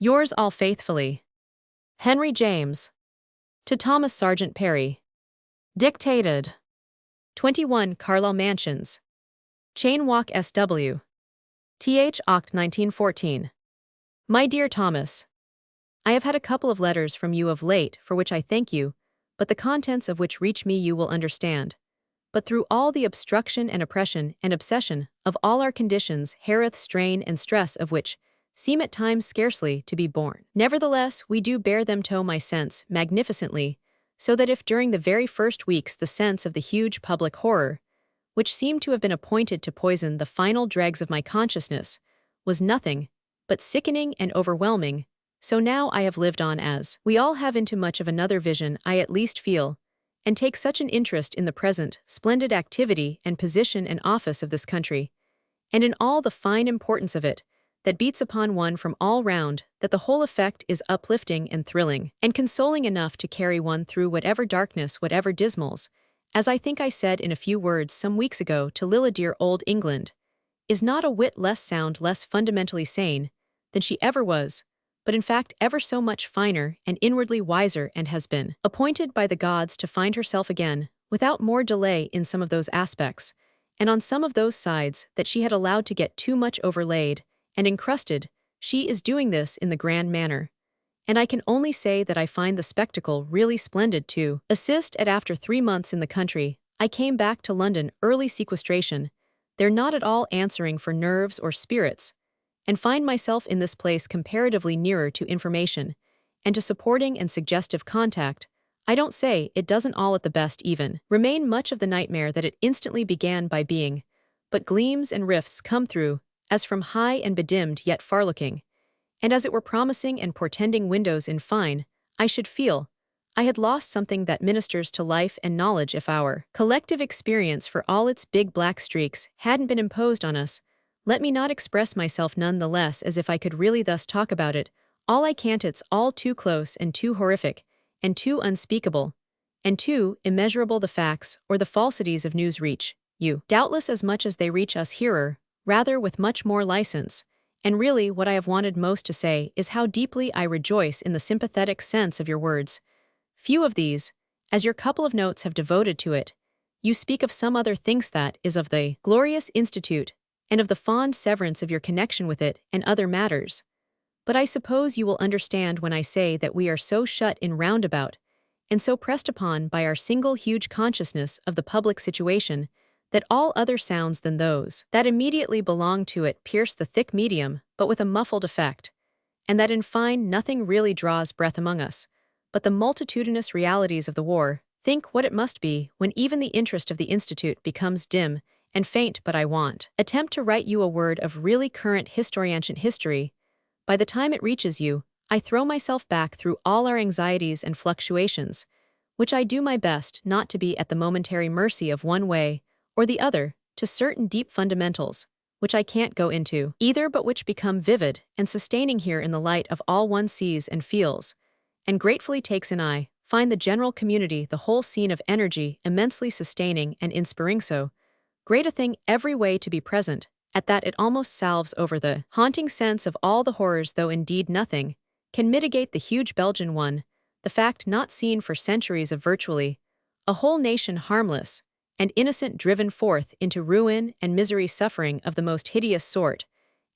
Yours all faithfully, Henry James. To Thomas Sargent Perry. Dictated. 21 Carlisle Mansions. Chain Walk SW. Th. Oct. 1914. My dear Thomas, I have had a couple of letters from you of late for which I thank you, but the contents of which reach me you will understand. But through all the obstruction and oppression and obsession of all our conditions hareth strain and stress of which seem at times scarcely to be borne. Nevertheless, we do bear them to my sense magnificently, so that if during the very first weeks the sense of the huge public horror, which seemed to have been appointed to poison the final dregs of my consciousness, was nothing but sickening and overwhelming, so now I have lived on as we all have into much of another vision I at least feel, and take such an interest in the present splendid activity and position and office of this country, and in all the fine importance of it, that beats upon one from all round, that the whole effect is uplifting and thrilling, and consoling enough to carry one through whatever darkness, whatever dismals, as I think I said in a few words some weeks ago to Lilla dear old England, is not a whit less sound, less fundamentally sane, than she ever was, but in fact ever so much finer and inwardly wiser, and has been appointed by the gods to find herself again, without more delay in some of those aspects, and on some of those sides that she had allowed to get too much overlaid and encrusted. She is doing this in the grand manner, and I can only say that I find the spectacle really splendid to assist at. After 3 months in the country, I came back to London early sequestration, there not at all answering for nerves or spirits, and find myself in this place comparatively nearer to information, and to supporting and suggestive contact. I don't say it doesn't all at the best even remain much of the nightmare that it instantly began by being, but gleams and rifts come through, as from high and bedimmed yet far-looking, and as it were promising and portending windows. In fine, I should feel I had lost something that ministers to life and knowledge if our collective experience, for all its big black streaks, hadn't been imposed on us. Let me not express myself none the less as if I could really thus talk about it. All I can't, it's all too close and too horrific, and too unspeakable, and too immeasurable. The facts or the falsities of news reach you, doubtless as much as they reach us hearer, rather with much more license. And really what I have wanted most to say is how deeply I rejoice in the sympathetic sense of your words. Few of these, as your couple of notes have devoted to it, you speak of some other things, that is of the glorious institute, and of the fond severance of your connection with it, and other matters. But I suppose you will understand when I say that we are so shut in roundabout, and so pressed upon by our single huge consciousness of the public situation, that all other sounds than those that immediately belong to it pierce the thick medium, but with a muffled effect, and that in fine nothing really draws breath among us, but the multitudinous realities of the war. Think what it must be when even the interest of the Institute becomes dim and faint. But I attempt to write you a word of really current ancient history. By the time it reaches you, I throw myself back through all our anxieties and fluctuations, which I do my best not to be at the momentary mercy of one way or the other, to certain deep fundamentals, which I can't go into either, but which become vivid and sustaining here in the light of all one sees and feels, and gratefully takes in. I find the general community, the whole scene of energy, immensely sustaining and inspiring, so great a thing every way to be present, at that it almost salves over the haunting sense of all the horrors, though indeed nothing can mitigate the huge Belgian one, the fact not seen for centuries of virtually a whole nation harmless and innocent, driven forth into ruin and misery, suffering of the most hideous sort,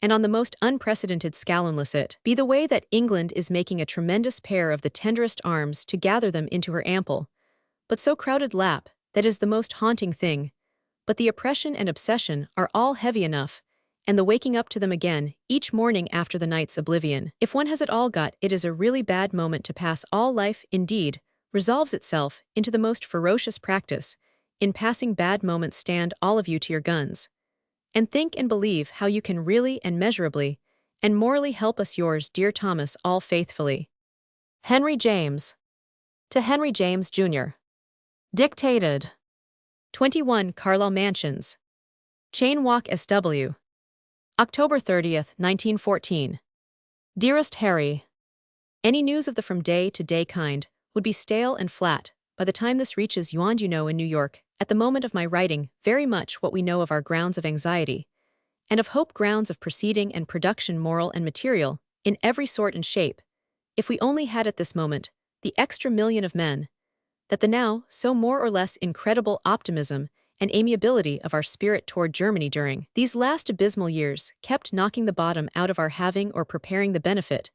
and on the most unprecedented scale. Unless it be the way that England is making a tremendous pair of the tenderest arms to gather them into her ample, but so crowded lap, that is the most haunting thing. But the oppression and obsession are all heavy enough, and the waking up to them again each morning after the night's oblivion. If one has it all got, it is a really bad moment to pass. All life, indeed, resolves itself into the most ferocious practice. In passing bad moments, stand all of you to your guns, and think and believe how you can really and measurably and morally help us. Yours, dear Thomas, all faithfully, Henry James. To Henry James, Jr. Dictated. 21 Carlisle Mansions. Chain Walk SW. October 30th, 1914. Dearest Harry, any news of the from day to day kind would be stale and flat by the time this reaches you, and you know in New York, at the moment of my writing, very much what we know of our grounds of anxiety, and of hope, grounds of proceeding and production, moral and material, in every sort and shape, if we only had at this moment the extra million of men, that the now so more or less incredible optimism and amiability of our spirit toward Germany during these last abysmal years kept knocking the bottom out of our having or preparing the benefit,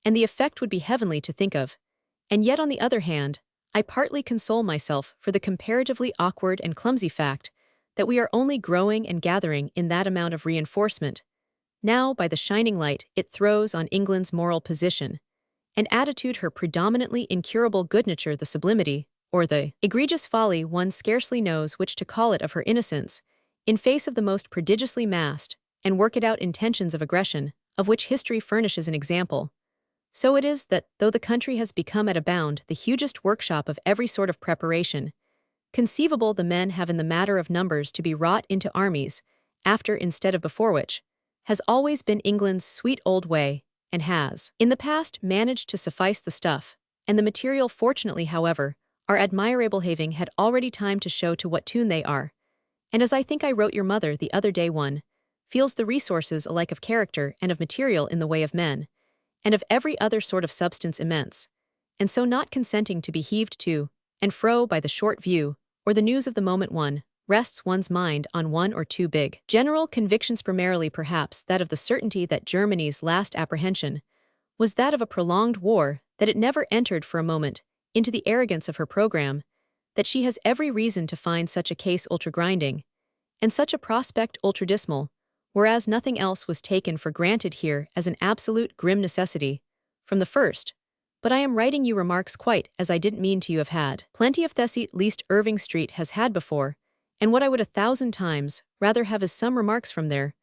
and the effect would be heavenly to think of. And yet on the other hand, I partly console myself for the comparatively awkward and clumsy fact that we are only growing and gathering in that amount of reinforcement, now by the shining light it throws on England's moral position, and attitude her predominantly incurable good nature, the sublimity, or the egregious folly one scarcely knows which to call it, of her innocence, in face of the most prodigiously massed and worked out intentions of aggression, of which history furnishes an example. So it is that, though the country has become at a bound the hugest workshop of every sort of preparation conceivable, the men have in the matter of numbers to be wrought into armies, after instead of before, which has always been England's sweet old way, and has, in the past, managed to suffice the stuff, and the material. Fortunately, however, our admirable having had already time to show to what tune they are, and as I think I wrote your mother the other day, one feels the resources alike of character and of material in the way of men, and of every other sort of substance immense, and so not consenting to be heaved to and fro by the short view, or the news of the moment, one rests one's mind on one or two big general convictions, primarily perhaps that of the certainty that Germany's last apprehension was that of a prolonged war, that it never entered for a moment into the arrogance of her program, that she has every reason to find such a case ultra-grinding, and such a prospect ultra-dismal, whereas nothing else was taken for granted here as an absolute grim necessity from the first. But I am writing you remarks quite as I didn't mean to. You have had plenty of Thessie, least Irving Street has had before, and what I would 1,000 times rather have is some remarks from there,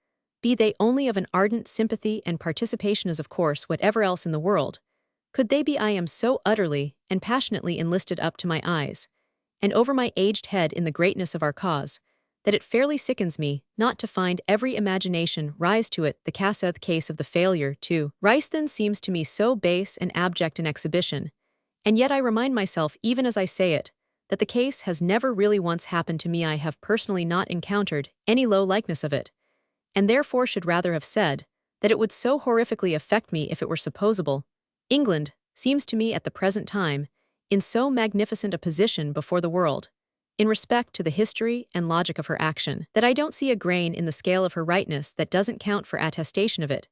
be they only of an ardent sympathy and participation, as of course whatever else in the world could they be. I am so utterly and passionately enlisted up to my eyes, and over my aged head in the greatness of our cause, that it fairly sickens me not to find every imagination rise to it. The case of the failure to rise then seems to me so base and abject an exhibition, and yet I remind myself, even as I say it, that the case has never really once happened to me. I have personally not encountered any low likeness of it, and therefore should rather have said that it would so horrifically affect me if it were supposable. England seems to me at the present time in so magnificent a position before the world, in respect to the history and logic of her action, that I don't see a grain in the scale of her rightness that doesn't count for attestation of it,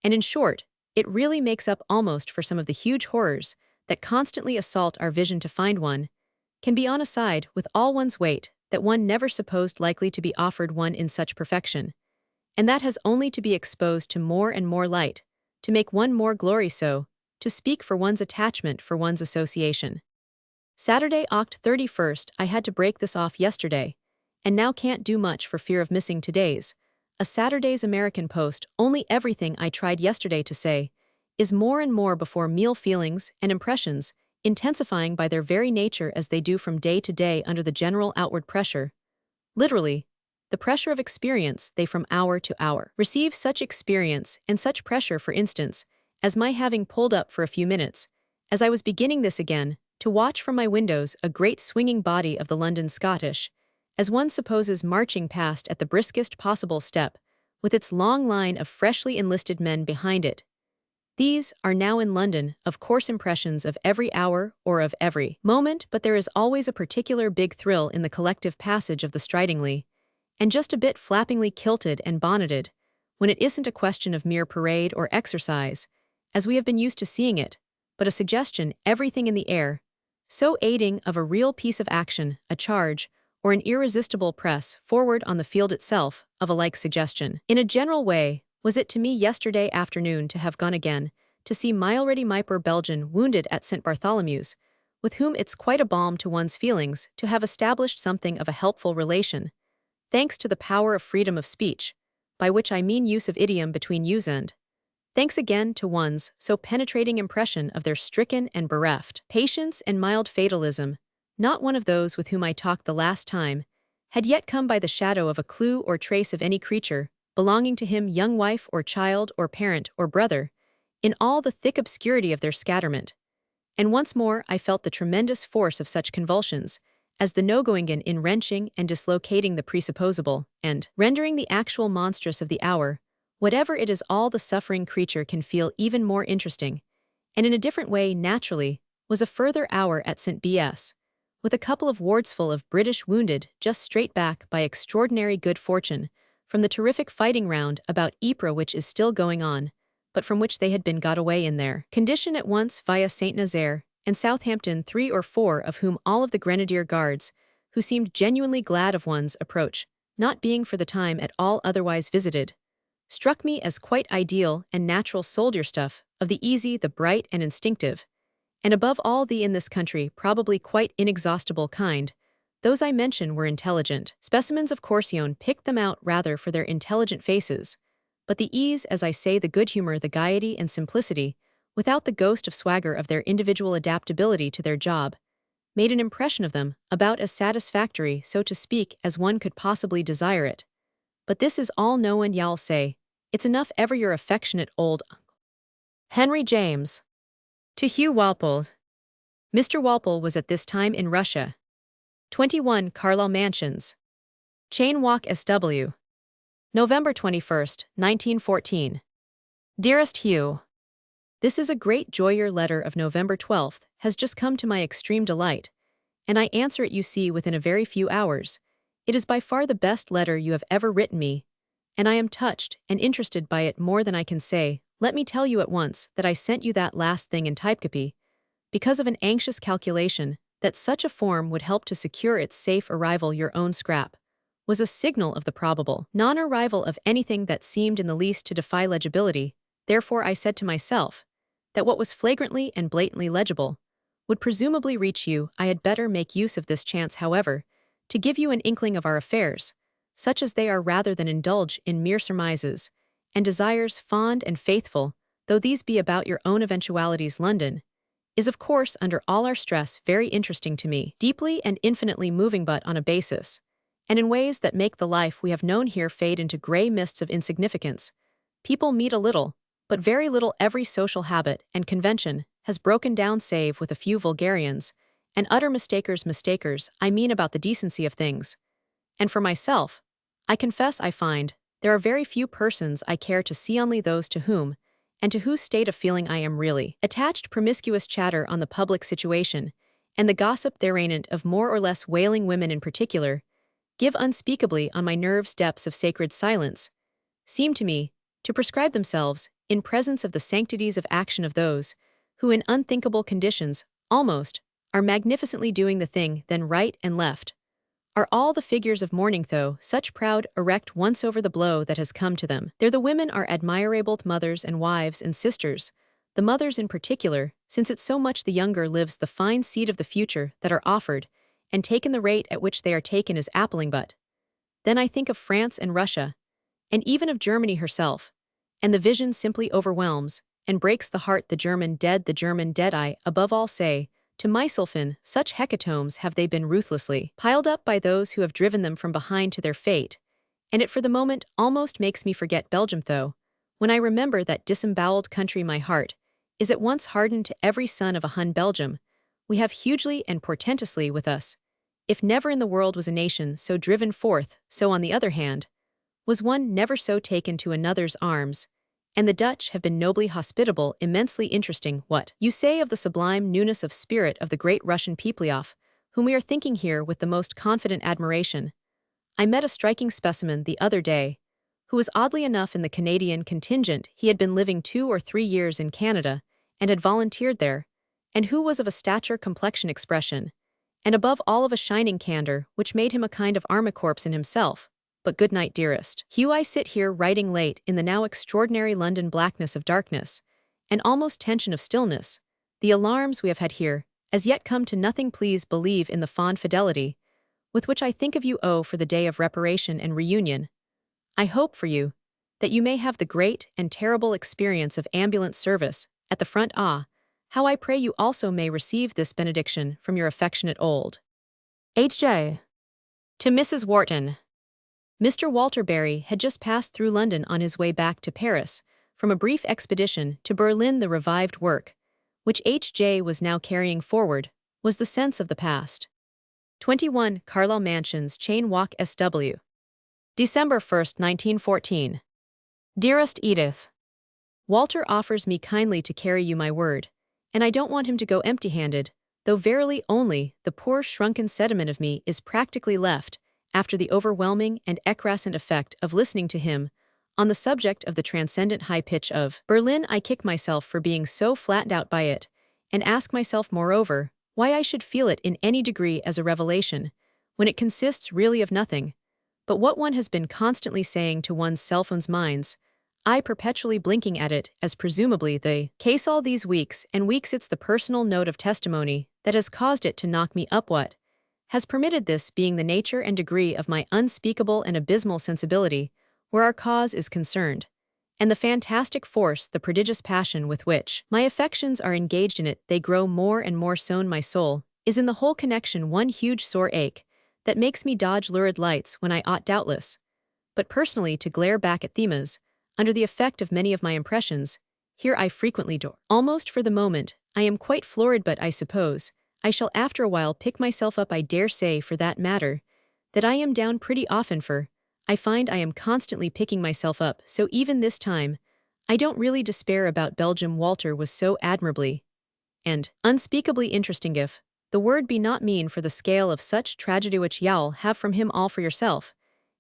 and in short, it really makes up almost for some of the huge horrors that constantly assault our vision. To find one can be on a side with all one's weight that one never supposed likely to be offered one in such perfection, and that has only to be exposed to more and more light, to make one more glory so, to speak for one's attachment, for one's association. Saturday, Oct. 31st. I had to break this off yesterday, and now can't do much for fear of missing today's. A Saturday's American Post. Only everything I tried yesterday to say is more and more before meal, feelings and impressions intensifying by their very nature as they do from day to day under the general outward pressure. Literally, the pressure of experience. They from hour to hour receive such experience and such pressure, for instance, as my having pulled up for a few minutes, as I was beginning this again, to watch from my windows a great swinging body of the London Scottish, as one supposes marching past at the briskest possible step, with its long line of freshly enlisted men behind it. These are now in London, of course, impressions of every hour or of every moment, but there is always a particular big thrill in the collective passage of the stridingly, and just a bit flappingly kilted and bonneted, when it isn't a question of mere parade or exercise, as we have been used to seeing it, but a suggestion, everything in the air, so aiding of a real piece of action, a charge, or an irresistible press forward on the field itself, of a like suggestion. In a general way, was it to me yesterday afternoon to have gone again, to see Mylredy Myper Belgian wounded at St. Bartholomew's, with whom it's quite a balm to one's feelings to have established something of a helpful relation, thanks to the power of freedom of speech, by which I mean use of idiom between yous, and thanks again to one's so penetrating impression of their stricken and bereft patience and mild fatalism. Not one of those with whom I talked the last time had yet come by the shadow of a clue or trace of any creature belonging to him, young wife or child or parent or brother, in all the thick obscurity of their scatterment. And once more I felt the tremendous force of such convulsions, as the no-going in wrenching and dislocating the presupposable, and rendering the actual monstrous of the hour, Whatever it is, all the suffering creature can feel even more interesting, and in a different way naturally, was a further hour at St. B.S., with a couple of wards full of British wounded just straight back by extraordinary good fortune from the terrific fighting round about Ypres which is still going on, but from which they had been got away in their condition at once via St. Nazaire and Southampton, 3 or 4 of whom all of the Grenadier Guards, who seemed genuinely glad of one's approach, not being for the time at all otherwise visited, struck me as quite ideal and natural soldier stuff of the easy, the bright and instinctive, and above all the in this country probably quite inexhaustible kind. Those I mention were intelligent specimens, of course. Yon picked them out rather for their intelligent faces, but the ease, as I say, the good humor, the gaiety and simplicity, without the ghost of swagger of their individual adaptability to their job, made an impression of them about as satisfactory, so to speak, as one could possibly desire it. But this is all no and y'all say, it's enough ever your affectionate old uncle. Henry James. To Hugh Walpole. Mr. Walpole was at this time in Russia. 21 Carlisle Mansions. Chain Walk SW. November 21st, 1914. Dearest Hugh, this is a great joy. Your letter of November 12th has just come to my extreme delight, and I answer it, you see, within a very few hours. It is by far the best letter you have ever written me, and I am touched and interested by it more than I can say. Let me tell you at once that I sent you that last thing in typecopy because of an anxious calculation that such a form would help to secure its safe arrival. Your own scrap was a signal of the probable non-arrival of anything that seemed in the least to defy legibility. Therefore I said to myself that what was flagrantly and blatantly legible would presumably reach you. I had better make use of this chance, however, to give you an inkling of our affairs, such as they are, rather than indulge in mere surmises and desires fond and faithful, though these be about your own eventualities. London is, of course, under all our stress, very interesting to me, deeply and infinitely moving, but on a basis, and in ways that make the life we have known here fade into gray mists of insignificance. People meet a little, but very little. Every social habit and convention has broken down, save with a few vulgarians and utter mistakers, I mean about the decency of things. And for myself, I confess I find there are very few persons I care to see, only those to whom, and to whose state of feeling I am really attached. Promiscuous chatter on the public situation, and the gossip thereanent of more or less wailing women in particular, give unspeakably on my nerves. Depths of sacred silence seem to me to prescribe themselves in presence of the sanctities of action of those who, in unthinkable conditions, almost, are magnificently doing the thing. Then right and left are all the figures of mourning, though such proud, erect once over the blow that has come to them. There the women are admirable mothers and wives and sisters, the mothers in particular, since it's so much the younger lives the fine seed of the future, that are offered, and taken. The rate at which they are taken is appalling. But then I think of France and Russia, and even of Germany herself, and the vision simply overwhelms and breaks the heart. The German dead. I, above all, say to myself, in such hecatombs have they been ruthlessly piled up by those who have driven them from behind to their fate, and it for the moment almost makes me forget Belgium, though, when I remember that disemboweled country, my heart is at once hardened to every son of a Hun. Belgium we have hugely and portentously with us. If never in the world was a nation so driven forth, so on the other hand was one never so taken to another's arms, and the Dutch have been nobly hospitable. Immensely interesting what you say of the sublime newness of spirit of the great Russian Piplioff, whom we are thinking here with the most confident admiration. I met a striking specimen the other day, who was oddly enough in the Canadian contingent. He had been living 2 or 3 years in Canada, and had volunteered there, and who was of a stature, complexion, expression, and above all of a shining candor, which made him a kind of army-corps in himself. But good night, dearest Hugh. I sit here writing late in the now extraordinary London blackness of darkness, and almost tension of stillness. The alarms we have had here as yet come to nothing. Please believe in the fond fidelity with which I think of you. Oh, for the day of reparation and reunion! I hope for you that you may have the great and terrible experience of ambulance service at the front. Ah, how I pray you also may receive this benediction from your affectionate old H.J. To Mrs. Wharton. Mr. Walter Berry had just passed through London on his way back to Paris from a brief expedition to Berlin. The revived work, which H.J. was now carrying forward, was The Sense of the Past. 21 Carlisle Mansions, Chain Walk, SW. December 1st, 1914. Dearest Edith, Walter offers me kindly to carry you my word, and I don't want him to go empty-handed, though verily only the poor shrunken sediment of me is practically left after the overwhelming and ecrasant effect of listening to him on the subject of the transcendent high pitch of Berlin. I kick myself for being so flattened out by it, and ask myself moreover why I should feel it in any degree as a revelation, when it consists really of nothing but what one has been constantly saying to one's cell phone's minds, I perpetually blinking at it as presumably the case all these weeks and weeks. It's the personal note of testimony that has caused it to knock me up. What has permitted this being the nature and degree of my unspeakable and abysmal sensibility where our cause is concerned, and the fantastic force, the prodigious passion with which my affections are engaged in it, they grow more and more sown my soul, is in the whole connection one huge sore ache that makes me dodge lurid lights when I ought doubtless, but personally to glare back at themas, under the effect of many of my impressions. Here I frequently do. Almost for the moment, I am quite florid, but I suppose I shall after a while pick myself up. I dare say, for that matter, that I am down pretty often, for I find I am constantly picking myself up, so even this time, I don't really despair about Belgium. Walter was so admirably and unspeakably interesting, if the word be not mean for the scale of such tragedy which y'all have from him all for yourself.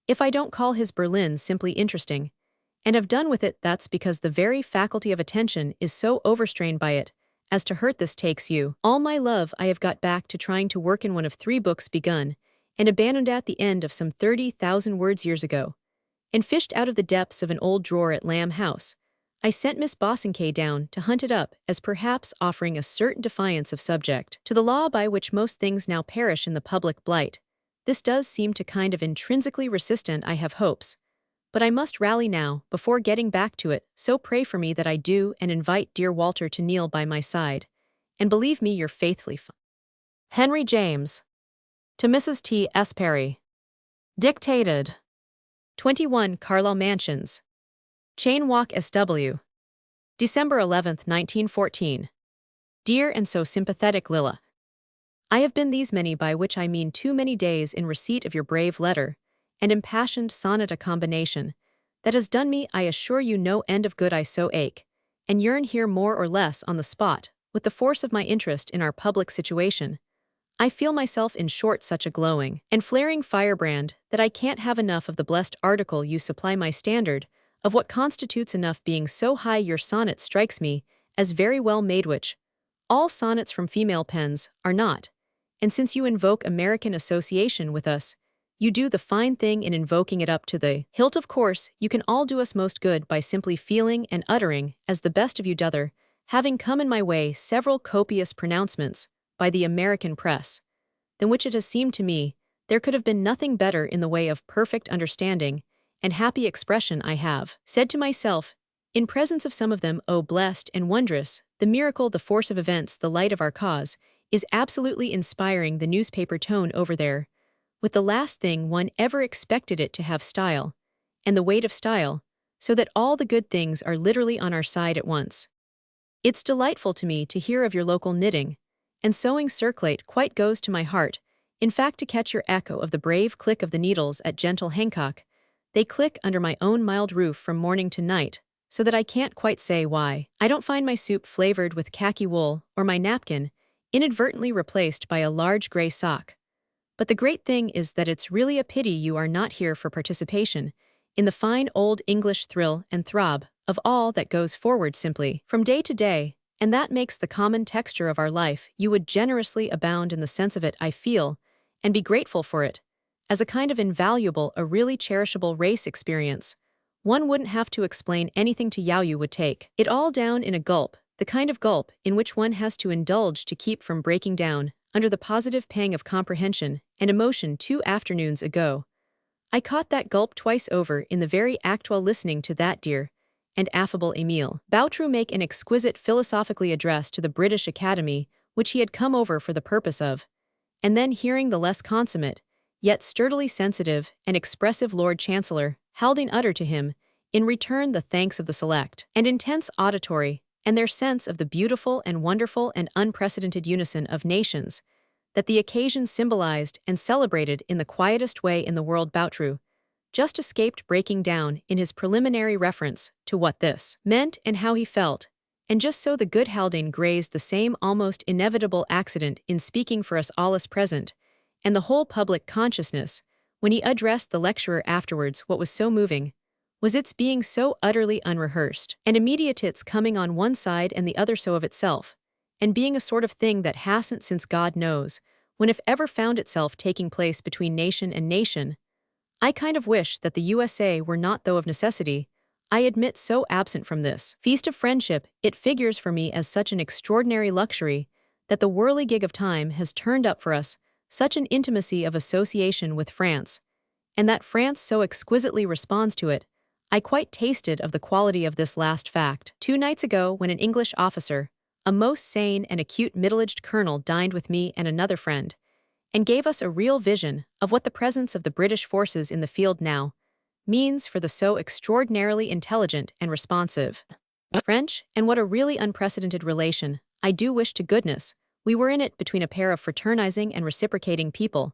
If I don't call his Berlin simply interesting, and have done with it, that's because the very faculty of attention is so overstrained by it as to hurt. This takes you. All my love I have got back to trying to work in one of 3 books begun and abandoned at the end of some 30,000 words years ago, and fished out of the depths of an old drawer at Lamb House. I sent Miss Bosanquet down to hunt it up, as perhaps offering a certain defiance of subject to the law by which most things now perish in the public blight. This does seem to kind of intrinsically resistant. I have hopes, but I must rally now before getting back to it, so pray for me that I do, and invite dear Walter to kneel by my side, and believe me your faithfully Henry James. To Mrs. T. S. Perry. Dictated. 21 Carlisle Mansions, Chain Walk, SW. December 11, 1914. Dear and so sympathetic Lilla, I have been these many, by which I mean too many days, in receipt of your brave letter and impassioned sonnet, a combination that has done me, I assure you, no end of good. I so ache and yearn here more or less on the spot with the force of my interest in our public situation. I feel myself, in short, such a glowing and flaring firebrand that I can't have enough of the blessed article you supply. My standard of what constitutes enough being so high, your sonnet strikes me as very well made, which all sonnets from female pens are not, and since you invoke American association with us, you do the fine thing in invoking it up to the hilt. Of course, you can all do us most good by simply feeling and uttering, as the best of you doth, having come in my way several copious pronouncements by the American press, than which it has seemed to me there could have been nothing better in the way of perfect understanding and happy expression. I have said to myself, in presence of some of them, oh blessed and wondrous, the miracle, the force of events, the light of our cause, is absolutely inspiring the newspaper tone over there, with the last thing one ever expected it to have, style, and the weight of style, so that all the good things are literally on our side at once. It's delightful to me to hear of your local knitting and sewing circulate, quite goes to my heart, in fact, to catch your echo of the brave click of the needles at gentle Hancock. They click under my own mild roof from morning to night, so that I can't quite say why I don't find my soup flavored with khaki wool, or my napkin inadvertently replaced by a large gray sock. But the great thing is that it's really a pity you are not here for participation in the fine old English thrill and throb of all that goes forward simply from day to day, and that makes the common texture of our life. You would generously abound in the sense of it, I feel, and be grateful for it, as a kind of invaluable, a really cherishable race experience. One wouldn't have to explain anything to you would take it all down in a gulp, the kind of gulp in which one has to indulge to keep from breaking down under the positive pang of comprehension and emotion. 2 afternoons ago, I caught that gulp twice over in the very act while listening to that dear and affable Emile Boutroux make an exquisite philosophically address to the British Academy, which he had come over for the purpose of, and then hearing the less consummate, yet sturdily sensitive and expressive Lord Chancellor Haldane utter to him, in return, the thanks of the select and intense auditory, and their sense of the beautiful and wonderful and unprecedented unison of nations that the occasion symbolized and celebrated in the quietest way in the world. Boutroux, just escaped breaking down in his preliminary reference to what this meant and how he felt, and just so the good Haldane grazed the same almost inevitable accident in speaking for us all as present, and the whole public consciousness, when he addressed the lecturer afterwards what was so moving, was its being so utterly unrehearsed, and immediate its coming on one side and the other so of itself, and being a sort of thing that hasn't since God knows, when if ever found itself taking place between nation and nation. I kind of wish that the USA were not, though of necessity, I admit, so absent from this feast of friendship. It figures for me as such an extraordinary luxury that the whirligig of time has turned up for us such an intimacy of association with France, and that France so exquisitely responds to it. I quite tasted of the quality of this last fact 2 nights ago when an English officer, a most sane and acute middle-aged colonel, dined with me and another friend, and gave us a real vision of what the presence of the British forces in the field now means for the so extraordinarily intelligent and responsive French, and what a really unprecedented relation, I do wish to goodness, we were in it between a pair of fraternizing and reciprocating people.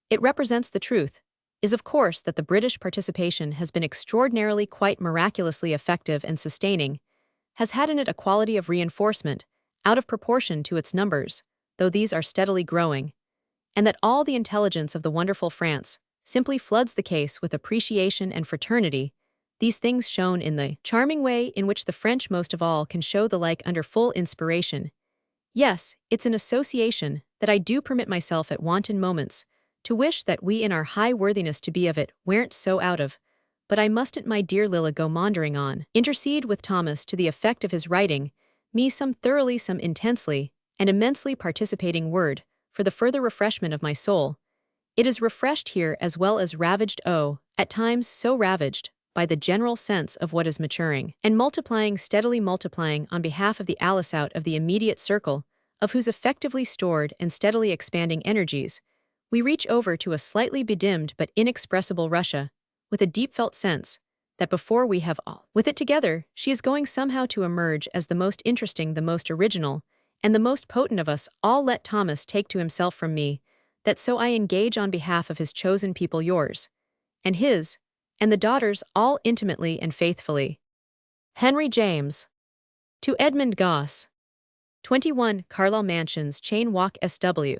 It represents the truth, is of course that the British participation has been extraordinarily, quite miraculously effective and sustaining, has had in it a quality of reinforcement, out of proportion to its numbers, though these are steadily growing, and that all the intelligence of the wonderful France simply floods the case with appreciation and fraternity, these things shown in the charming way in which the French most of all can show the like under full inspiration. Yes, it's an association that I do permit myself at wanton moments to wish that we in our high worthiness to be of it weren't so out of, but I mustn't, my dear Lilla, go maundering on. Intercede with Thomas to the effect of his writing me some thoroughly, some intensely, and immensely participating word, for the further refreshment of my soul. It is refreshed here as well as ravaged, oh, at times so ravaged, by the general sense of what is maturing and multiplying, steadily multiplying on behalf of the Alice out of the immediate circle, of whose effectively stored and steadily expanding energies, we reach over to a slightly bedimmed but inexpressible Russia, with a deep-felt sense that before we have all with it together, she is going somehow to emerge as the most interesting, the most original, and the most potent of us all. Let Thomas take to himself from me, that so I engage on behalf of his chosen people yours, and his, and the daughters all intimately and faithfully. Henry James. To Edmund Goss. 21 Carlisle Mansions, Chain Walk, SW.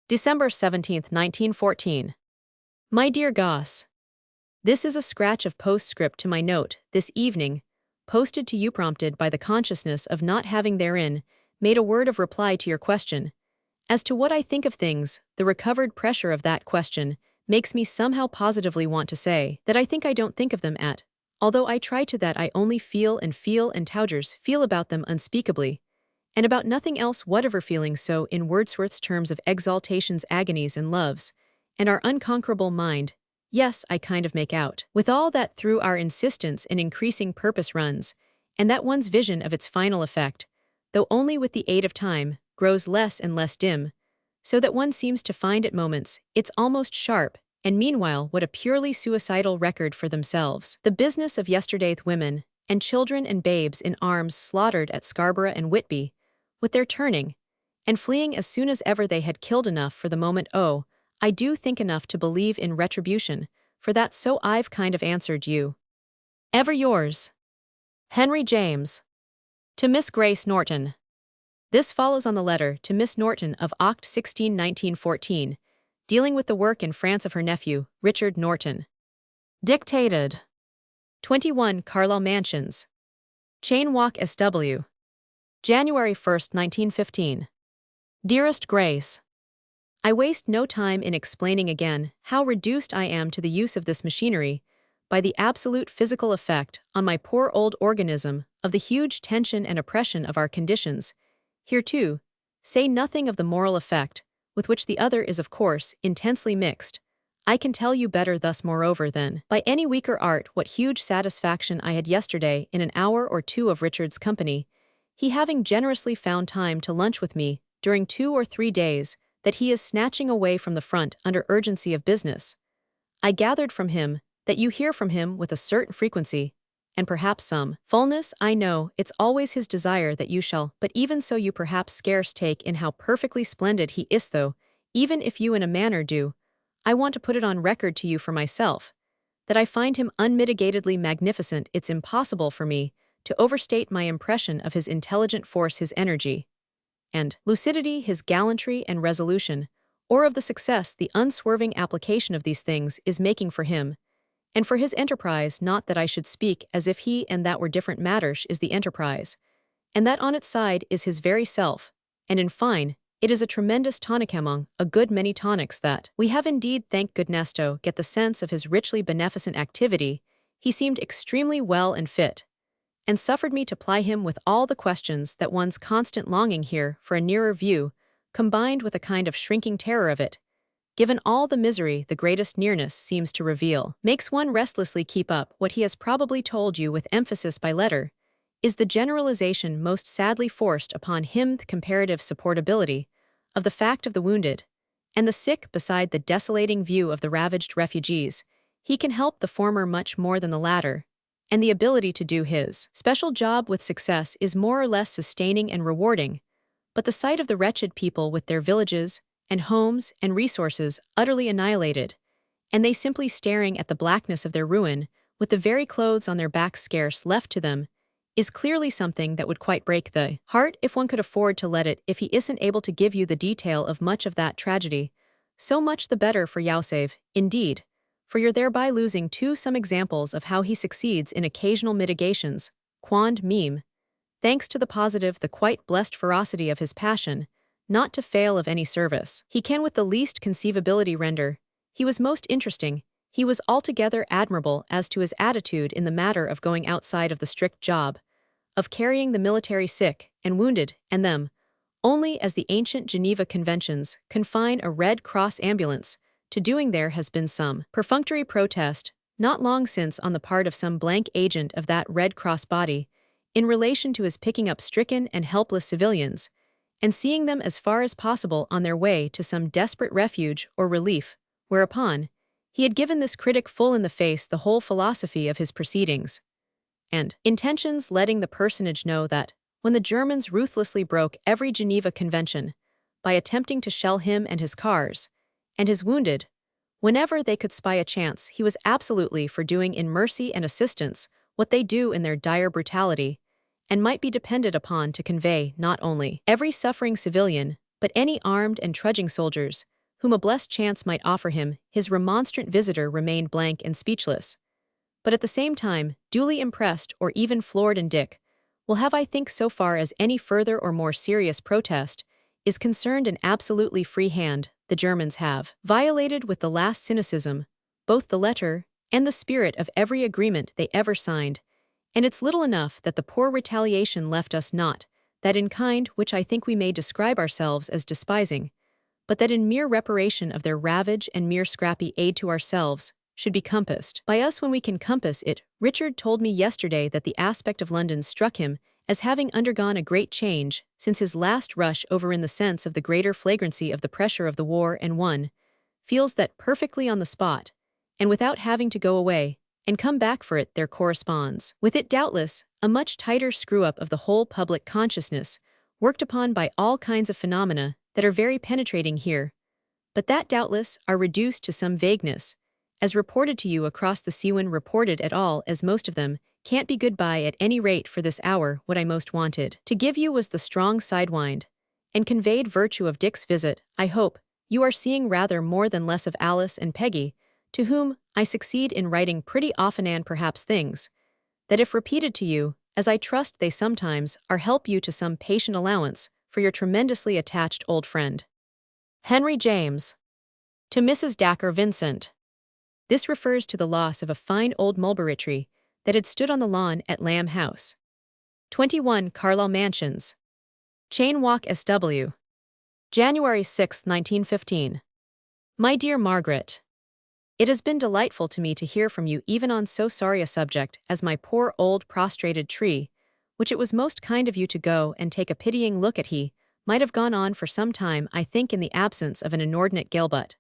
December 17, 1914. My dear Goss, this is a scratch of postscript to my note this evening, posted to you prompted by the consciousness of not having therein made a word of reply to your question. As to what I think of things, the recovered pressure of that question makes me somehow positively want to say that I think I don't think of them at, although I try to that I only feel and Towgers feel about them unspeakably, and about nothing else whatever, feeling so in Wordsworth's terms of exaltations, agonies, and loves, and our unconquerable mind. Yes, I kind of make out, with all that through our insistence and increasing purpose runs, and that one's vision of its final effect, though only with the aid of time, grows less and less dim, so that one seems to find at moments it's almost sharp, and meanwhile what a purely suicidal record for themselves. The business of yesterday's women, and children and babes in arms slaughtered at Scarborough and Whitby, with their turning, and fleeing as soon as ever they had killed enough for the moment. Oh, I do think enough to believe in retribution, for that so I've kind of answered you. Ever yours, Henry James. To Miss Grace Norton. This follows on the letter to Miss Norton of Oct 16, 1914, dealing with the work in France of her nephew, Richard Norton. Dictated. 21 Carlisle Mansions, Chain Walk, SW. January 1, 1915. Dearest Grace, I waste no time in explaining again how reduced I am to the use of this machinery by the absolute physical effect on my poor old organism of the huge tension and oppression of our conditions. Here too, say nothing of the moral effect, with which the other is of course intensely mixed. I can tell you better thus moreover than by any weaker art what huge satisfaction I had yesterday in an hour or two of Richard's company, he having generously found time to lunch with me during 2 or 3 days that he is snatching away from the front under urgency of business. I gathered from him that you hear from him with a certain frequency, and perhaps some fullness. I know it's always his desire that you shall, but even so you perhaps scarce take in how perfectly splendid he is, though, even if you in a manner do, I want to put it on record to you for myself, that I find him unmitigatedly magnificent. It's impossible for me to overstate my impression of his intelligent force, his energy, and lucidity, his gallantry and resolution, or of the success the unswerving application of these things is making for him, and for his enterprise. Not that I should speak as if he and that were different matters, is the enterprise, and that on its side is his very self, and in fine, it is a tremendous tonic among a good many tonics that we have indeed. Thank goodness to get the sense of his richly beneficent activity, he seemed extremely well and fit, and suffered me to ply him with all the questions that one's constant longing here for a nearer view, combined with a kind of shrinking terror of it, given all the misery the greatest nearness seems to reveal, makes one restlessly keep up what he has probably told you with emphasis by letter, is the generalization most sadly forced upon him, the comparative supportability of the fact of the wounded and the sick beside the desolating view of the ravaged refugees. He can help the former much more than the latter, and the ability to do his special job with success is more or less sustaining and rewarding, but the sight of the wretched people with their villages and homes and resources utterly annihilated, and they simply staring at the blackness of their ruin, with the very clothes on their backs scarce left to them, is clearly something that would quite break the heart if one could afford to let it. If he isn't able to give you the detail of much of that tragedy, so much the better for Yausev, indeed, for you're thereby losing some examples of how he succeeds in occasional mitigations, quond meme, thanks to the positive, the quite blessed ferocity of his passion, not to fail of any service he can with the least conceivability render. He was most interesting. He was altogether admirable as to his attitude in the matter of going outside of the strict job of carrying the military sick and wounded, and them, only as the ancient Geneva Conventions confine a Red Cross ambulance to doing. There has been some perfunctory protest, not long since, on the part of some blank agent of that Red Cross body, in relation to his picking up stricken and helpless civilians, and seeing them as far as possible on their way to some desperate refuge or relief, whereupon he had given this critic full in the face the whole philosophy of his proceedings and intentions, letting the personage know that, when the Germans ruthlessly broke every Geneva Convention by attempting to shell him and his cars, and his wounded, whenever they could spy a chance, he was absolutely for doing in mercy and assistance what they do in their dire brutality, and might be depended upon to convey not only every suffering civilian, but any armed and trudging soldiers, whom a blessed chance might offer him. His remonstrant visitor remained blank and speechless, but at the same time duly impressed or even floored, and Dick will have, I think, so far as any further or more serious protest is concerned, an absolutely free hand. The Germans have violated with the last cynicism both the letter and the spirit of every agreement they ever signed, and it's little enough that the poor retaliation left us, not that in kind which I think we may describe ourselves as despising, but that in mere reparation of their ravage and mere scrappy aid to ourselves, should be compassed by us when we can compass it. Richard told me yesterday that the aspect of London struck him as having undergone a great change since his last rush over, in the sense of the greater flagrancy of the pressure of the war, and one feels that perfectly on the spot, and without having to go away and come back for it. There corresponds with it, doubtless, a much tighter screw-up of the whole public consciousness, worked upon by all kinds of phenomena that are very penetrating here, but that doubtless are reduced to some vagueness, as reported to you across the sea. When reported at all, as most of them can't be. Goodbye at any rate for this hour. What I most wanted to give you was the strong sidewind and conveyed virtue of Dick's visit. I hope you are seeing rather more than less of Alice and Peggy, to whom I succeed in writing pretty often, and perhaps things that, if repeated to you, as I trust they sometimes are, help you to some patient allowance for your tremendously attached old friend, Henry James. To Mrs. Dacre Vincent. This refers to the loss of a fine old mulberry tree that had stood on the lawn at Lamb House, 21 Carlisle Mansions, Chain Walk, SW. January 6, 1915. My dear Margaret, it has been delightful to me to hear from you, even on so sorry a subject as my poor old prostrated tree, which it was most kind of you to go and take a pitying look at. He might have gone on for some time, I think, in the absence of an inordinate gale, but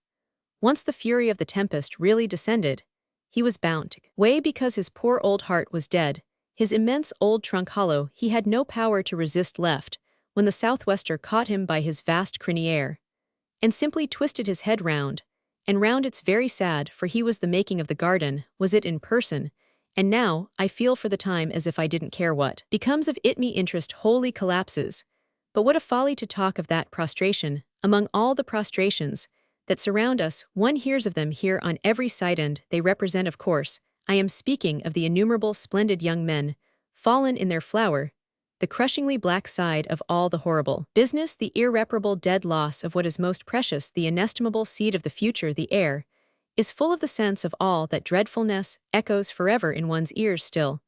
once the fury of the tempest really descended, he was bound to way, because his poor old heart was dead, his immense old trunk hollow. He had no power to resist left, when the southwester caught him by his vast criniere, and simply twisted his head round, and round it's very sad, for he was the making of the garden, was it in person, and now, I feel for the time as if I didn't care what becomes of it, me interest wholly collapses. But what a folly to talk of that prostration, among all the prostrations that surround us, one hears of them here on every side, and they represent, of course, I am speaking of the innumerable splendid young men, fallen in their flower, the crushingly black side of all the horrible business, the irreparable dead loss of what is most precious, the inestimable seed of the future, the air, is full of the sense of all that dreadfulness, echoes forever in one's ears still.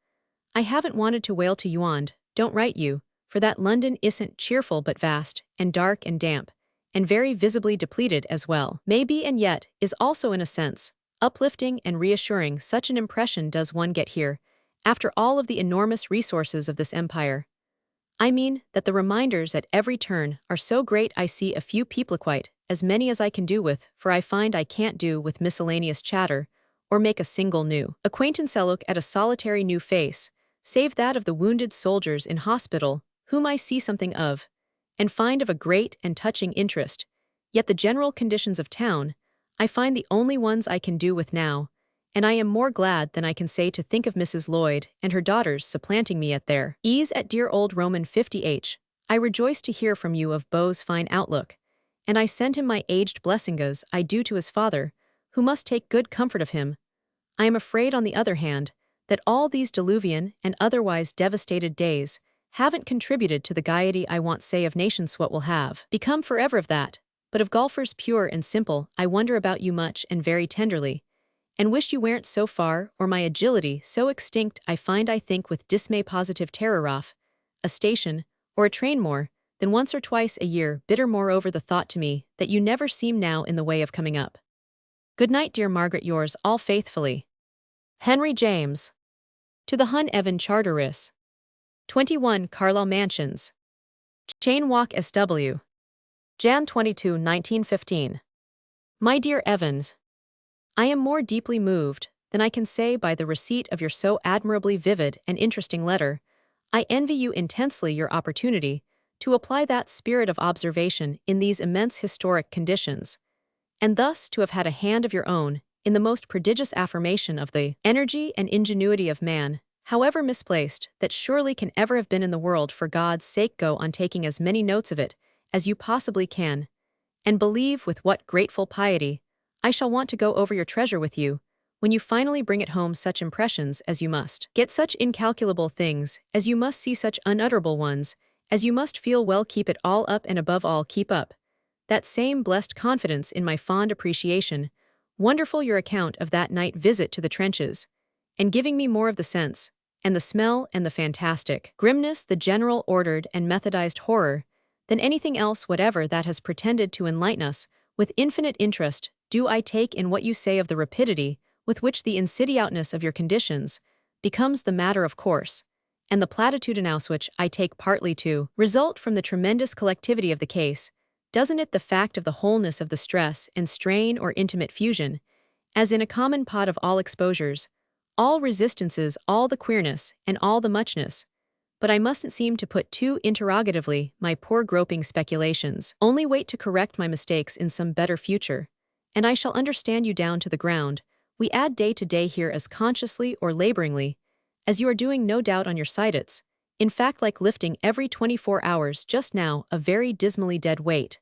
I haven't wanted to wail to you and don't write you, for that London isn't cheerful but vast, and dark and damp, and very visibly depleted as well. Maybe, and yet, is also in a sense, uplifting and reassuring. Such an impression does one get here, after all of the enormous resources of this empire. I mean, that the reminders at every turn are so great. I see a few people, quite as many as I can do with, for I find I can't do with miscellaneous chatter, or make a single new acquaintance. I look at a solitary new face, save that of the wounded soldiers in hospital, whom I see something of, and find of a great and touching interest, yet the general conditions of town, I find the only ones I can do with now, and I am more glad than I can say to think of Mrs. Lloyd and her daughters supplanting me at their ease at dear old Roman 50H. I rejoice to hear from you of Beau's fine outlook, and I send him my aged blessing as I do to his father, who must take good comfort of him. I am afraid, on the other hand, that all these diluvian and otherwise devastated days haven't contributed to the gaiety I want say of nations. What will have become forever of that, but of golfers pure and simple, I wonder about you much and very tenderly, and wish you weren't so far, or my agility so extinct. I think with dismay positive terror off a station, or a train more than once or twice a year, bitter moreover the thought to me that you never seem now in the way of coming up. Good night, dear Margaret, yours all faithfully, Henry James. To the Hun Evan Charteris. 21 Carlisle Mansions, Chain Walk, SW. Jan 22, 1915. My dear Evans, I am more deeply moved than I can say by the receipt of your so admirably vivid and interesting letter. I envy you intensely your opportunity to apply that spirit of observation in these immense historic conditions, and thus to have had a hand of your own in the most prodigious affirmation of the energy and ingenuity of man, however misplaced, that surely can ever have been in the world. For God's sake, go on taking as many notes of it as you possibly can, and believe with what grateful piety I shall want to go over your treasure with you, when you finally bring it home, such impressions as you must get, such incalculable things as you must see, such unutterable ones as you must feel. Well, keep it all up, and above all keep up that same blessed confidence in my fond appreciation. Wonderful your account of that night visit to the trenches, and giving me more of the sense, and the smell, and the fantastic grimness, the general ordered and methodized horror, than anything else whatever that has pretended to enlighten us. With infinite interest do I take in what you say of the rapidity with which the insidiousness of your conditions becomes the matter of course, and the platitudinous which I take partly to result from the tremendous collectivity of the case. Doesn't it the fact of the wholeness of the stress and strain or intimate fusion, as in a common pot of all exposures, all resistances, all the queerness, and all the muchness? But I mustn't seem to put too interrogatively my poor groping speculations. Only wait to correct my mistakes in some better future, and I shall understand you down to the ground. We add day to day here as consciously or laboringly as you are doing, no doubt, on your citats, in fact like lifting every 24 hours just now a very dismally dead weight,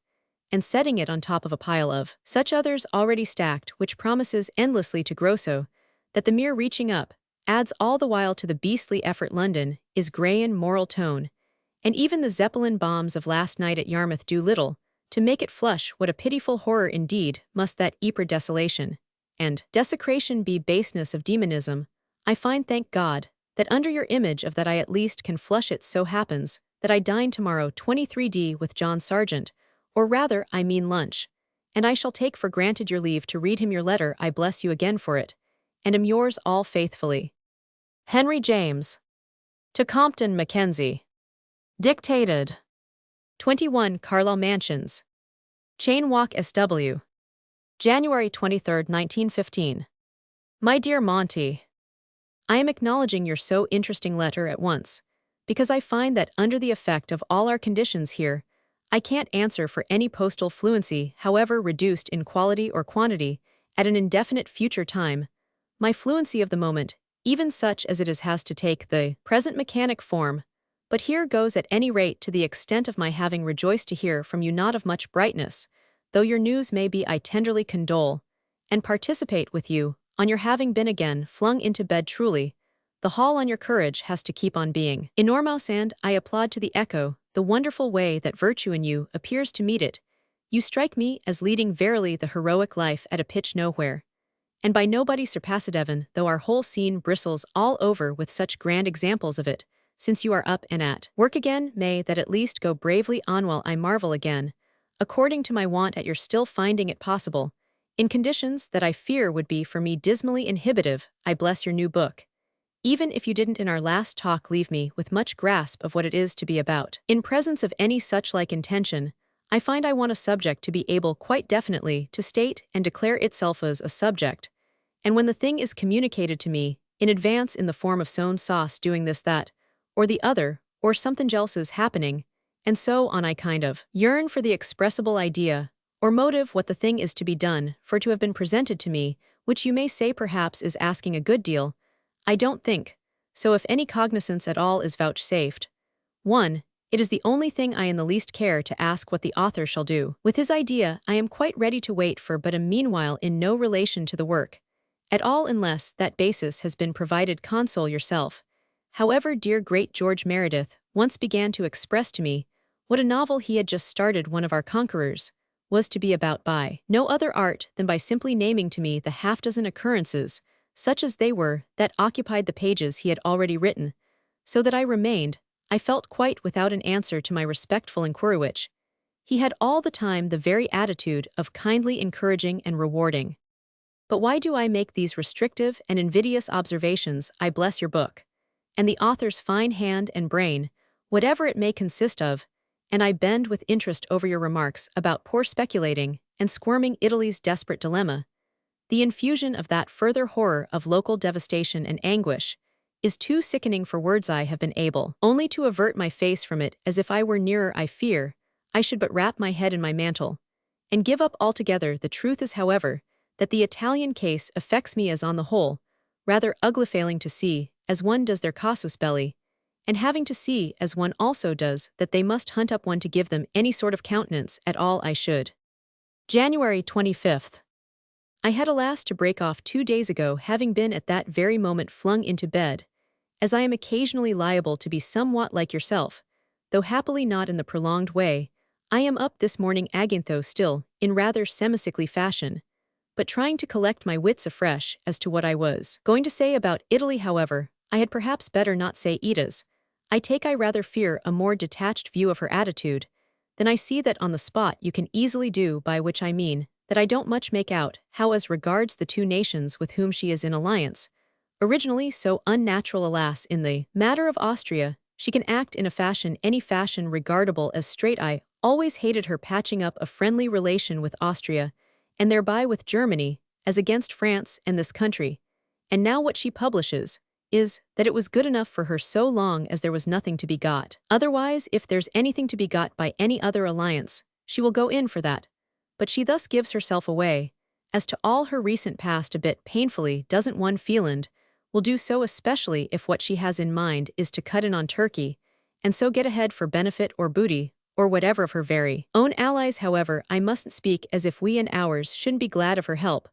and setting it on top of a pile of such others already stacked, which promises endlessly to grow so that the mere reaching up adds all the while to the beastly effort. London is grey in moral tone, and even the Zeppelin bombs of last night at Yarmouth do little to make it flush. What a pitiful horror indeed must that Ypres desolation and desecration be, baseness of demonism. I find, thank God, that under your image of that I at least can flush it. So happens that I dine tomorrow 23d with John Sargent, or rather I mean lunch, and I shall take for granted your leave to read him your letter. I bless you again for it, and am yours all faithfully, Henry James. To Compton Mackenzie. Dictated. 21 Carlisle Mansions, Chain Walk, SW. January 23, 1915. My dear Monty, I am acknowledging your so interesting letter at once, because I find that under the effect of all our conditions here, I can't answer for any postal fluency, however reduced in quality or quantity, at an indefinite future time. My fluency of the moment, even such as it is, has to take the present mechanic form. But here goes at any rate to the extent of my having rejoiced to hear from you not of much brightness, though your news may be I tenderly condole, and participate with you, on your having been again flung into bed truly. The hall on your courage has to keep on being enormous, and I applaud to the echo the wonderful way that virtue in you appears to meet it. You strike me as leading verily the heroic life at a pitch nowhere, and by nobody surpassed even, though our whole scene bristles all over with such grand examples of it, since you are up and at work again, may that at least go bravely on while I marvel again, according to my wont at your still finding it possible, in conditions that I fear would be for me dismally inhibitive. I bless your new book. Even if you didn't in our last talk leave me with much grasp of what it is to be about. In presence of any such like intention, I find I want a subject to be able quite definitely to state and declare itself as a subject, and when the thing is communicated to me, in advance in the form of sown sauce doing this that, or the other, or something else is happening, and so on, I kind of yearn for the expressible idea, or motive what the thing is to be done, for to have been presented to me, which you may say perhaps is asking a good deal. I don't think so. If any cognizance at all is vouchsafed, 1. It is the only thing I in the least care to ask what the author shall do. With his idea, I am quite ready to wait for, but am meanwhile in no relation to the work at all unless that basis has been provided. Console yourself. However, dear great George Meredith once began to express to me what a novel he had just started, one of our conquerors, was to be about by no other art than by simply naming to me the half-dozen occurrences, such as they were, that occupied the pages he had already written, so that I remained, I felt, quite without an answer to my respectful inquiry, which he had all the time the very attitude of kindly encouraging and rewarding. But why do I make these restrictive and invidious observations? I bless your book, and the author's fine hand and brain, whatever it may consist of, and I bend with interest over your remarks about poor speculating and squirming Italy's desperate dilemma. The infusion of that further horror of local devastation and anguish is too sickening for words. I have been able only to avert my face from it, as if I were nearer. I fear I should but wrap my head in my mantle and give up altogether. The truth is, however, that the Italian case affects me as on the whole rather ugly, failing to see, as one does, their casus belli, and having to see, as one also does, that they must hunt up one to give them any sort of countenance at all. I should. January 25th. I had alas to break off 2 days ago, having been at that very moment flung into bed, as I am occasionally liable to be somewhat like yourself, though happily not in the prolonged way. I am up this morning agantho still, in rather semisickly fashion, but trying to collect my wits afresh as to what I was going to say about Italy. However, I had perhaps better not say Ida's. I rather fear a more detached view of her attitude than I see that on the spot you can easily do, by which I mean that I don't much make out how, as regards the two nations with whom she is in alliance, originally so unnatural, alas, in the matter of Austria, she can act in a fashion, any fashion regardable as straight. I always hated her patching up a friendly relation with Austria, and thereby with Germany, as against France and this country, and now what she publishes is that it was good enough for her so long as there was nothing to be got otherwise. If there's anything to be got by any other alliance, she will go in for that. But she thus gives herself away, as to all her recent past, a bit painfully, doesn't one feel, and will do so especially if what she has in mind is to cut in on Turkey, and so get ahead for benefit or booty, or whatever of her very own allies. However, I mustn't speak as if we and ours shouldn't be glad of her help.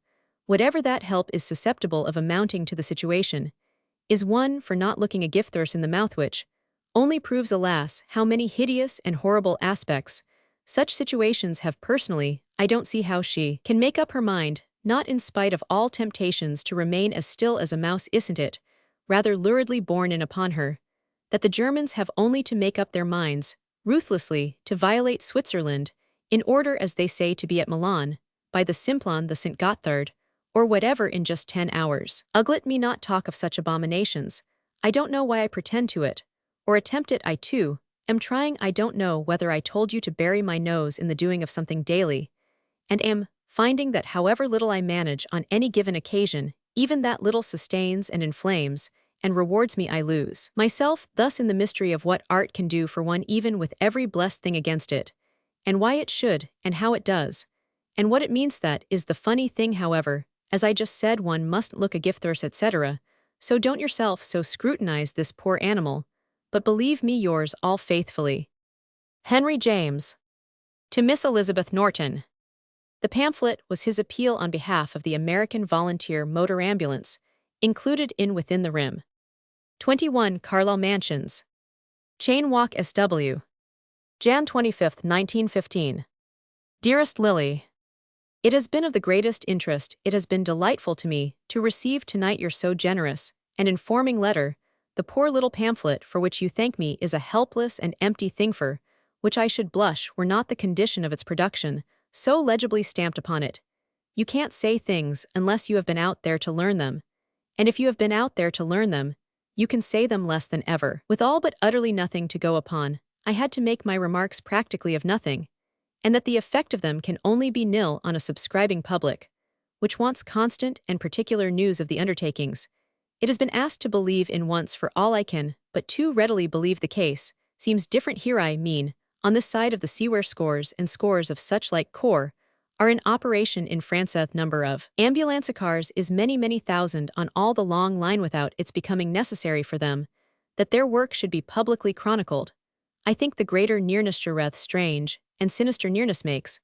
Whatever that help is susceptible of amounting to, the situation is one for not looking a giftthirst in the mouth, which only proves, alas, how many hideous and horrible aspects such situations have. Personally, I don't see how she can make up her mind, not in spite of all temptations, to remain as still as a mouse. Isn't it rather luridly borne in upon her that the Germans have only to make up their minds ruthlessly to violate Switzerland, in order, as they say, to be at Milan by the Simplon, the St. Gotthard, or whatever, in just 10 hours? Let me not talk of such abominations. I don't know why I pretend to it, or attempt it. I too am trying. I don't know whether I told you to bury my nose in the doing of something daily, and am finding that however little I manage on any given occasion, even that little sustains and inflames and rewards me. I lose myself thus in the mystery of what art can do for one, even with every blessed thing against it, and why it should, and how it does, and what it means. That is the funny thing, however, as I just said, one must look a gifters, etc., so don't yourself so scrutinize this poor animal, but believe me yours all faithfully. Henry James. To Miss Elizabeth Norton. The pamphlet was his appeal on behalf of the American Volunteer Motor Ambulance, included in Within the Rim. 21 Carlisle Mansions. Chain Walk SW. Jan 25, 1915. Dearest Lily, it has been of the greatest interest, it has been delightful to me, to receive tonight your so generous and informing letter. The poor little pamphlet for which you thank me is a helpless and empty thing, for which I should blush were not the condition of its production so legibly stamped upon it. You can't say things unless you have been out there to learn them, and if you have been out there to learn them, you can say them less than ever. With all but utterly nothing to go upon, I had to make my remarks practically of nothing, and that the effect of them can only be nil on a subscribing public, which wants constant and particular news of the undertakings. It has been asked to believe in once for all I can, but too readily believe the case, seems different here. I mean, on this side of the sea, where scores and scores of such like corps are in operation in France. Number of ambulance cars is many thousand on all the long line, without its becoming necessary for them that their work should be publicly chronicled. I think the greater nearness strange and sinister nearness makes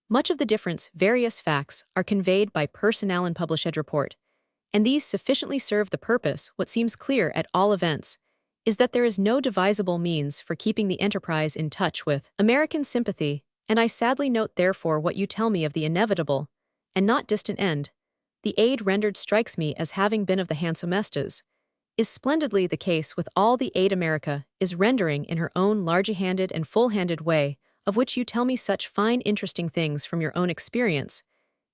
much of the difference. Various facts are conveyed by personnel in published report, and these sufficiently serve the purpose. What seems clear at all events is that there is no devisable means for keeping the enterprise in touch with American sympathy, and I sadly note therefore what you tell me of the inevitable and not distant end. The aid rendered strikes me as having been of the handsomest, is splendidly the case with all the aid America is rendering in her own large-handed and full-handed way, of which you tell me such fine interesting things from your own experience.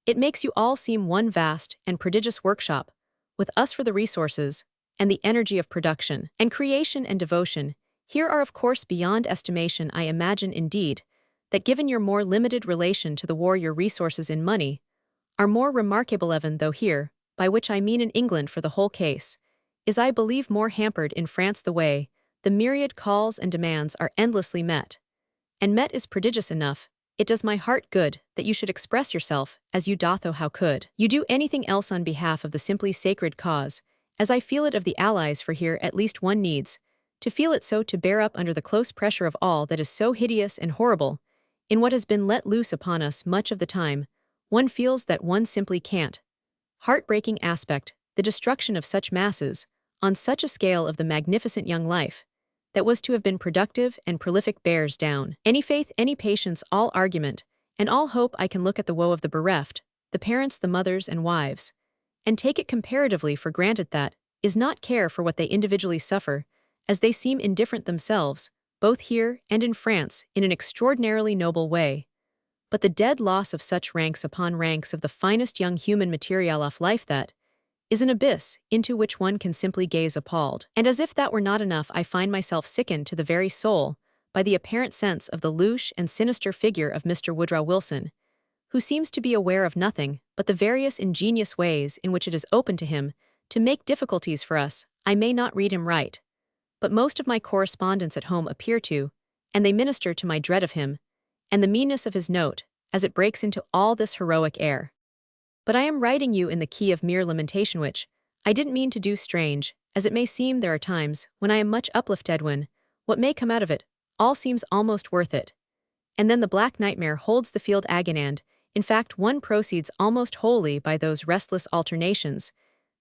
It makes you all seem one vast and prodigious workshop, with us for the resources and the energy of production and creation and devotion. Here are of course beyond estimation. I imagine indeed that given your more limited relation to the war, your resources in money are more remarkable, even though here, by which I mean in England for the whole case, is I believe more hampered. In France the way the myriad calls and demands are endlessly met, and met is prodigious enough. It does my heart good that you should express yourself as you doth. Oh, how could you do anything else on behalf of the simply sacred cause, as I feel it of the Allies? For here at least one needs to feel it so to bear up under the close pressure of all that is so hideous and horrible in what has been let loose upon us much of the time. One feels that one simply can't. Heartbreaking aspect, the destruction of such masses, on such a scale of the magnificent young life that was to have been productive and prolific, bears down any faith, any patience, all argument, and all hope. I can look at the woe of the bereft, the parents, the mothers and wives, and take it comparatively for granted that is not care for what they individually suffer, as they seem indifferent themselves, both here and in France, in an extraordinarily noble way. But the dead loss of such ranks upon ranks of the finest young human material of life, that is an abyss into which one can simply gaze appalled. And as if that were not enough, I find myself sickened to the very soul by the apparent sense of the louche and sinister figure of Mr. Woodrow Wilson, who seems to be aware of nothing but the various ingenious ways in which it is open to him to make difficulties for us. I may not read him right, but most of my correspondents at home appear to, and they minister to my dread of him, and the meanness of his note, as it breaks into all this heroic air. But I am writing you in the key of mere lamentation, which I didn't mean to do. Strange as it may seem, there are times when I am much uplifted, when what may come out of it all seems almost worth it. And then the black nightmare holds the field again, and, in fact, one proceeds almost wholly by those restless alternations.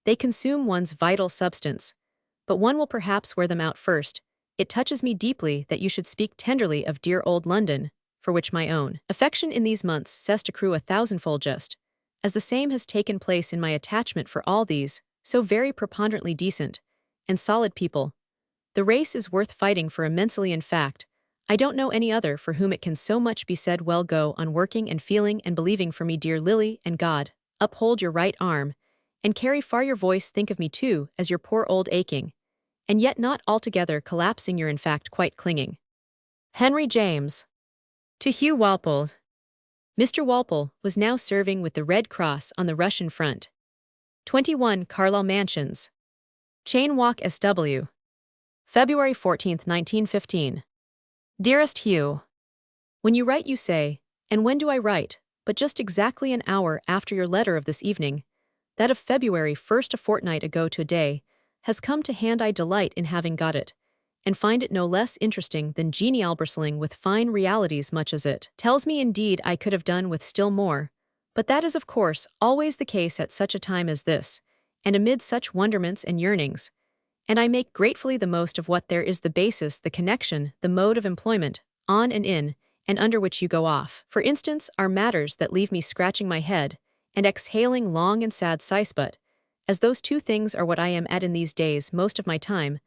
They consume one's vital substance, but one will perhaps wear them out first. It touches me deeply that you should speak tenderly of dear old London, for which my own affection in these months says to accrue a thousandfold, just as the same has taken place in my attachment for all these so very preponderantly decent and solid people. The race is worth fighting for immensely. In fact, I don't know any other for whom it can so much be said. Well, go on working and feeling and believing for me, dear Lily, and God uphold your right arm and carry far your voice. Think of me too as your poor old aching, and yet not altogether collapsing, you're in fact quite clinging. Henry James. To Hugh Walpole. Mr. Walpole was now serving with the Red Cross on the Russian front. 21 Carlisle Mansions. Chain Walk SW. February 14, 1915. Dearest Hugh, When you write, you say, "And when do I write?" But just exactly an hour after your letter of this evening, that of February 1st, a fortnight ago to a day, has come to hand. I delight in having got it, and find it no less interesting than genial bristling with fine realities, much as it tells me indeed I could have done with still more. But that is of course always the case at such a time as this, and amid such wonderments and yearnings, and I make gratefully the most of what there is, the basis, the connection, the mode of employment, on and in, and under which you go off. For instance, are matters that leave me scratching my head, and exhaling long and sad sighs, but, as those two things are what I am at in these days most of my time,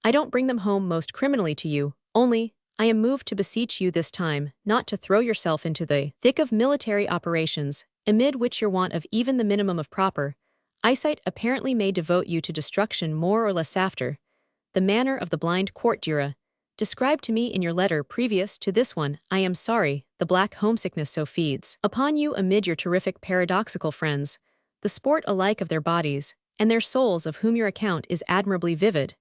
I don't bring them home most criminally to you, only, I am moved to beseech you this time, not to throw yourself into the thick of military operations, amid which your want of even the minimum of proper eyesight apparently may devote you to destruction more or less after the manner of the blind court jura, described to me in your letter previous to this one. I am sorry, the black homesickness so feeds upon you amid your terrific paradoxical friends, the sport alike of their bodies, and their souls, of whom your account is admirably vivid.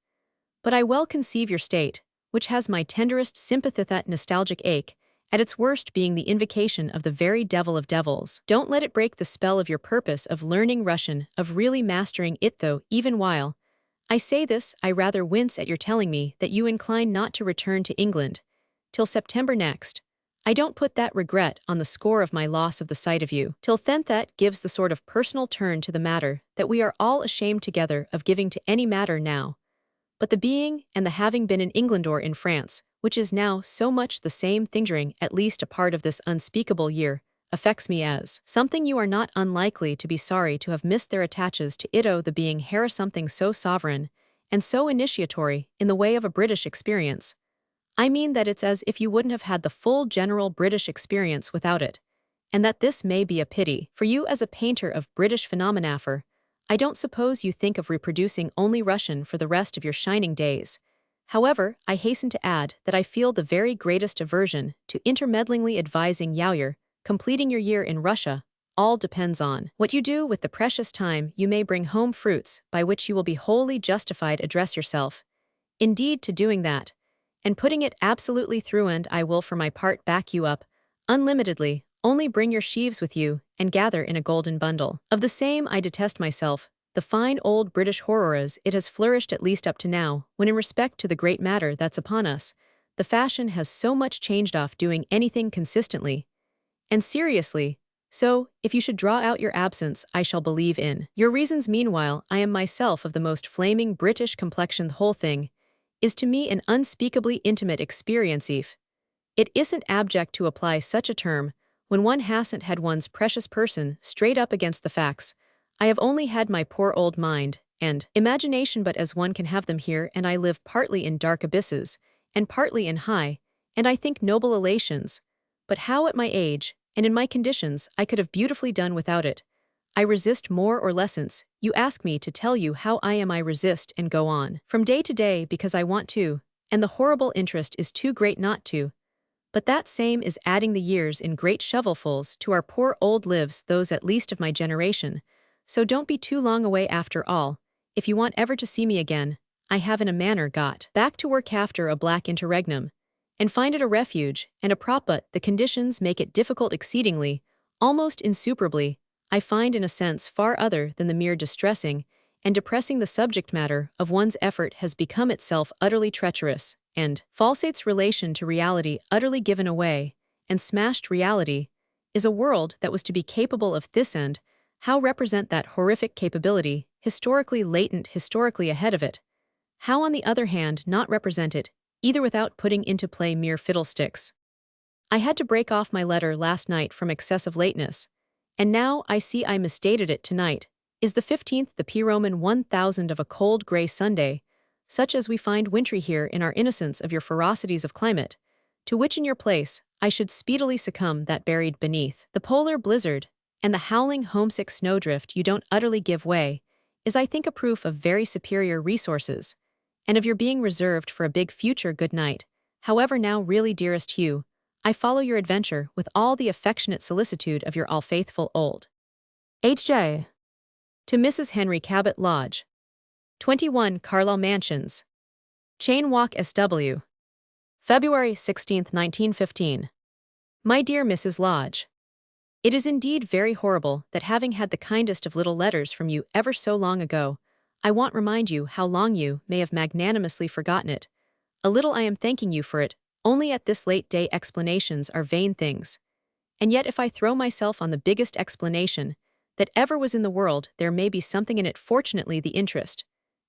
But I well conceive your state, which has my tenderest sympathy, that nostalgic ache, at its worst being the invocation of the very devil of devils. Don't let it break the spell of your purpose of learning Russian, of really mastering it, though, even while I say this, I rather wince at your telling me that you incline not to return to England till September next. I don't put that regret on the score of my loss of the sight of you. Till then, that gives the sort of personal turn to the matter that we are all ashamed together of giving to any matter now. But the being and the having been in England or in France, which is now so much the same thing during at least a part of this unspeakable year, affects me as something you are not unlikely to be sorry to have missed. There attaches to it, the being here, something so sovereign and so initiatory in the way of a British experience. I mean that it's as if you wouldn't have had the full general British experience without it, and that this may be a pity for you as a painter of British phenomena, for I don't suppose you think of reproducing only Russian for the rest of your shining days. However, I hasten to add that I feel the very greatest aversion to intermeddlingly advising you're completing your year in Russia. All depends on what you do with the precious time. You may bring home fruits by which you will be wholly justified. Address yourself, indeed, to doing that, and putting it absolutely through, and I will for my part back you up unlimitedly. Only bring your sheaves with you, and gather in a golden bundle of the same. I detest myself the fine old British horror as it has flourished, at least up to now, when in respect to the great matter that's upon us, the fashion has so much changed off doing anything consistently and seriously. So, if you should draw out your absence, I shall believe in your reasons. Meanwhile, I am myself of the most flaming British complexion. The whole thing is to me an unspeakably intimate experience. If it isn't abject to apply such a term when one hasn't had one's precious person straight up against the facts. I have only had my poor old mind and imagination, but as one can have them here, and I live partly in dark abysses and partly in high, and I think noble elations. But how at my age, and in my conditions, I could have beautifully done without it. I resist more or less. Since you ask me to tell you how I am, I resist and go on from day to day because I want to, and the horrible interest is too great not to. But that same is adding the years in great shovelfuls to our poor old lives, those at least of my generation. So don't be too long away after all. If you want ever to see me again, I have in a manner got back to work after a black interregnum, and find it a refuge and a prop, but the conditions make it difficult exceedingly, almost insuperably. I find in a sense far other than the mere distressing and depressing. The subject matter of one's effort has become itself utterly treacherous, and falsate's relation to reality utterly given away, and smashed reality is a world that was to be capable of this, and how represent that horrific capability, historically latent, historically ahead of it? How, on the other hand, not represent it, either without putting into play mere fiddlesticks? I had to break off my letter last night from excessive lateness, and now I see I misdated it. Tonight is the 15th, the P. Roman 1000 of a cold grey Sunday, such as we find wintry here in our innocence of your ferocities of climate, to which in your place I should speedily succumb, that buried beneath the polar blizzard and the howling homesick snowdrift you don't utterly give way, is I think a proof of very superior resources, and of your being reserved for a big future. Good night. However, now really, dearest Hugh, I follow your adventure with all the affectionate solicitude of your all-faithful old H.J. To Mrs. Henry Cabot Lodge, 21 Carlisle Mansions, Chain Walk, SW. February 16, 1915. My dear Mrs. Lodge, it is indeed very horrible that having had the kindest of little letters from you ever so long ago, I won't remind you how long you may have magnanimously forgotten it. A little I am thanking you for it, only at this late day explanations are vain things. And yet if I throw myself on the biggest explanation that ever was in the world, there may be something in it. Fortunately the interest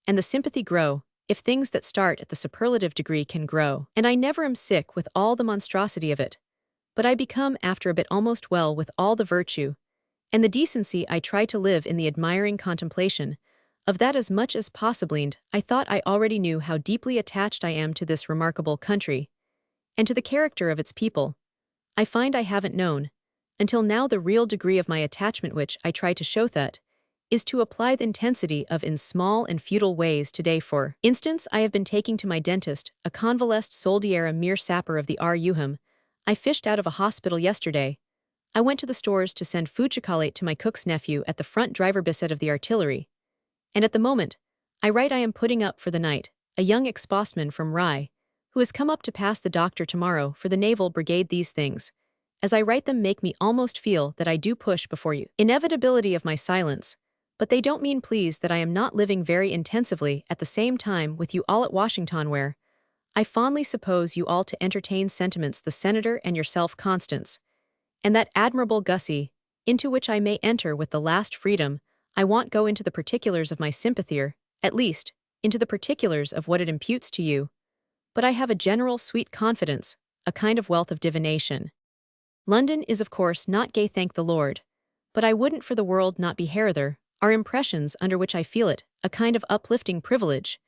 and the sympathy grow, if things that start at the superlative degree can grow. And I never am sick with all the monstrosity of it, but I become after a bit almost well with all the virtue and the decency. I try to live in the admiring contemplation of that as much as possible. And I thought I already knew how deeply attached I am to this remarkable country and to the character of its people. I find I haven't known until now the real degree of my attachment, which I try to show that is to apply the intensity of in small and futile ways. Today, for instance, I have been taking to my dentist, a convalesced soldier, a mere sapper of the RUHM. I fished out of a hospital yesterday. I went to the stores to send food chocolate to my cook's nephew at the front driver bisset of the artillery. And at the moment I write I am putting up for the night, a young ex-bossman from Rye, who has come up to pass the doctor tomorrow for the Naval Brigade. These things, as I write them, make me almost feel that I do push before you inevitability of my silence, but they don't mean, please, that I am not living very intensively at the same time with you all at Washington, where I fondly suppose you all to entertain sentiments the Senator and yourself, Constance, and that admirable Gussie, into which I may enter with the last freedom. I won't go into the particulars of my sympathy, or, at least, into the particulars of what it imputes to you, but I have a general sweet confidence, a kind of wealth of divination. London is of course not gay, thank the Lord, but I wouldn't for the world not be here. Are impressions under which I feel it, a kind of uplifting privilege.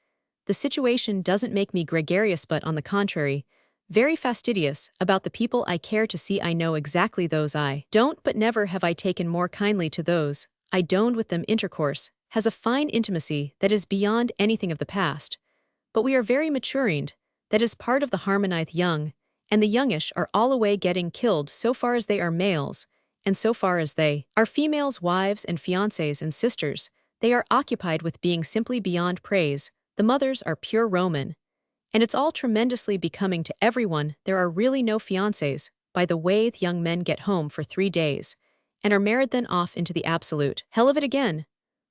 The situation doesn't make me gregarious, but on the contrary, very fastidious about the people I care to see. I know exactly those I don't, but never have I taken more kindly to those I don't with them. Intercourse has a fine intimacy that is beyond anything of the past, but we are very maturing, that is part of the harmonized young, and the youngish are all away getting killed so far as they are males, and so far as they are females, wives and fiancées and sisters, they are occupied with being simply beyond praise. The mothers are pure Roman, and it's all tremendously becoming to everyone. There are really no fiancés, by the way. The young men get home for 3 days, and are married, then off into the absolute hell of it again.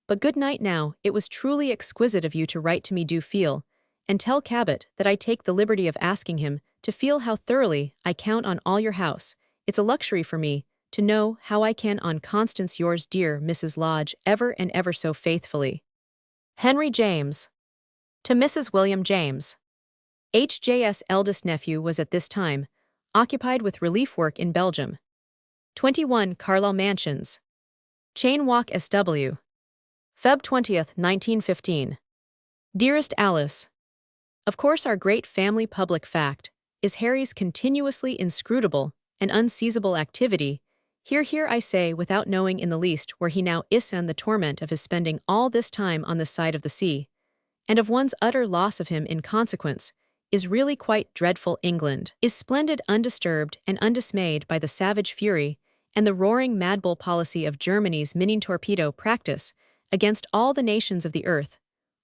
But good night now. It was truly exquisite of you to write to me. Do feel, and tell Cabot that I take the liberty of asking him to feel how thoroughly I count on all your house. It's a luxury for me to know how I can on Constance, yours, dear Mrs. Lodge, ever and ever so faithfully. Henry James. To Mrs. William James. H.J.'s eldest nephew was at this time occupied with relief work in Belgium. 21 Carlisle Mansions. Chain Walk, SW. Feb 20th, 1915. Dearest Alice, of course our great family public fact is Harry's continuously inscrutable and unseizable activity. Here I say, without knowing in the least where he now is, and the torment of his spending all this time on this side of the sea, and of one's utter loss of him in consequence, is really quite dreadful. England is splendid, undisturbed and undismayed by the savage fury and the roaring madbull policy of Germany's mining torpedo practice against all the nations of the earth,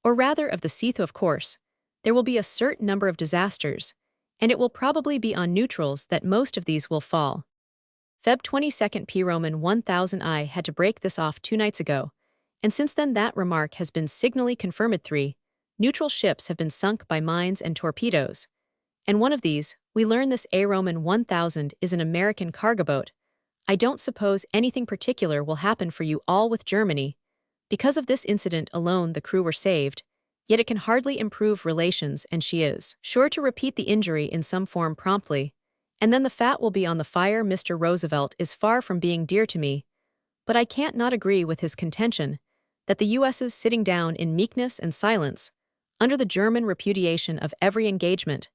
or rather of the sea. Of course, there will be a certain number of disasters, and it will probably be on neutrals that most of these will fall. Feb 22nd P. Roman 1000. I had to break this off 2 nights ago, and since then that remark has been signally confirmed. 3 neutral ships have been sunk by mines and torpedoes, and one of these, we learn this, A Roman 1000, is an American cargo boat. I don't suppose anything particular will happen for you all with Germany. Because of this incident alone the crew were saved, yet it can hardly improve relations, and she is sure to repeat the injury in some form promptly, and then the fat will be on the fire. Mr. Roosevelt is far from being dear to me, but I can't not agree with his contention that the U.S.'s sitting down in meekness and silence, under the German repudiation of every engagement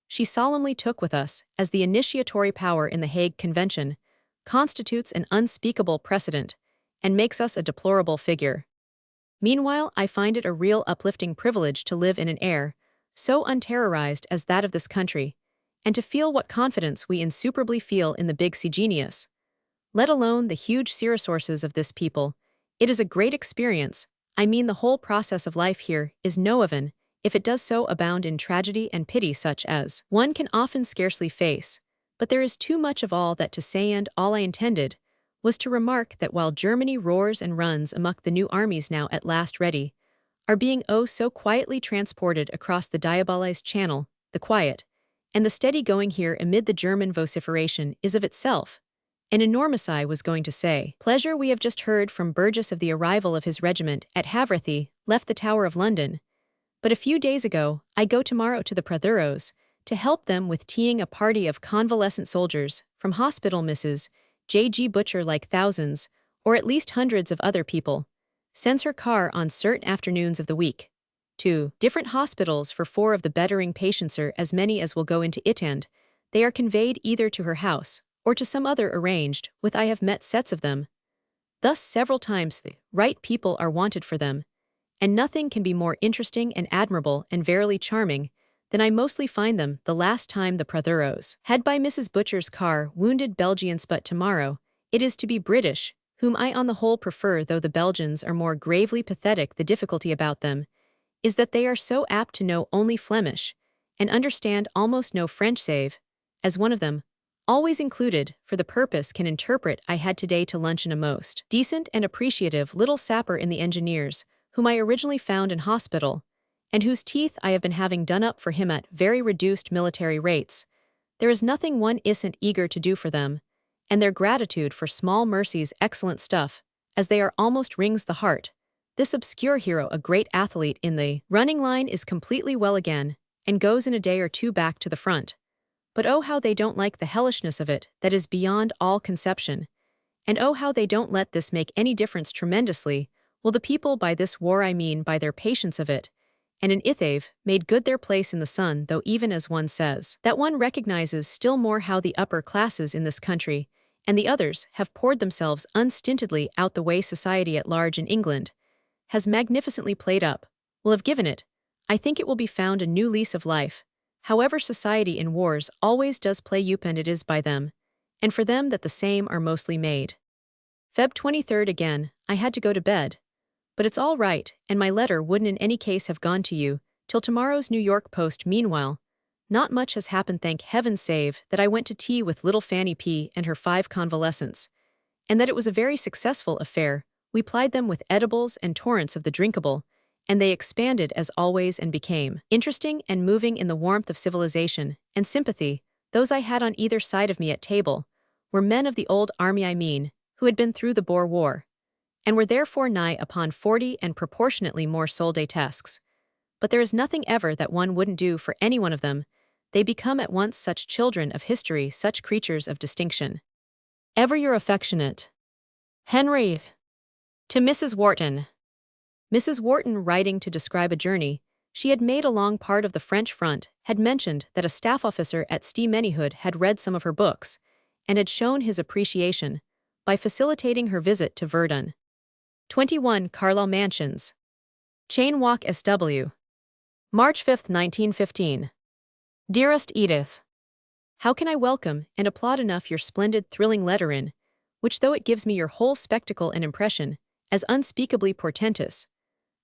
she solemnly took with us as the initiatory power in the Hague Convention, constitutes an unspeakable precedent, and makes us a deplorable figure. Meanwhile, I find it a real uplifting privilege to live in an air so unterrorized as that of this country, and to feel what confidence we insuperably feel in the big sea genius, let alone the huge sea resources of this people. It is a great experience. I mean, the whole process of life here is no oven, if it does so abound in tragedy and pity such as one can often scarcely face. But there is too much of all that to say, and all I intended was to remark that while Germany roars and runs amok, the new armies now at last ready are being oh so quietly transported across the diabolized channel, the quiet and the steady going here amid the German vociferation is of itself an enormous, I was going to say, pleasure. We have just heard from Burgess of the arrival of his regiment at Havrethi, left the Tower of London. But a few days ago, I go tomorrow to the Pratheros to help them with teeing a party of convalescent soldiers from hospital. Mrs. J.G. Butcher, like thousands, or at least hundreds of other people, sends her car on certain afternoons of the week to different hospitals for 4 of the bettering patients, or as many as will go into it, and they are conveyed either to her house or to some other arranged with. I have met sets of them. Thus several times the right people are wanted for them, and nothing can be more interesting and admirable and verily charming than I mostly find them. The last time the Pratheros had by Mrs. Butcher's car wounded Belgians, but tomorrow it is to be British, whom I on the whole prefer, though the Belgians are more gravely pathetic. The difficulty about them is that they are so apt to know only Flemish and understand almost no French, save as one of them, always included for the purpose, can interpret. I had today to luncheon a most decent and appreciative little sapper in the engineers, whom I originally found in hospital, and whose teeth I have been having done up for him at very reduced military rates. There is nothing one isn't eager to do for them, and their gratitude for small mercies excellent stuff, as they are almost wrings the heart. This obscure hero, a great athlete in the running line, is completely well again, and goes in a day or 2 back to the front. But oh how they don't like the hellishness of it, that is beyond all conception. And oh how they don't let this make any difference tremendously. Will the people by this war, I mean by their patience of it, and in it they've made good their place in the sun, though even as one says that, one recognizes still more how the upper classes in this country and the others have poured themselves unstintedly out, the way society at large in England has magnificently played up, will have given it, I think it will be found, a new lease of life. However, society in wars always does play up, and it is by them, and for them, that the same are mostly made. Feb 23rd. Again, I had to go to bed. But it's all right, and my letter wouldn't in any case have gone to you till tomorrow's New York post. Meanwhile, not much has happened, thank heaven, save that I went to tea with little Fanny P. and her 5 convalescents, and that it was a very successful affair. We plied them with edibles and torrents of the drinkable, and they expanded as always and became interesting and moving in the warmth of civilization and sympathy. Those I had on either side of me at table were men of the old army, I mean, who had been through the Boer War, and were therefore nigh upon 40 and proportionately more soldesques. But there is nothing ever that one wouldn't do for any one of them. They become at once such children of history, such creatures of distinction. Ever your affectionate Henry. To Mrs. Wharton. Mrs. Wharton, writing to describe a journey she had made along part of the French front, had mentioned that a staff officer at Steamenyhood had read some of her books and had shown his appreciation by facilitating her visit to Verdun. 21 Carlisle Mansions, Chain Walk, SW. March 5, 1915. Dearest Edith, how can I welcome and applaud enough your splendid, thrilling letter, in which, though it gives me your whole spectacle and impression as unspeakably portentous,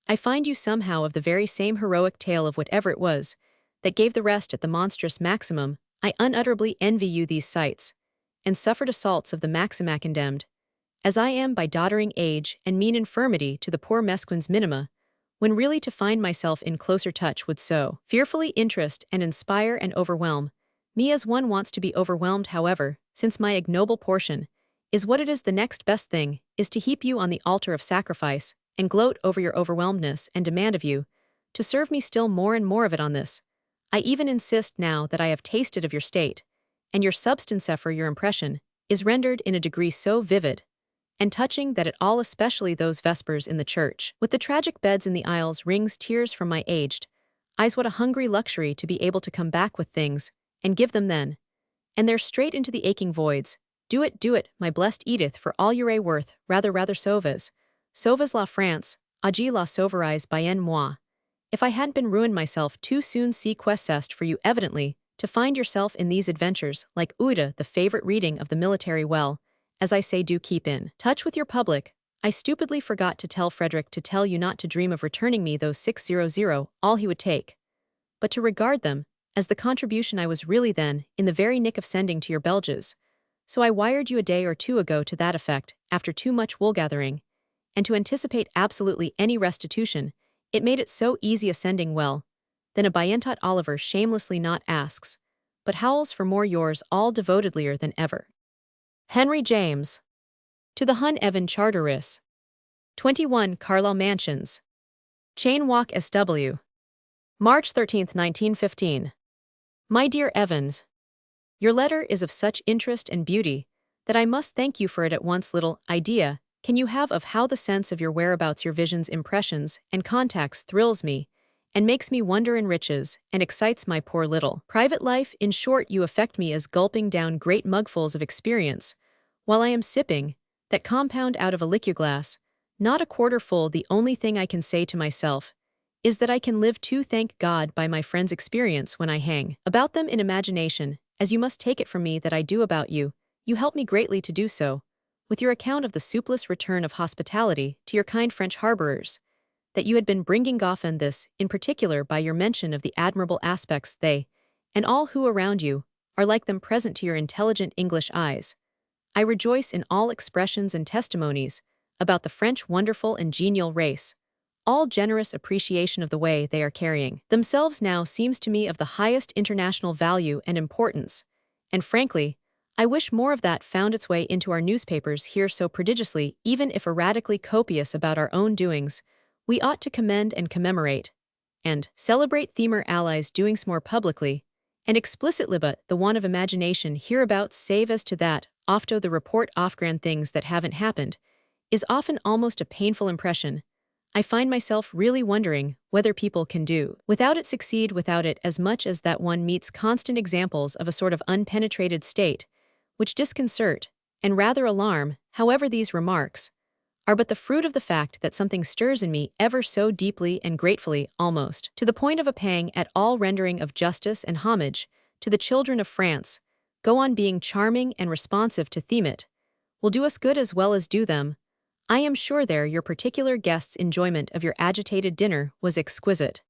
I find you somehow of the very same heroic tale of whatever it was that gave the rest at the monstrous maximum. I unutterably envy you these sights, and suffered assaults of the maxima condemned, as I am by doddering age and mean infirmity, to the poor mesquin's minima, when really to find myself in closer touch would so fearfully interest and inspire and overwhelm me as one wants to be overwhelmed. However, since my ignoble portion is what it is, the next best thing is to heap you on the altar of sacrifice and gloat over your overwhelmedness, and demand of you to serve me still more and more of it. On this I even insist, now that I have tasted of your state, and your substance, for your impression is rendered in a degree so vivid and touching that it all, especially those vespers in the church, with the tragic beds in the aisles, wrings tears from my aged eyes. What a hungry luxury to be able to come back with things and give them then and there straight into the aching voids. Do it, my blessed Edith, for all you're worth. Rather sauves la France, agis la sauverise bien moi. If I hadn't been ruined myself too soon. See quest for you evidently to find yourself in these adventures, like Ouida, the favorite reading of the military. Well, as I say, do keep in touch with your public. I stupidly forgot to tell Frederick to tell you not to dream of returning me those 600, all he would take, but to regard them as the contribution I was really then in the very nick of sending to your Belges. So I wired you a day or two ago to that effect, after too much wool gathering. And to anticipate absolutely any restitution, it made it so easy a sending well. Then a Bayentot Oliver shamelessly not asks, but howls for more yours all devotedlier than ever. Henry James. To the Hun Evan Charteris. 21 Carlisle Mansions. Chain Walk SW. March 13, 1915. My dear Evans, your letter is of such interest and beauty that I must thank you for it at once. Little idea can you have of how the sense of your whereabouts, your visions, impressions, and contacts thrills me, and makes me wonder, enriches, and excites my poor little private life. In short, you affect me as gulping down great mugfuls of experience, while I am sipping that compound out of a liqueur glass, not a quarter full. The only thing I can say to myself is that I can live to thank God by my friends' experience when I hang about them in imagination, as you must take it from me that I do about you. You help me greatly to do so, with your account of the soupless return of hospitality to your kind French harborers, that you had been bringing off, and this, in particular, by your mention of the admirable aspects they, and all who around you, are like them present to your intelligent English eyes. I rejoice in all expressions and testimonies about the French wonderful and genial race. All generous appreciation of the way they are carrying themselves now seems to me of the highest international value and importance, and frankly, I wish more of that found its way into our newspapers here so prodigiously. Even if erratically copious about our own doings, we ought to commend and commemorate, and celebrate themer allies' doings more publicly and explicitly. But the want of imagination hereabouts, save as to that, ofto the report of grand things that haven't happened, is often almost a painful impression. I find myself really wondering whether people can do without it, succeed without it, as much as that one meets constant examples of a sort of unpenetrated state, which disconcert and rather alarm. However, these remarks are but the fruit of the fact that something stirs in me ever so deeply and gratefully, almost to the point of a pang at all rendering of justice and homage to the children of France. Go on being charming and responsive to them. It will do us good as well as do them. I am sure there your particular guest's enjoyment of your agitated dinner was exquisite.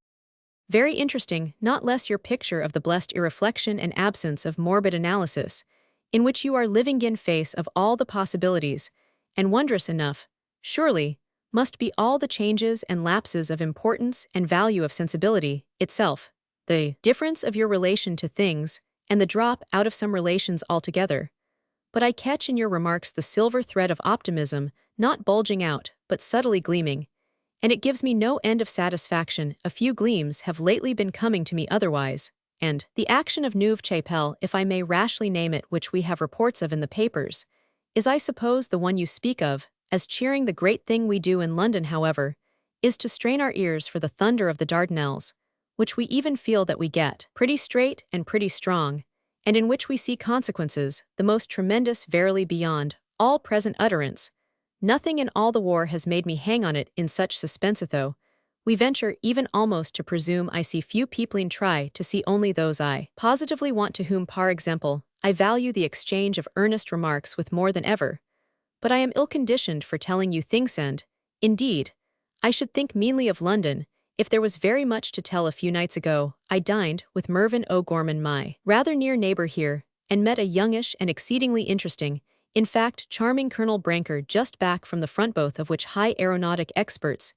Very interesting, not less your picture of the blessed irreflection and absence of morbid analysis, in which you are living in face of all the possibilities, and wondrous enough, surely, must be all the changes and lapses of importance and value of sensibility itself, the difference of your relation to things, and the drop out of some relations altogether. But I catch in your remarks the silver thread of optimism, not bulging out, but subtly gleaming, and it gives me no end of satisfaction. A few gleams have lately been coming to me otherwise, and the action of Neuve Chapelle, if I may rashly name it, which we have reports of in the papers, is I suppose the one you speak of, as cheering the great thing we do in London. However, is to strain our ears for the thunder of the Dardanelles, which we even feel that we get pretty straight and pretty strong, and in which we see consequences, the most tremendous, verily beyond all present utterance. Nothing in all the war has made me hang on it in such suspense, though we venture even almost to presume I see few peopling try to see only those I positively want, to whom, par example, I value the exchange of earnest remarks with more than ever. But I am ill-conditioned for telling you things, and, indeed, I should think meanly of London, if there was very much to tell. A few nights ago, I dined with Mervyn O'Gorman, my rather near neighbor here, and met a youngish and exceedingly interesting, in fact charming Colonel Branker, just back from the front, both of which high aeronautic experts.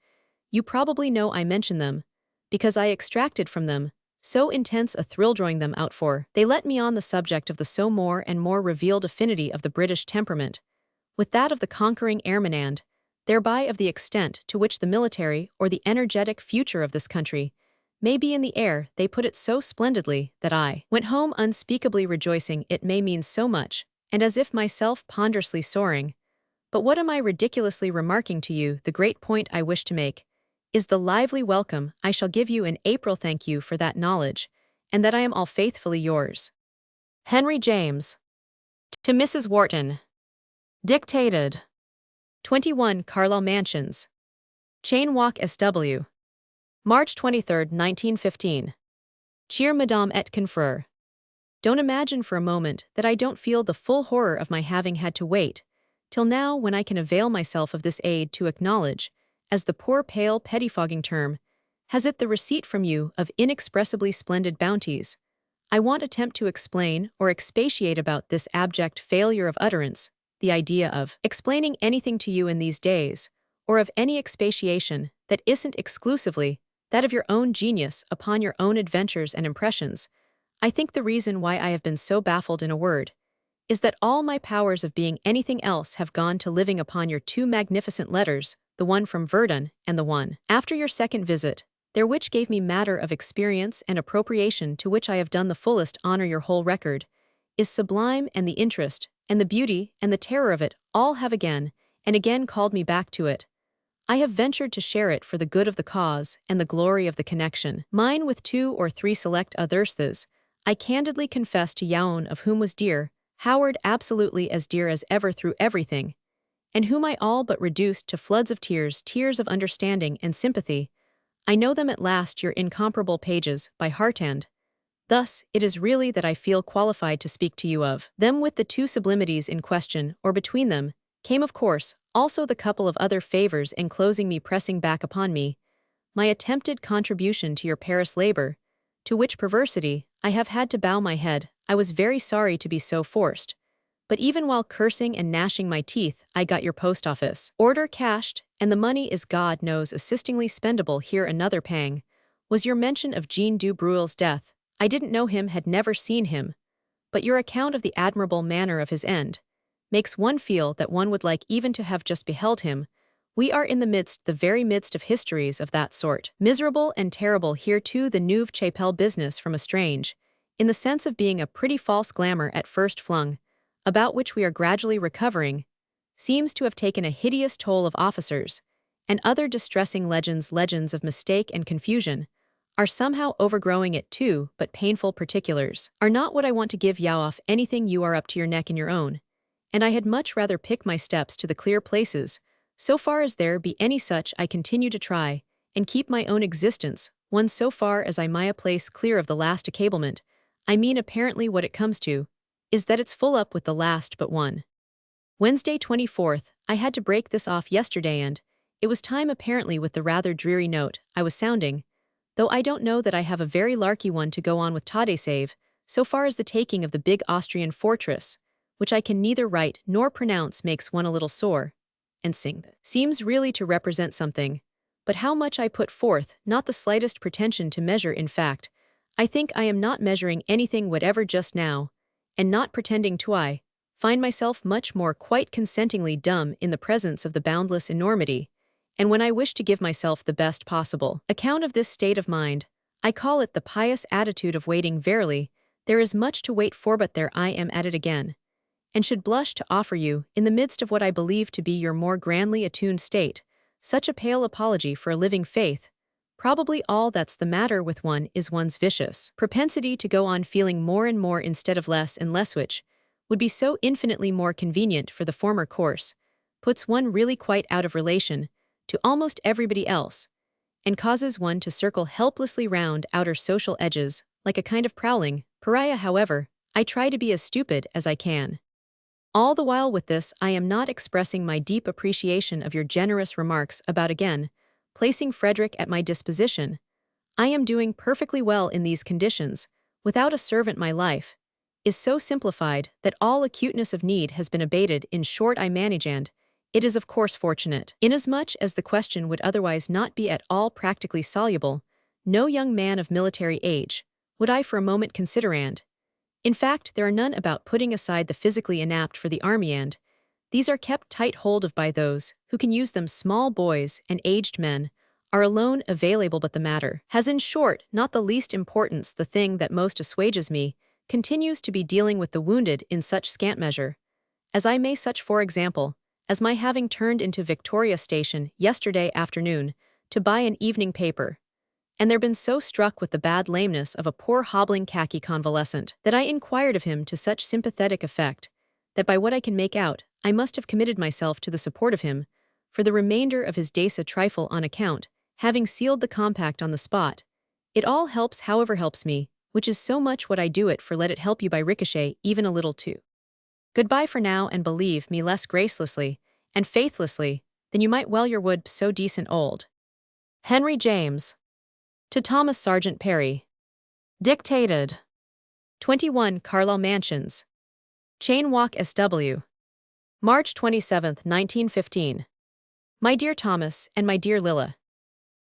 You probably know I mention them, because I extracted from them so intense a thrill drawing them out, for they let me on the subject of the so more and more revealed affinity of the British temperament with that of the conquering airman, and thereby of the extent to which the military or the energetic future of this country may be in the air. They put it so splendidly that I went home unspeakably rejoicing. It may mean so much, and as if myself ponderously soaring. But what am I ridiculously remarking to you? The great point I wish to make is the lively welcome I shall give you in April. Thank you for that knowledge, and that I am all faithfully yours. Henry James. To Mrs. Wharton. Dictated. 21 Carlisle Mansions. Chain Walk SW. March 23, 1915. Cheer Madame et Confrère. Don't imagine for a moment that I don't feel the full horror of my having had to wait till now, when I can avail myself of this aid to acknowledge, as the poor pale pettifogging term has it, the receipt from you of inexpressibly splendid bounties, I won't attempt to explain or expatiate about this abject failure of utterance, the idea of explaining anything to you in these days, or of any expatiation that isn't exclusively that of your own genius upon your own adventures and impressions. I think the reason why I have been so baffled in a word is that all my powers of being anything else have gone to living upon your two magnificent letters, the one from Verdun and the one after your second visit, there which gave me matter of experience and appropriation to which I have done the fullest honor. Your whole record is sublime, and the interest, and the beauty, and the terror of it all have again and again called me back to it. I have ventured to share it for the good of the cause and the glory of the connection. Mine with two or three select others, I candidly confess to Yaon, of whom was dear, Howard absolutely as dear as ever through everything, and whom I all but reduced to floods of tears, tears of understanding and sympathy. I know them at last, your incomparable pages, by heart, and thus it is really that I feel qualified to speak to you of them. With the two sublimities in question, or between them, came of course also the couple of other favors enclosing me, pressing back upon me my attempted contribution to your Paris labor, to which perversity I have had to bow my head. I was very sorry to be so forced, but even while cursing and gnashing my teeth, I got your post office order cashed, and the money is, God knows, assistingly spendable. Here another pang was your mention of Jean du Bruel's death. I didn't know him, had never seen him, but your account of the admirable manner of his end makes one feel that one would like even to have just beheld him. We are in the very midst of histories of that sort. Miserable and terrible here too, the Neuve Chapelle business, from a strange, in the sense of being a pretty false glamour at first flung, about which we are gradually recovering, seems to have taken a hideous toll of officers, and other distressing legends of mistake and confusion, are somehow overgrowing it too. But painful particulars are not what I want to give you off anything. You are up to your neck in your own, and I had much rather pick my steps to the clear places. So far as there be any such, I continue to try and keep my own existence one so far as I may place clear of the last accablement. I mean, apparently what it comes to is that it's full up with the last but one. Wednesday 24th, I had to break this off yesterday, and it was time apparently with the rather dreary note I was sounding, though I don't know that I have a very larky one to go on with Tadesave, so far as the taking of the big Austrian fortress, which I can neither write nor pronounce, makes one a little sore, and seems really to represent something, but how much I put forth, not the slightest pretension to measure. In fact, I think I am not measuring anything whatever just now, and not pretending to. I find myself much more quite consentingly dumb in the presence of the boundless enormity, and when I wish to give myself the best possible account of this state of mind, I call it the pious attitude of waiting. Verily, there is much to wait for, but there I am at it again, and should blush to offer you, in the midst of what I believe to be your more grandly attuned state, such a pale apology for a living faith. Probably all that's the matter with one is one's vicious propensity to go on feeling more and more instead of less and less, which would be so infinitely more convenient for the former course, puts one really quite out of relation to almost everybody else, and causes one to circle helplessly round outer social edges, like a kind of prowling pariah. However, I try to be as stupid as I can. All the while with this, I am not expressing my deep appreciation of your generous remarks about again placing Frederick at my disposition. I am doing perfectly well in these conditions. Without a servant, my life is so simplified that all acuteness of need has been abated. In short, I manage, and it is of course fortunate, inasmuch as the question would otherwise not be at all practically soluble. No young man of military age would I for a moment consider, and in fact, there are none about, putting aside the physically inapt for the army, and these are kept tight hold of by those who can use them. Small boys and aged men are alone available, but the matter has in short not the least importance. The thing that most assuages me continues to be dealing with the wounded in such scant measure as I may, such for example as my having turned into Victoria Station yesterday afternoon to buy an evening paper, and there been so struck with the bad lameness of a poor hobbling khaki convalescent that I inquired of him to such sympathetic effect that by what I can make out, I must have committed myself to the support of him for the remainder of his days, a trifle on account, having sealed the compact on the spot. It all helps, however helps me, which is so much what I do it for. Let it help you by ricochet even a little too. Goodbye for now, and believe me less gracelessly and faithlessly than you might well your would so decent old Henry James. To Thomas Sergeant Perry. Dictated. 21 Carlisle Mansions. Chain Walk SW. March 27, 1915. My dear Thomas and my dear Lilla.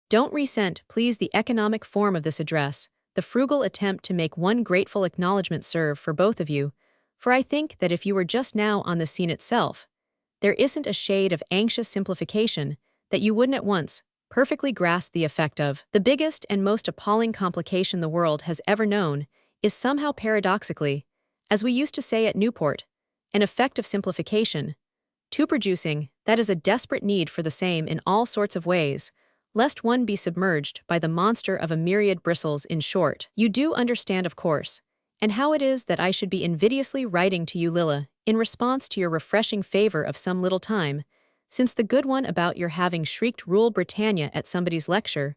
Don't resent, please, the economic form of this address, the frugal attempt to make one grateful acknowledgement serve for both of you, for I think that if you were just now on the scene itself, there isn't a shade of anxious simplification that you wouldn't at once perfectly grasp the effect of. The biggest and most appalling complication the world has ever known is somehow paradoxically, as we used to say at Newport, an effect of simplification, to producing, that is a desperate need for the same in all sorts of ways, lest one be submerged by the monster of a myriad bristles. In short, you do understand, of course, and how it is that I should be invidiously writing to you, Lilla, in response to your refreshing favor of some little time, since the good one about your having shrieked Rule Britannia at somebody's lecture,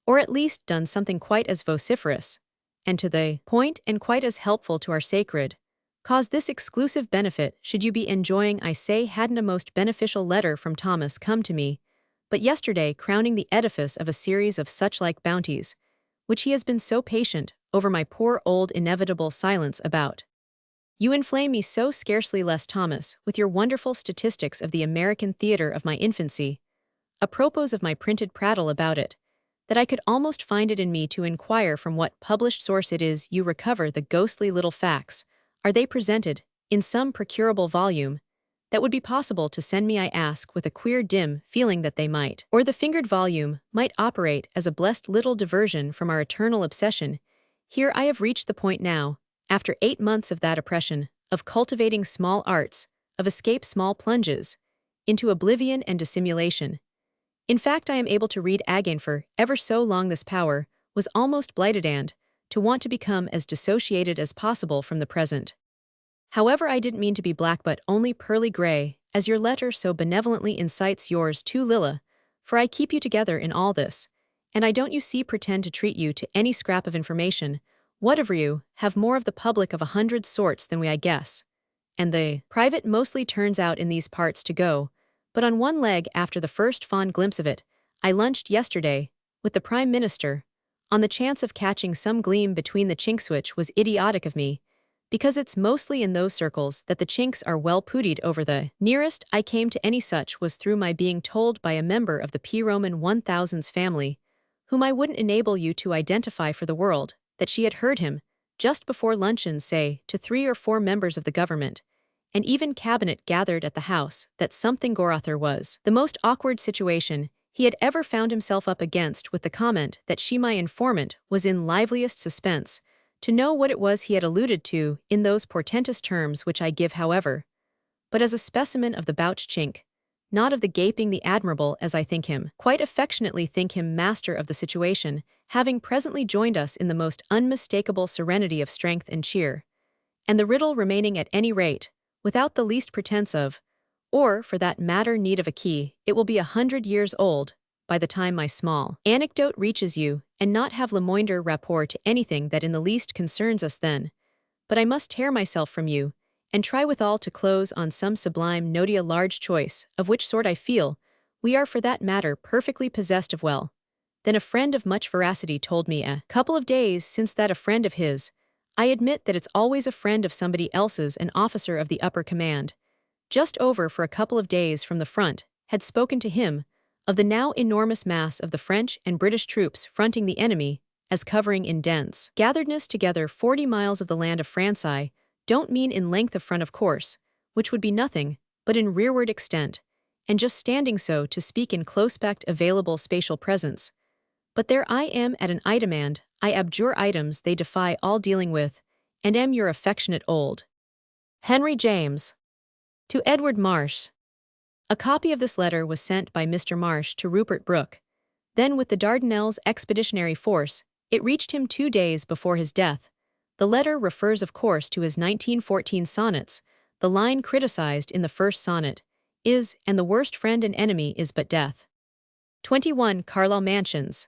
or at least done something quite as vociferous, and to the point and quite as helpful to our sacred cause this exclusive benefit should you be enjoying. I say, hadn't a most beneficial letter from Thomas come to me, but yesterday, crowning the edifice of a series of such like bounties, which he has been so patient over my poor old inevitable silence about. You inflame me so scarcely less, Thomas, with your wonderful statistics of the American theater of my infancy, apropos of my printed prattle about it, that I could almost find it in me to inquire from what published source it is you recover the ghostly little facts. Are they presented, in some procurable volume, that would be possible to send me, I ask, with a queer dim feeling that they might, or the fingered volume, might operate as a blessed little diversion from our eternal obsession? Here I have reached the point now, after 8 months of that oppression, of cultivating small arts, of escape small plunges, into oblivion and dissimulation. In fact, I am able to read again, for ever so long this power was almost blighted, and to want to become as dissociated as possible from the present. However, I didn't mean to be black but only pearly gray, as your letter so benevolently incites yours too, Lilla, for I keep you together in all this, and I don't, you see, pretend to treat you to any scrap of information, whatever you have more of the public of 100 sorts than we, I guess. And the private mostly turns out in these parts to go, but on one leg after the first fond glimpse of it. I lunched yesterday with the Prime Minister, on the chance of catching some gleam between the chinks, which was idiotic of me, because it's mostly in those circles that the chinks are well pootied over. The nearest I came to any such was through my being told by a member of the P. Roman 1000's family, whom I wouldn't enable you to identify for the world, that she had heard him, just before luncheon, say to 3 or 4 members of the government, and even cabinet gathered at the house, that something Gorother was the most awkward situation he had ever found himself up against, with the comment that she, my informant, was in liveliest suspense to know what it was he had alluded to in those portentous terms, which I give, however, but as a specimen of the bouch chink, not of the gaping, the admirable, as I think him, quite affectionately think him, master of the situation, having presently joined us in the most unmistakable serenity of strength and cheer, and the riddle remaining at any rate, without the least pretense of, or, for that matter, need of a key. It will be 100 years old by the time my small anecdote reaches you, and not have le moindre rapport to anything that in the least concerns us then. But I must tear myself from you, and try withal to close on some sublime note, a large choice, of which sort I feel we are for that matter perfectly possessed of. Well, then a friend of much veracity told me a couple of days since that a friend of his, I admit that it's always a friend of somebody else's, an officer of the upper command, just over for a couple of days from the front, had spoken to him of the now enormous mass of the French and British troops fronting the enemy, as covering in dense gatheredness together 40 miles of the land of France. I don't mean in length of front, of course, which would be nothing, but in rearward extent, and just standing, so to speak, in close-packed available spatial presence. But there I am at an item, and I abjure items they defy all dealing with, and am your affectionate old Henry James. To Edward Marsh. A copy of this letter was sent by Mr. Marsh to Rupert Brooke. Then, with the Dardanelles Expeditionary Force, it reached him 2 days before his death. The letter refers, of course, to his 1914 sonnets. The line criticized in the first sonnet is, "And the worst friend and enemy is but death." 21 Carlisle Mansions.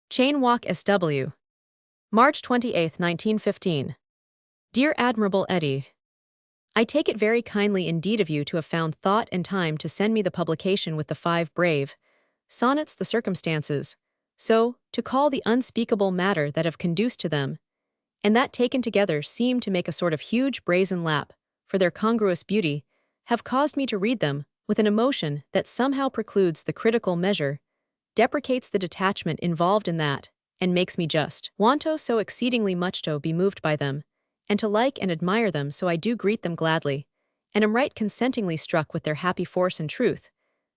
Chain Walk SW. March 28, 1915. Dear Admirable Eddie, I take it very kindly indeed of you to have found thought and time to send me the publication with the 5 brave sonnets, the circumstances, so to call the unspeakable matter that have conduced to them, and that taken together seem to make a sort of huge brazen lap, for their congruous beauty, have caused me to read them with an emotion that somehow precludes the critical measure, deprecates the detachment involved in that, and makes me just want to so exceedingly much to be moved by them, and to like and admire them, so I do greet them gladly, and am right consentingly struck with their happy force and truth.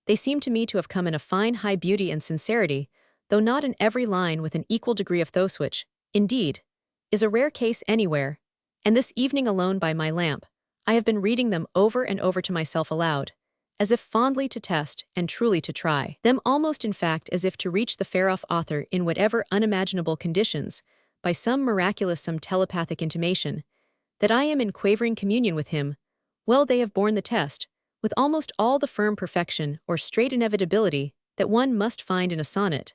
They seem to me to have come in a fine high beauty and sincerity, though not in every line with an equal degree of those which, indeed, is a rare case anywhere, and this evening alone by my lamp, I have been reading them over and over to myself aloud, as if fondly to test and truly to try them, almost in fact as if to reach the far-off author in whatever unimaginable conditions, by some miraculous, some telepathic intimation, that I am in quavering communion with him. Well, they have borne the test, with almost all the firm perfection or straight inevitability that one must find in a sonnet,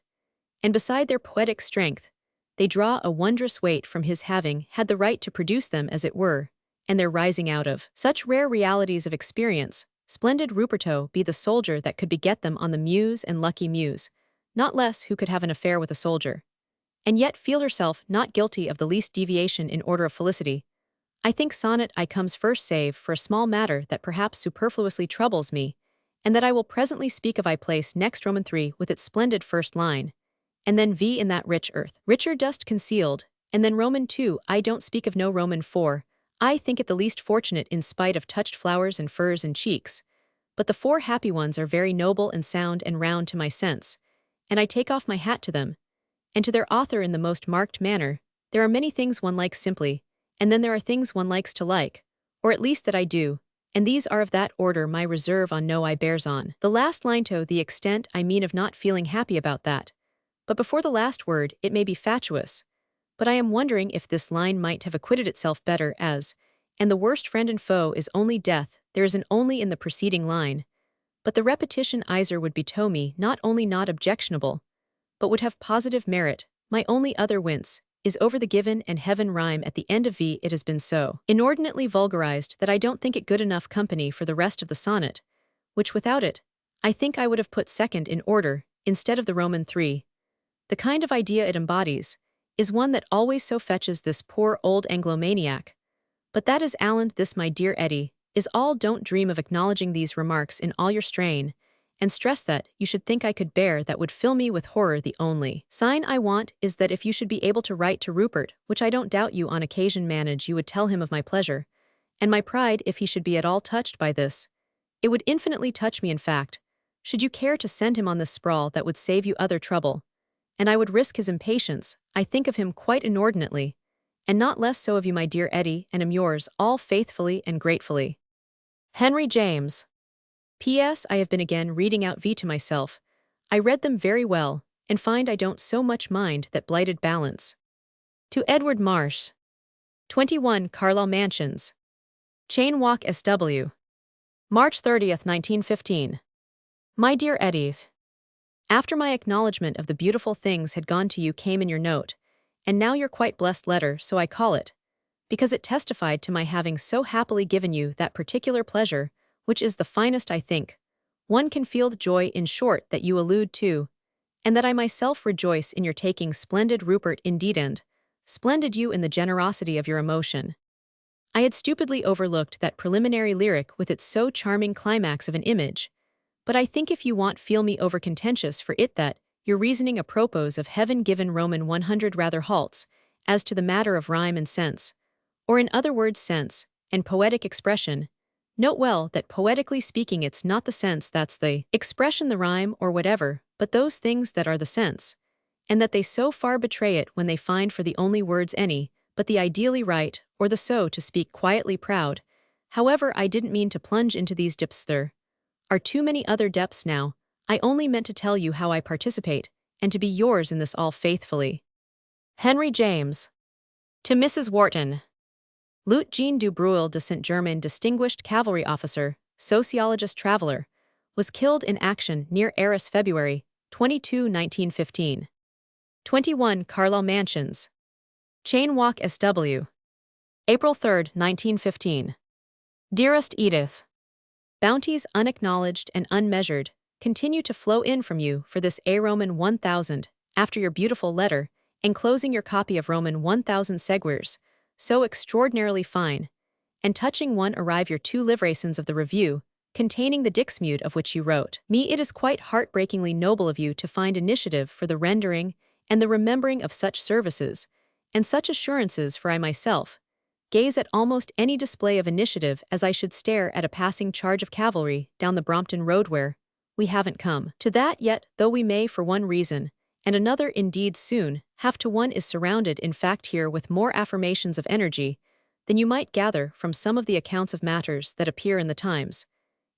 and beside their poetic strength, they draw a wondrous weight from his having had the right to produce them, as it were, and their rising out of such rare realities of experience. Splendid Ruperto be the soldier that could beget them on the muse, and lucky muse, not less, who could have an affair with a soldier, and yet feel herself not guilty of the least deviation in order of felicity. I think sonnet I comes first, save for a small matter that perhaps superfluously troubles me, and that I will presently speak of. I place next Roman 3 with its splendid first line, and then V in that rich earth, richer dust concealed, and then Roman 2. I don't speak of no Roman 4. I think it the least fortunate in spite of touched flowers and furs and cheeks, but the 4 happy ones are very noble and sound and round to my sense, and I take off my hat to them, and to their author in the most marked manner. There are many things one likes simply, and then there are things one likes to like, or at least that I do, and these are of that order my reserve on no I bears on. The last line to the extent I mean of not feeling happy about that, but before the last word it may be fatuous, but I am wondering if this line might have acquitted itself better as, and the worst friend and foe is only death. There is an only in the preceding line, but the repetition either would be to me not only not objectionable, but would have positive merit. My only other wince is over the given and heaven rhyme at the end of V. It has been so inordinately vulgarized that I don't think it good enough company for the rest of the sonnet, which without it, I think I would have put second in order, instead of the Roman 3. The kind of idea it embodies is one that always so fetches this poor old Anglomaniac. But that is Allen. This, my dear Eddie, is all. Don't dream of acknowledging these remarks in all your strain, and stress that you should think I could bear that would fill me with horror. The only sign I want is that if you should be able to write to Rupert, which I don't doubt you on occasion manage, you would tell him of my pleasure, and my pride. If he should be at all touched by this, it would infinitely touch me. In fact, should you care to send him on this sprawl, that would save you other trouble, and I would risk his impatience. I think of him quite inordinately, and not less so of you, my dear Eddie, and am yours all faithfully and gratefully, Henry James. P.S. I have been again reading out V to myself. I read them very well, and find I don't so much mind that blighted balance. To Edward Marsh. 21 Carlisle Mansions, Chain Walk, SW. March 30th, 1915. My dear Eddies, after my acknowledgement of the beautiful things had gone to you came in your note, and now your quite blessed letter, so I call it, because it testified to my having so happily given you that particular pleasure, which is the finest I think one can feel, the joy, in short, that you allude to, and that I myself rejoice in your taking splendid Rupert indeed, and splendid you in the generosity of your emotion. I had stupidly overlooked that preliminary lyric with its so charming climax of an image, but I think if you want feel me over contentious for it that your reasoning apropos of heaven-given Roman 100 rather halts, as to the matter of rhyme and sense, or in other words sense, and poetic expression. Note well that poetically speaking it's not the sense that's the expression, the rhyme, or whatever, but those things that are the sense, and that they so far betray it when they find for the only words any, but the ideally right, or the so to speak quietly proud. However, I didn't mean to plunge into these depths. There are too many other depths now. I only meant to tell you how I participate, and to be yours in this all faithfully. Henry James. To Mrs. Wharton. Lieutenant Jean du Bruel de Saint-Germain, distinguished cavalry officer, sociologist, traveler, was killed in action near Arras February 22, 1915. 21 Carlisle Mansions, Chain Walk, SW. April 3, 1915. Dearest Edith, bounties unacknowledged and unmeasured continue to flow in from you for this A Roman 1000 after your beautiful letter, enclosing your copy of Roman 1000 seguers, so extraordinarily fine, and touching one arrive your 2 livraisons of the review, containing the Dixmude of which you wrote. Me, it is quite heartbreakingly noble of you to find initiative for the rendering and the remembering of such services, and such assurances for I myself gaze at almost any display of initiative as I should stare at a passing charge of cavalry down the Brompton road where we haven't come to that yet, though we may for one reason, and another indeed soon, have to. One is surrounded in fact here with more affirmations of energy than you might gather from some of the accounts of matters that appear in the Times,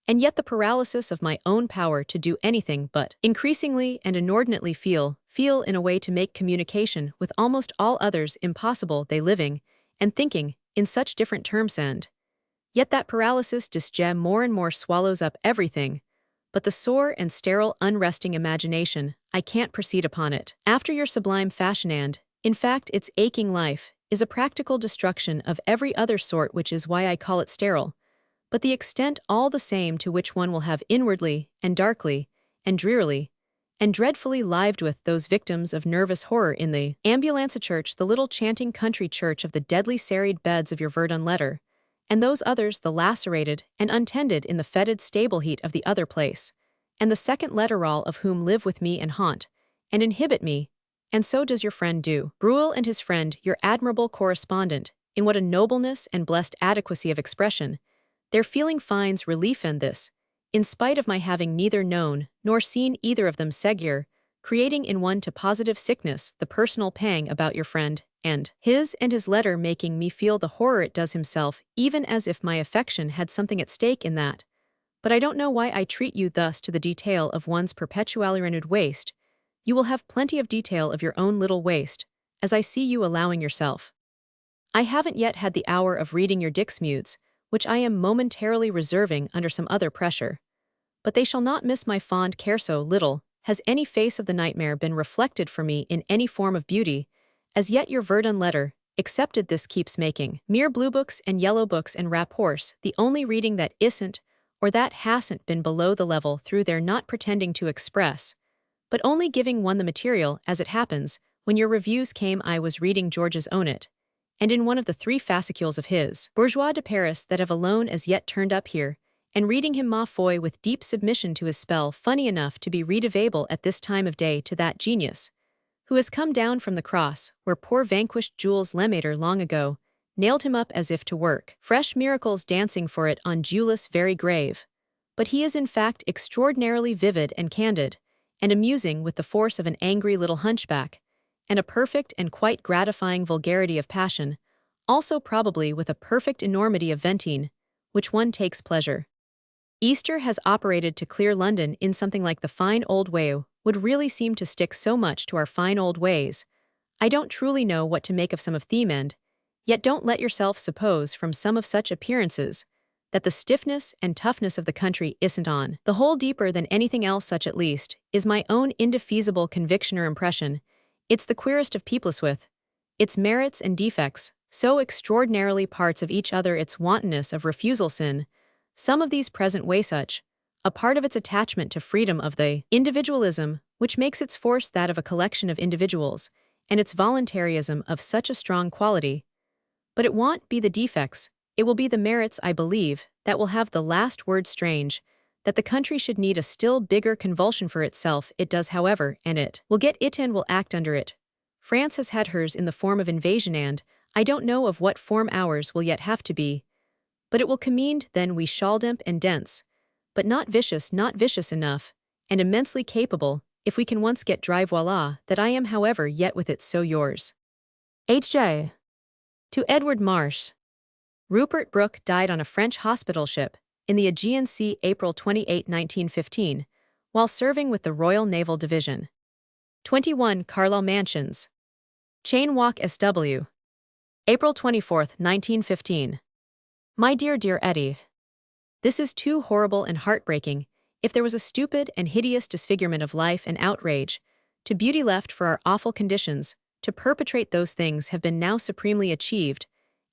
and yet the paralysis of my own power to do anything but increasingly and inordinately feel in a way to make communication with almost all others impossible, they living and thinking in such different terms, and yet that paralysis disgem more and more swallows up everything but the sore and sterile unresting imagination. I can't proceed upon it after your sublime fashion, and, in fact, its aching life is a practical destruction of every other sort, which is why I call it sterile, but the extent all the same to which one will have inwardly and darkly and drearily and dreadfully lived with those victims of nervous horror in the ambulance church, the little chanting country church of the deadly serried beds of your Verdun letter, and those others the lacerated and untended in the fetid stable heat of the other place, and the second letterall of whom live with me and haunt, and inhibit me, and so does your friend do. Bruhl and his friend, your admirable correspondent, in what a nobleness and blessed adequacy of expression their feeling finds relief in this, in spite of my having neither known nor seen either of them segur, creating in one to positive sickness the personal pang about your friend, and his letter making me feel the horror it does himself, even as if my affection had something at stake in that. But I don't know why I treat you thus to the detail of one's perpetually renewed waste. You will have plenty of detail of your own little waste, as I see you allowing yourself. I haven't yet had the hour of reading your Dixmudes, which I am momentarily reserving under some other pressure. But they shall not miss my fond care. So little has any face of the nightmare been reflected for me in any form of beauty, as yet your Verdun letter, excepted this, keeps making mere blue books and yellow books and rapports the only reading that isn't or that hasn't been below the level through their not pretending to express, but only giving one the material. As it happens, when your reviews came I was reading George's Own It, and in one of the 3 fascicules of his Bourgeois de Paris that have alone as yet turned up here, and reading him ma foi with deep submission to his spell, funny enough to be readable at this time of day to that genius, who has come down from the cross, where poor vanquished Jules Lemaitre long ago nailed him up as if to work fresh miracles, dancing for it on Julius' very grave. But he is in fact extraordinarily vivid and candid, and amusing with the force of an angry little hunchback, and a perfect and quite gratifying vulgarity of passion, also probably with a perfect enormity of venting, which one takes pleasure. Easter has operated to clear London in something like the fine old way would really seem to stick so much to our fine old ways. I don't truly know what to make of some of them, and yet don't let yourself suppose from some of such appearances that the stiffness and toughness of the country isn't on the whole deeper than anything else. Such at least is my own indefeasible conviction or impression. It's the queerest of peoples, with its merits and defects, so extraordinarily parts of each other, its wantonness of refusal sin, some of these present way such, a part of its attachment to freedom of the individualism, which makes its force that of a collection of individuals, and its voluntarism of such a strong quality. But it won't be the defects, it will be the merits, I believe, that will have the last word. Strange that the country should need a still bigger convulsion for itself. It does, however, and it will get it and will act under it. France has had hers in the form of invasion, and I don't know of what form ours will yet have to be. But it will commend then we shall damp and dense, but not vicious enough, and immensely capable, if we can once get dry. Voila, that I am however yet with it. So yours. H.J. To Edward Marsh. Rupert Brooke died on a French hospital ship in the Aegean Sea, April 28, 1915, while serving with the Royal Naval Division. 21 Carlisle Mansions. Chain Walk, SW. April 24, 1915. My dear Eddie. This is too horrible and heartbreaking. If there was a stupid and hideous disfigurement of life and outrage to beauty left for our awful conditions to perpetrate, those things have been now supremely achieved,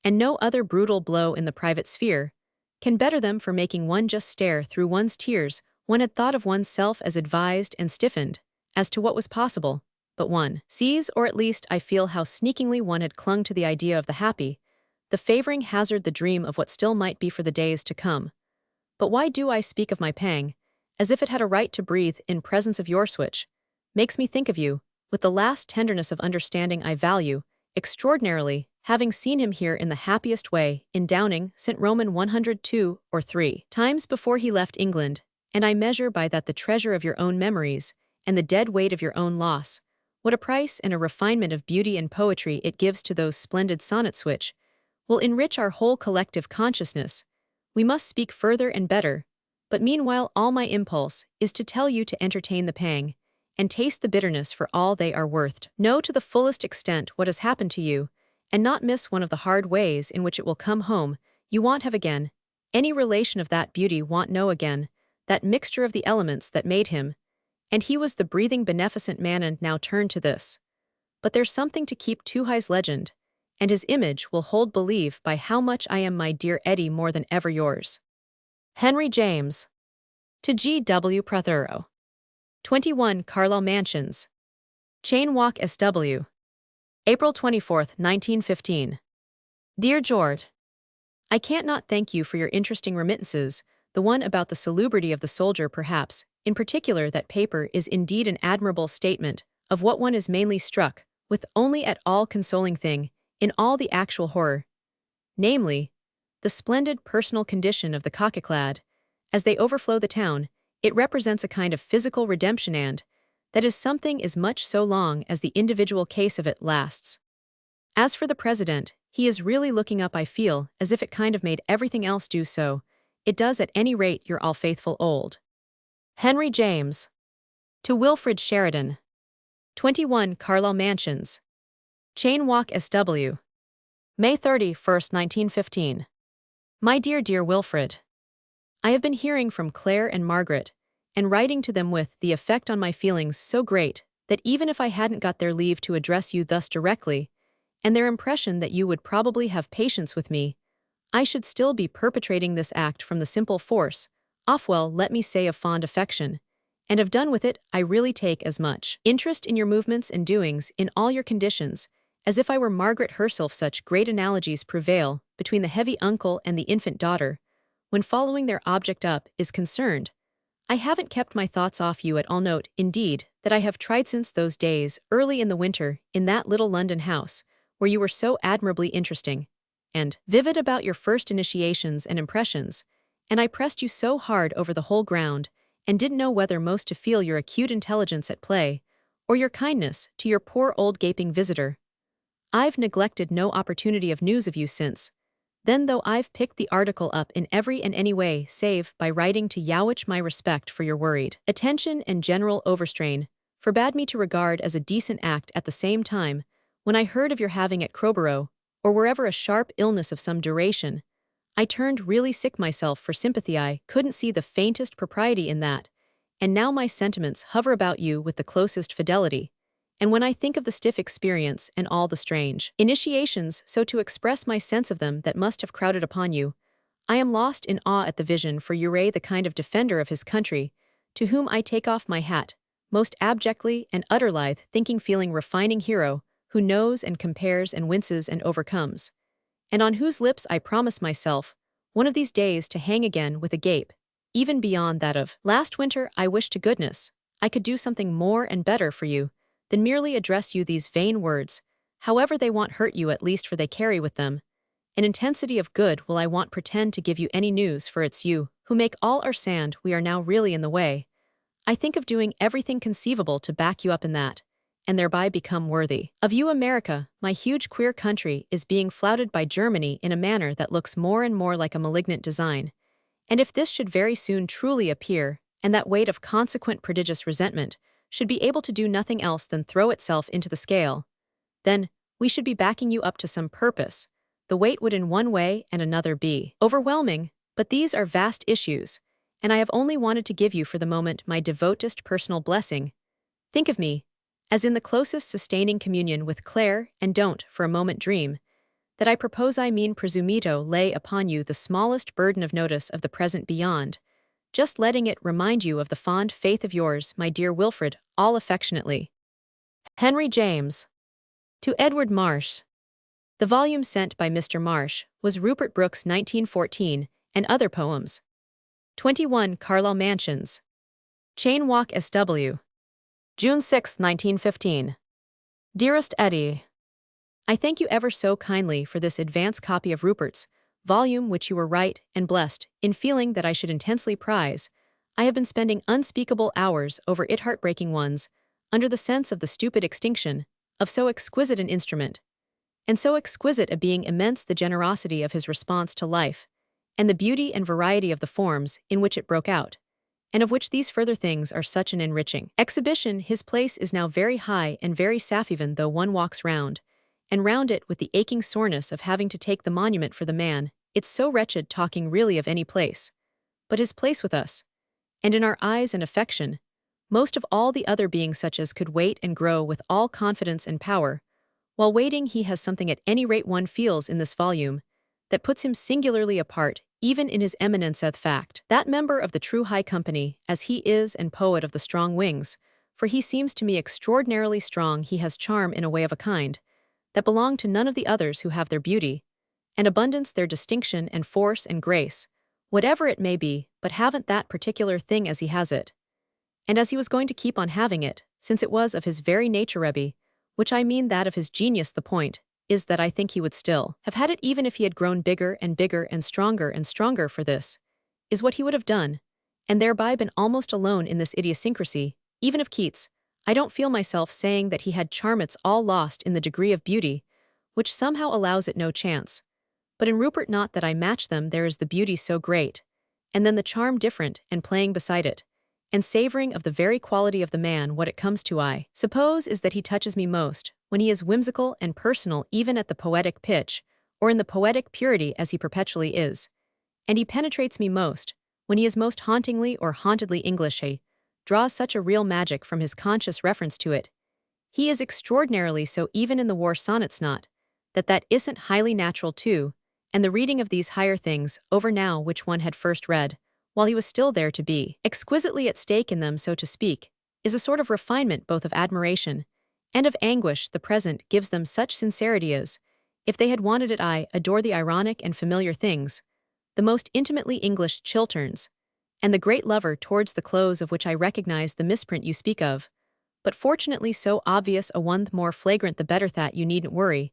and no other brutal blow in the private sphere can better them for making one just stare through one's tears. One had thought of one's self as advised and stiffened as to what was possible, but one sees, or at least I feel how sneakingly one had clung to the idea of the happy, the favoring hazard, the dream of what still might be for the days to come. But why do I speak of my pang, as if it had a right to breathe in presence of your switch? Makes me think of you, with the last tenderness of understanding I value, extraordinarily, having seen him here in the happiest way, in Downing, St. Roman 102 or 3 times before he left England, and I measure by that the treasure of your own memories, and the dead weight of your own loss. What a price and a refinement of beauty and poetry it gives to those splendid sonnets which will enrich our whole collective consciousness. We must speak further and better, but meanwhile all my impulse is to tell you to entertain the pang, and taste the bitterness for all they are worth. Know to the fullest extent what has happened to you, and not miss one of the hard ways in which it will come home. You won't have again any relation of that beauty, won't know again that mixture of the elements that made him, and he was the breathing beneficent man, and now turn to this. But there's something to keep to his legend, and his image will hold believe by how much I am, my dear Eddie, more than ever yours. Henry James. To G. W. Prothero. 21 Carlisle Mansions. Chain Walk, SW. April 24, 1915. Dear George, I can't not thank you for your interesting remittances, the one about the salubrity of the soldier perhaps, in particular that paper is indeed an admirable statement of what one is mainly struck with only at all consoling thing, in all the actual horror, namely, the splendid personal condition of the cockaclad. As they overflow the town, it represents a kind of physical redemption, and that is something as much so long as the individual case of it lasts. As for the president, he is really looking up, I feel, as if it kind of made everything else do so. It does at any rate, your all faithful old Henry James. To Wilfred Sheridan. 21 Carlisle Mansions. Chain Walk, SW. May 31st, 1915. My dear Wilfred, I have been hearing from Claire and Margaret, and writing to them with the effect on my feelings so great that even if I hadn't got their leave to address you thus directly, and their impression that you would probably have patience with me, I should still be perpetrating this act from the simple force, let me say, of fond affection, and have done with it. I really take as much interest in your movements and doings in all your conditions, as if I were Margaret herself. Such great analogies prevail between the heavy uncle and the infant daughter, when following their object up is concerned. I haven't kept my thoughts off you at all. Note, indeed, that I have tried since those days, early in the winter, in that little London house, where you were so admirably interesting and vivid about your first initiations and impressions, and I pressed you so hard over the whole ground, and didn't know whether most to feel your acute intelligence at play, or your kindness to your poor old gaping visitor. I've neglected no opportunity of news of you since then, though I've picked the article up in every and any way save by writing to Yowich. My respect for your worried attention and general overstrain forbade me to regard as a decent act at the same time, when I heard of your having at Crowborough, or wherever, a sharp illness of some duration. I turned really sick myself for sympathy. I couldn't see the faintest propriety in that, and now my sentiments hover about you with the closest fidelity. And when I think of the stiff experience and all the strange initiations, so to express my sense of them, that must have crowded upon you, I am lost in awe at the vision for Ure, the kind of defender of his country, to whom I take off my hat, most abjectly and utterly thinking, feeling, refining hero, who knows and compares and winces and overcomes, and on whose lips I promise myself, one of these days, to hang again with a gape, even beyond that of last winter. I wish to goodness I could do something more and better for you than merely address you these vain words, however they won't hurt you, at least, for they carry with them an intensity of good. Will I want pretend to give you any news, for it's you who make all our stand. We are now really in the way. I think of doing everything conceivable to back you up in that, and thereby become worthy of you. America, my huge queer country, is being flouted by Germany in a manner that looks more and more like a malignant design, and if this should very soon truly appear, and that weight of consequent prodigious resentment should be able to do nothing else than throw itself into the scale, then we should be backing you up to some purpose. The weight would in one way and another be overwhelming, but these are vast issues, and I have only wanted to give you for the moment my devotest personal blessing. Think of me as in the closest sustaining communion with Claire, and don't for a moment dream that I propose, I mean presumito, lay upon you the smallest burden of notice of the present beyond just letting it remind you of the fond faith of yours, my dear Wilfred, all affectionately. Henry James. To Edward Marsh. The volume sent by Mr. Marsh was Rupert Brooke's 1914 and other poems. 21 Carlisle Mansions. Chain Walk SW. June 6, 1915. Dearest Eddie, I thank you ever so kindly for this advance copy of Rupert's volume, which you were right and blessed in feeling that I should intensely prize. I have been spending unspeakable hours over it, heartbreaking ones, under the sense of the stupid extinction of so exquisite an instrument, and so exquisite a being, immense the generosity of his response to life, and the beauty and variety of the forms in which it broke out, and of which these further things are such an enriching exhibition. His place is now very high and very safe, even though one walks round and round it with the aching soreness of having to take the monument for the man. It's so wretched talking really of any place, but his place with us, and in our eyes and affection, most of all the other beings such as could wait and grow with all confidence and power. While waiting, he has something, at any rate one feels in this volume, that puts him singularly apart, even in his eminence the fact, that member of the true high company, as he is, and poet of the strong wings, for he seems to me extraordinarily strong. He has charm in a way of a kind that belong to none of the others, who have their beauty and abundance, their distinction and force and grace, whatever it may be, but haven't that particular thing as he has it, and as he was going to keep on having it, since it was of his very nature, Rebbe, which I mean that of his genius. The point is that I think he would still have had it, even if he had grown bigger and bigger and stronger, for this is what he would have done, and thereby been almost alone in this idiosyncrasy, even of Keats. I don't feel myself saying that he had charm. It's all lost in the degree of beauty, which somehow allows it no chance. But in Rupert, not that I match them, there is the beauty so great, and then the charm different, and playing beside it, and savoring of the very quality of the man. What it comes to, I suppose, is that he touches me most when he is whimsical and personal, even at the poetic pitch, or in the poetic purity as he perpetually is. And he penetrates me most when he is most hauntingly or hauntedly English. He draws such a real magic from his conscious reference to it. He is extraordinarily so, even in the war sonnets. Not that isn't highly natural too, and the reading of these higher things over now, which one had first read while he was still there, to be exquisitely at stake in them, so to speak, is a sort of refinement both of admiration and of anguish. The present gives them such sincerity as, if they had wanted it, I adore the ironic and familiar things, the most intimately English Chilterns, and the great lover towards the close of which I recognize the misprint you speak of, but fortunately so obvious a one, the more flagrant the better, that you needn't worry,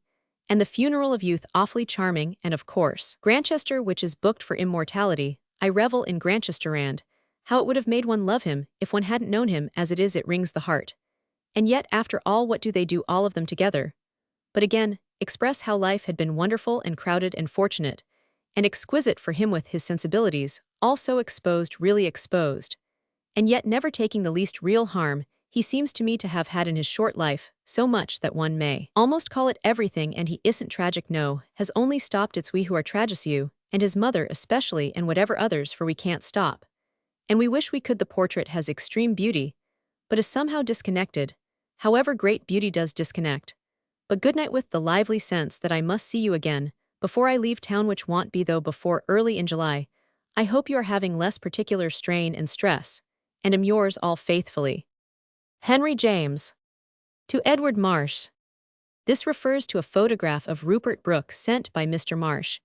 and the funeral of youth awfully charming, and of course Grantchester, which is booked for immortality. I revel in Grantchester, and how it would have made one love him if one hadn't known him. As it is, it wrings the heart. And yet, after all, what do they do, all of them together, but again express how life had been wonderful and crowded and fortunate and exquisite for him, with his sensibilities all so exposed, really exposed, and yet never taking the least real harm. He seems to me to have had in his short life so much that one may almost call it everything, and he isn't tragic, no, has only stopped. It's we who are tragic, you and his mother especially, and whatever others, for we can't stop. And we wish we could. The portrait has extreme beauty, but is somehow disconnected. However, great beauty does disconnect. But good night, with the lively sense that I must see you again before I leave town, which won't be though before early in July. I hope you are having less particular strain and stress, and am yours all faithfully, Henry James. To Edward Marsh. This refers to a photograph of Rupert Brooke sent by Mr. Marsh,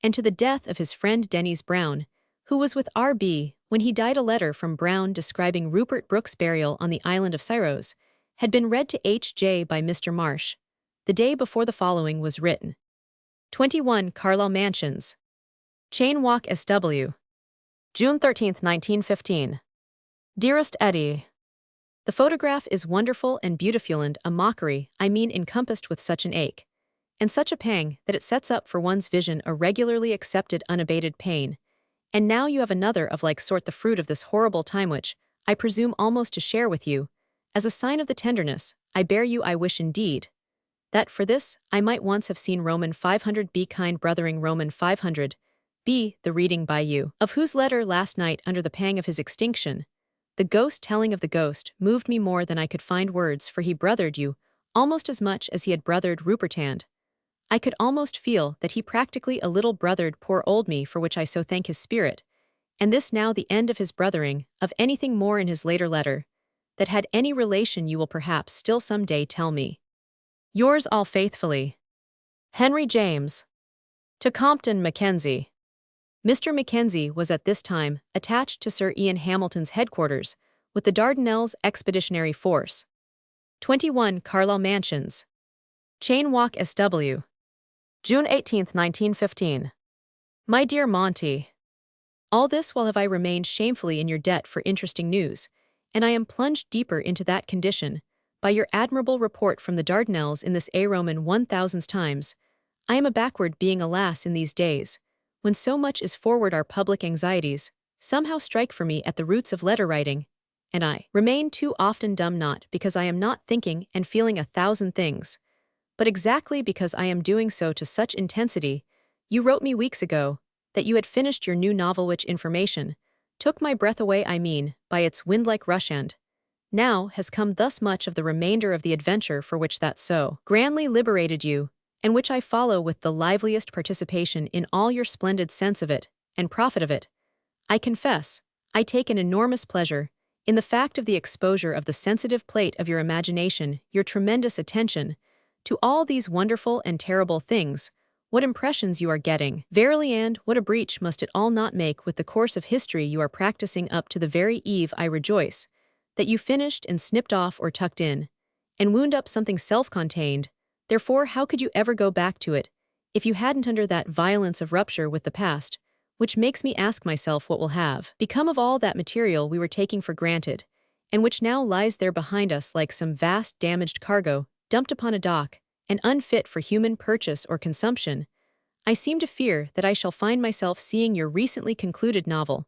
and to the death of his friend Dennis Brown, who was with R.B. when he died. A letter from Brown describing Rupert Brooke's burial on the island of Syros had been read to H.J. by Mr. Marsh the day before the following was written. 21 Carlisle Mansions. Chain Walk SW. June 13, 1915. Dearest Eddie, the photograph is wonderful and beautiful, and a mockery, I mean, encompassed with such an ache and such a pang that it sets up for one's vision a regularly accepted unabated pain. And now you have another of like sort, the fruit of this horrible time, which I presume almost to share with you, as a sign of the tenderness I bear you. I wish indeed that for this I might once have seen Roman 500. Be kind, brothering Roman 500. B. The reading by you of whose letter last night, under the pang of his extinction, the ghost telling of the ghost, moved me more than I could find words, for he brothered you almost as much as he had brothered Rupert, and I could almost feel that he practically a little brothered poor old me, for which I so thank his spirit. And this now the end of his brothering, of anything more in his later letter, that had any relation you will perhaps still someday tell me. Yours all faithfully, Henry James. To Compton Mackenzie. Mr. Mackenzie was at this time attached to Sir Ian Hamilton's headquarters with the Dardanelles Expeditionary Force. 21 Carlisle Mansions. Chain Walk SW. June 18, 1915. My dear Monty, all this while have I remained shamefully in your debt for interesting news, and I am plunged deeper into that condition by your admirable report from the Dardanelles in this A Roman 1000 times. I am a backward being, alas, in these days, when so much is forward our public anxieties somehow strike for me at the roots of letter writing, and I remain too often dumb, not because I am not thinking and feeling 1,000 things, but exactly because I am doing so to such intensity. You wrote me weeks ago that you had finished your new novel, which information took my breath away, I mean, by its wind-like rush, and now has come thus much of the remainder of the adventure for which that so grandly liberated you, and which I follow with the liveliest participation in all your splendid sense of it and profit of it. I confess, I take an enormous pleasure in the fact of the exposure of the sensitive plate of your imagination, your tremendous attention to all these wonderful and terrible things. What impressions you are getting! Verily, and what a breach must it all not make with the course of history you are practicing up to the very eve. I rejoice that you finished and snipped off or tucked in, and wound up something self-contained. Therefore, how could you ever go back to it, if you hadn't under that violence of rupture with the past, which makes me ask myself what will have become of all that material we were taking for granted, and which now lies there behind us like some vast damaged cargo dumped upon a dock, and unfit for human purchase or consumption. I seem to fear that I shall find myself seeing your recently concluded novel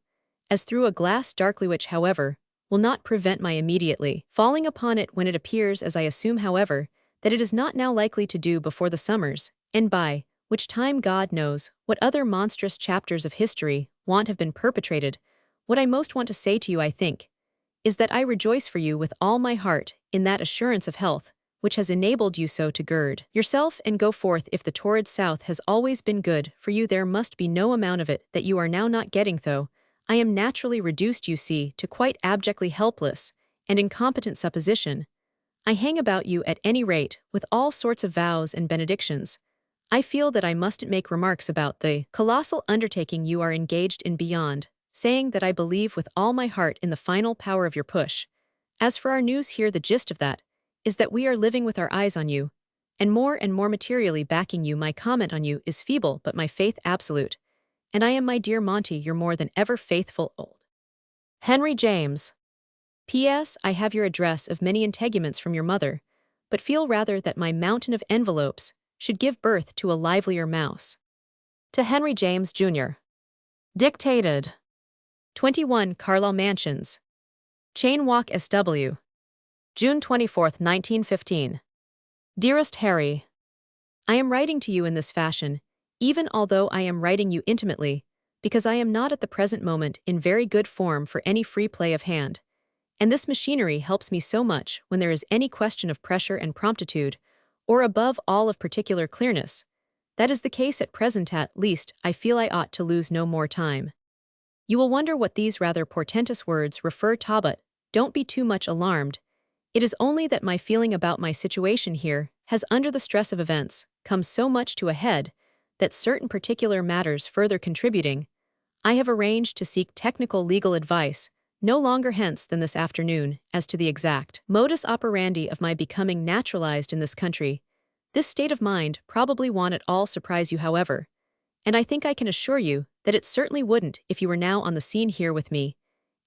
as through a glass darkly, which, however, will not prevent my immediately falling upon it when it appears, as I assume, however, that it is not now likely to do before the summers, and by which time God knows what other monstrous chapters of history won't have been perpetrated. What I most want to say to you, I think, is that I rejoice for you with all my heart in that assurance of health which has enabled you so to gird yourself and go forth. If the torrid South has always been good for you, there must be no amount of it that you are now not getting, though I am naturally reduced, you see, to quite abjectly helpless and incompetent supposition. I hang about you at any rate with all sorts of vows and benedictions. I feel that I mustn't make remarks about the colossal undertaking you are engaged in beyond saying that I believe with all my heart in the final power of your push. As for our news here, the gist of that is that we are living with our eyes on you, and more materially backing you. My comment on you is feeble, but my faith absolute. And I am, my dear Monty, your more than ever faithful old Henry James. P.S. I have your address of many integuments from your mother, but feel rather that my mountain of envelopes should give birth to a livelier mouse. To Henry James, Jr. Dictated. 21 Carlisle Mansions. Chain Walk SW. June 24, 1915. Dearest Harry, I am writing to you in this fashion, even although I am writing you intimately, because I am not at the present moment in very good form for any free play of hand, and this machinery helps me so much when there is any question of pressure and promptitude, or above all of particular clearness. That is the case at present. At least, I feel I ought to lose no more time. You will wonder what these rather portentous words refer to, but don't be too much alarmed. It is only that my feeling about my situation here has, under the stress of events, come so much to a head that certain particular matters further contributing, I have arranged to seek technical legal advice no longer hence than this afternoon as to the exact modus operandi of my becoming naturalized in this country. This state of mind probably won't at all surprise you, however, and I think I can assure you that it certainly wouldn't if you were now on the scene here with me,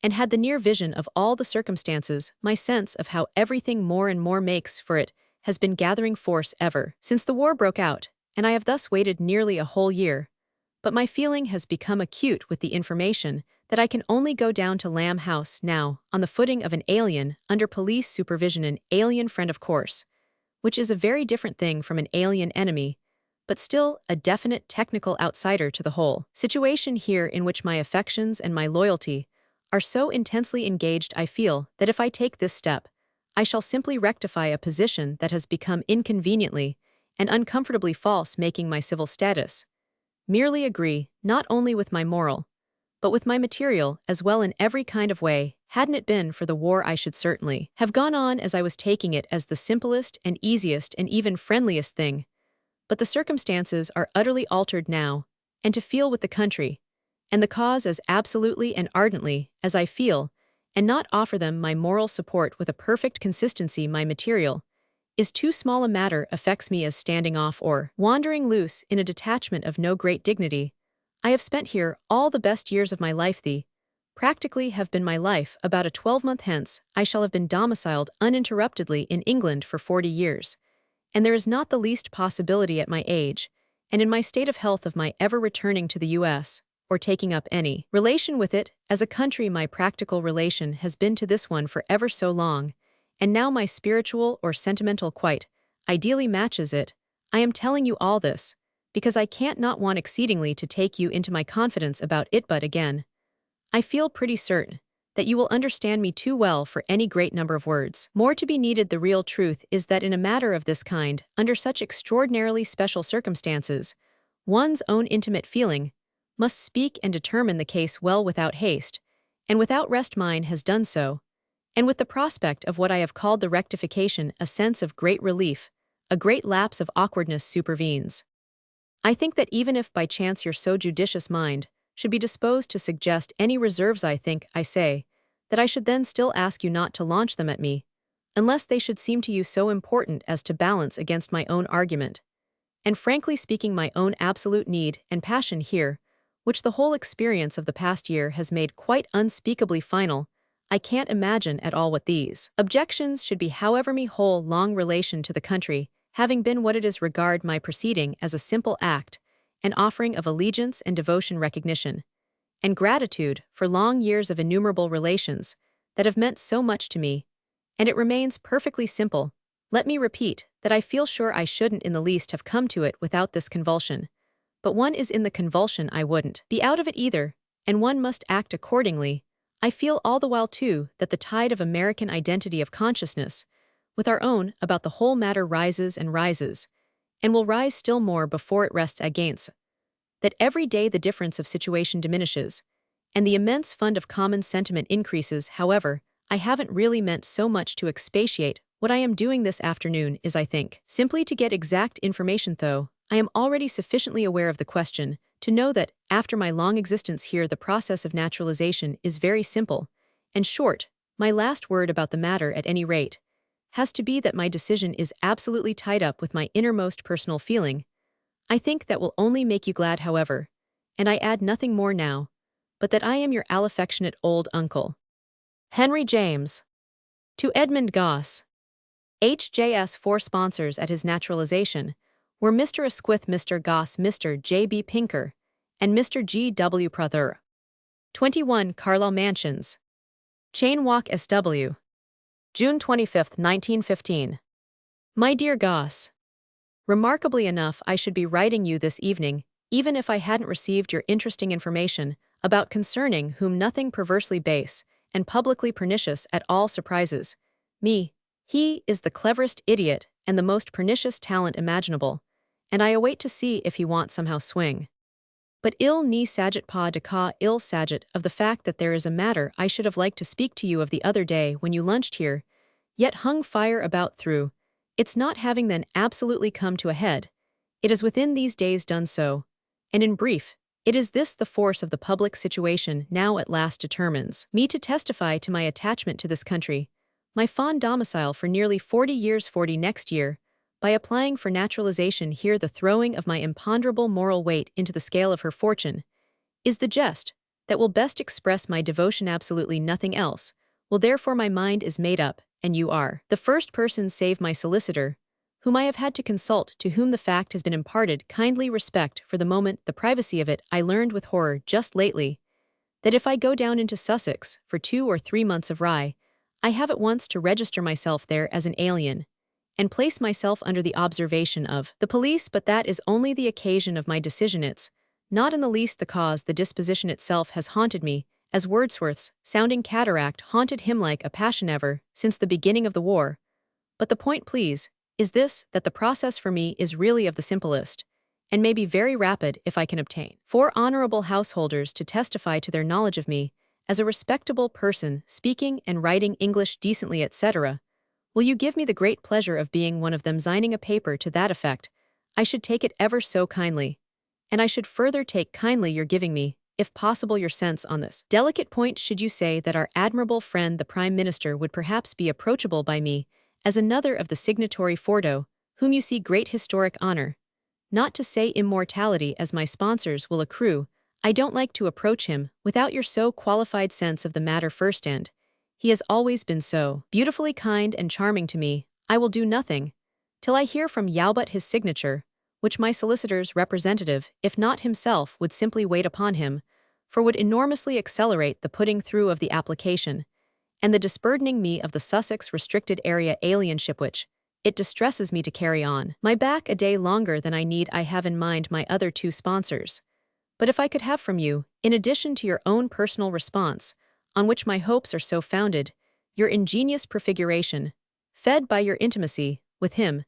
and had the near vision of all the circumstances. My sense of how everything more and more makes for it has been gathering force ever since the war broke out, and I have thus waited nearly a whole year. But my feeling has become acute with the information that I can only go down to Lamb House now on the footing of an alien, under police supervision, an alien friend, of course, which is a very different thing from an alien enemy, but still a definite technical outsider to the whole situation here, in which my affections and my loyalty are so intensely engaged. I feel that if I take this step, I shall simply rectify a position that has become inconveniently and uncomfortably false, making my civil status merely agree not only with my moral, but with my material as well in every kind of way. Hadn't it been for the war, I should certainly have gone on as I was, taking it as the simplest and easiest and even friendliest thing. But the circumstances are utterly altered now, and to feel with the country and the cause as absolutely and ardently as I feel, and not offer them my moral support with a perfect consistency my material, is too small a matter, affects me as standing off or wandering loose in a detachment of no great dignity. I have spent here all the best years of my life, practically have been my life. About a 12-month hence, I shall have been domiciled uninterruptedly in England for 40 years, and there is not the least possibility at my age, and in my state of health, of my ever returning to the U.S., or taking up any relation with it. As a country, my practical relation has been to this one for ever so long, and now my spiritual or sentimental quite ideally matches it. I am telling you all this because I can't not want exceedingly to take you into my confidence about it, but again, I feel pretty certain that you will understand me too well for any great number of words more to be needed. The real truth is that in a matter of this kind, under such extraordinarily special circumstances, one's own intimate feeling must speak and determine the case well, without haste, and without rest. Mine has done so, and with the prospect of what I have called the rectification, a sense of great relief, a great lapse of awkwardness supervenes. I think that even if by chance your so judicious mind should be disposed to suggest any reserves, I say, that I should then still ask you not to launch them at me, unless they should seem to you so important as to balance against my own argument, and frankly speaking, my own absolute need and passion here, which the whole experience of the past year has made quite unspeakably final. I can't imagine at all what these objections should be, however me whole long relation to the country, having been what it is, regard my proceeding as a simple act, an offering of allegiance and devotion, recognition and gratitude for long years of innumerable relations that have meant so much to me, and it remains perfectly simple. Let me repeat that I feel sure I shouldn't in the least have come to it without this convulsion, but one is in the convulsion, I wouldn't be out of it either, and one must act accordingly. I feel all the while, too, that the tide of American identity of consciousness with our own about the whole matter rises and rises, and will rise still more before it rests against, that every day the difference of situation diminishes, and the immense fund of common sentiment increases. However, I haven't really meant so much to expatiate. What I am doing this afternoon is, I think, simply to get exact information, though I am already sufficiently aware of the question to know that, after my long existence here, the process of naturalization is very simple and short. My last word about the matter, at any rate, has to be that my decision is absolutely tied up with my innermost personal feeling. I think that will only make you glad, however, and I add nothing more now, but that I am your affectionate old uncle, Henry James. To Edmund Goss. HJS. 4 sponsors at his naturalization were Mr. Asquith, Mr. Goss, Mr. J.B. Pinker, and Mr. G.W. Prather. 21 Carlisle Mansions, Chain Walk, SW. June 25, 1915. My dear Goss, remarkably enough, I should be writing you this evening, even if I hadn't received your interesting information about concerning whom nothing perversely base and publicly pernicious at all surprises me. He is the cleverest idiot and the most pernicious talent imaginable, and I await to see if he won't somehow swing. But il ne s'agit pas de cas, il s'agit of the fact that there is a matter I should have liked to speak to you of the other day when you lunched here, yet hung fire about through its not having then absolutely come to a head. It is within these days done so, and in brief, it is this: the force of the public situation now at last determines me to testify to my attachment to this country, my fond domicile for nearly 40 years, 40 next year, by applying for naturalization here. The throwing of my imponderable moral weight into the scale of her fortune is the jest that will best express my devotion. Absolutely nothing else will. Therefore my mind is made up, and you are the first person save my solicitor whom I have had to consult, to whom the fact has been imparted. Kindly respect for the moment the privacy of it. I learned with horror just lately that if I go down into Sussex for 2 or 3 months of rye, I have at once to register myself there as an alien and place myself under the observation of the police. But that is only the occasion of my decision. It's not in the least the cause. The disposition itself has haunted me, as Wordsworth's sounding cataract haunted him like a passion ever since the beginning of the war. But the point, please, is this: that the process for me is really of the simplest, and may be very rapid if I can obtain 4 honorable householders to testify to their knowledge of me as a respectable person speaking and writing English decently, etc. Will you give me the great pleasure of being one of them, signing a paper to that effect? I should take it ever so kindly. And I should further take kindly your giving me, if possible, your sense on this delicate point. Should you say that our admirable friend the Prime Minister would perhaps be approachable by me as another of the signatory Fordo, whom you see great historic honor, not to say immortality, as my sponsors will accrue, I don't like to approach him without your so qualified sense of the matter first, and he has always been so beautifully kind and charming to me. I will do nothing till I hear from Yaubut his signature, which my solicitor's representative, if not himself, would simply wait upon him, for would enormously accelerate the putting through of the application, and the disburdening me of the Sussex restricted area alienship which it distresses me to carry on my back a day longer than I need. I have in mind my other 2 sponsors. But if I could have from you, in addition to your own personal response, on which my hopes are so founded, your ingenious prefiguration, fed by your intimacy with him,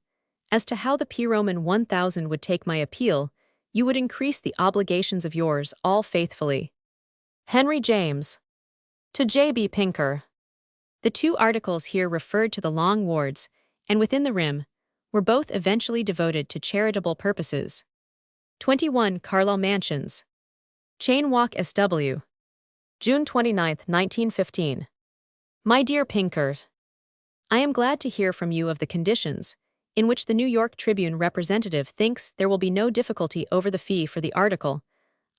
as to how the P. Roman 1000 would take my appeal, you would increase the obligations of yours all faithfully. Henry James. To J. B. Pinker. The 2 articles here referred to the long wards, and within the rim, were both eventually devoted to charitable purposes. 21 Carlisle Mansions. Chain Walk, SW. June 29, 1915. My dear Pinker, I am glad to hear from you of the conditions in which the New York Tribune representative thinks there will be no difficulty over the fee for the article.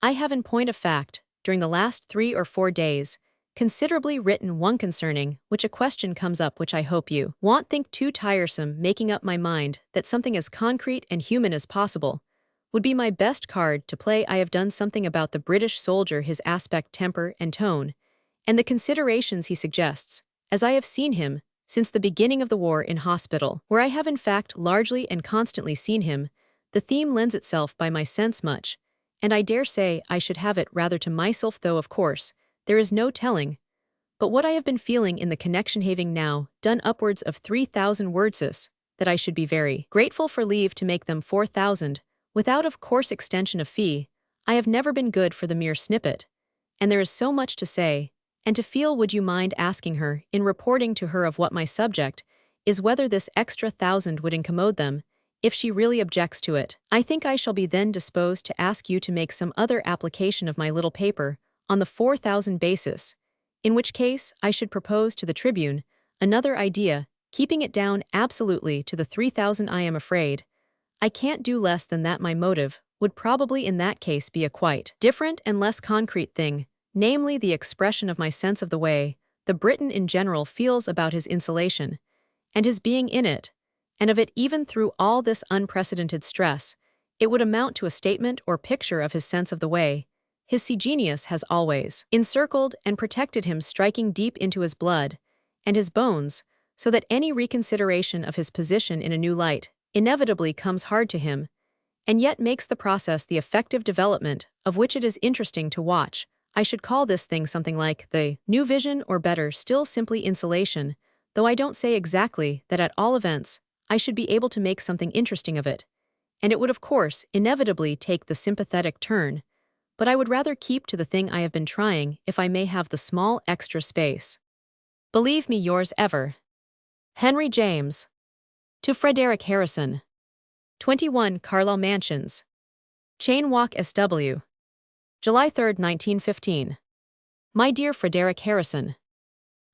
I have, in point of fact, during the last 3 or 4 days, considerably written one concerning which a question comes up which I hope you won't think too tiresome. Making up my mind that something as concrete and human as possible would be my best card to play. I have done something about the British soldier, his aspect, temper, and tone, and the considerations he suggests, as I have seen him since the beginning of the war in hospital, where I have in fact largely and constantly seen him. The theme lends itself by my sense much, and I dare say I should have it rather to myself, though of course there is no telling. But what I have been feeling in the connection, having now done upwards of 3,000 wordses, that I should be very grateful for leave to make them 4,000, without of course extension of fee. I have never been good for the mere snippet, and there is so much to say, and to feel. Would you mind asking her, in reporting to her of what my subject is, whether this extra 1,000 would incommode them, if she really objects to it? I think I shall be then disposed to ask you to make some other application of my little paper, on the 4,000 basis, in which case I should propose to the Tribune another idea, keeping it down absolutely to the 3,000. I am afraid I can't do less than that. My motive would probably in that case be a quite different and less concrete thing, namely the expression of my sense of the way the Briton in general feels about his insulation, and his being in it, and of it even through all this unprecedented stress. It would amount to a statement or picture of his sense of the way his sea genius has always encircled and protected him, striking deep into his blood and his bones, so that any reconsideration of his position in a new light inevitably comes hard to him, and yet makes the process the effective development of which it is interesting to watch. I should call this thing something like the new vision, or better still simply insulation, though I don't say exactly that. At all events, I should be able to make something interesting of it, and it would of course inevitably take the sympathetic turn, but I would rather keep to the thing I have been trying if I may have the small extra space. Believe me, yours ever, Henry James. To Frederick Harrison. 21 Carlisle Mansions. Chain Walk, SW. July 3, 1915. My dear Frederick Harrison,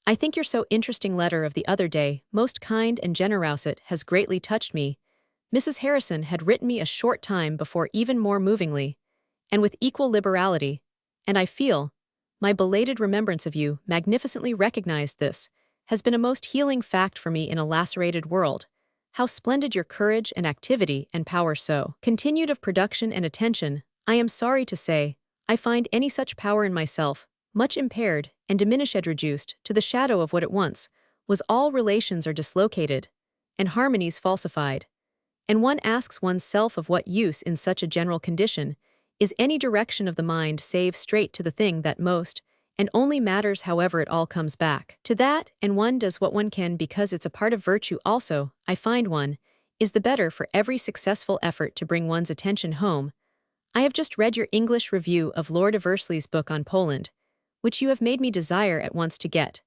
I think your so interesting letter of the other day, most kind and generous, it has greatly touched me. Mrs. Harrison had written me a short time before, even more movingly, and with equal liberality, and I feel my belated remembrance of you magnificently recognized. This has been a most healing fact for me in a lacerated world. How splendid your courage and activity and power so continued of production and attention. I am sorry to say I find any such power in myself much impaired and diminished, reduced to the shadow of what it once was. All relations are dislocated, and harmonies falsified, and one asks one's self of what use in such a general condition is any direction of the mind save straight to the thing that most and only matters. However, it all comes back to that, and one does what one can because it's a part of virtue also. I find one, is the better for every successful effort to bring one's attention home. I have just read your English review of Lord Eversley's book on Poland, which you have made me desire at once to get,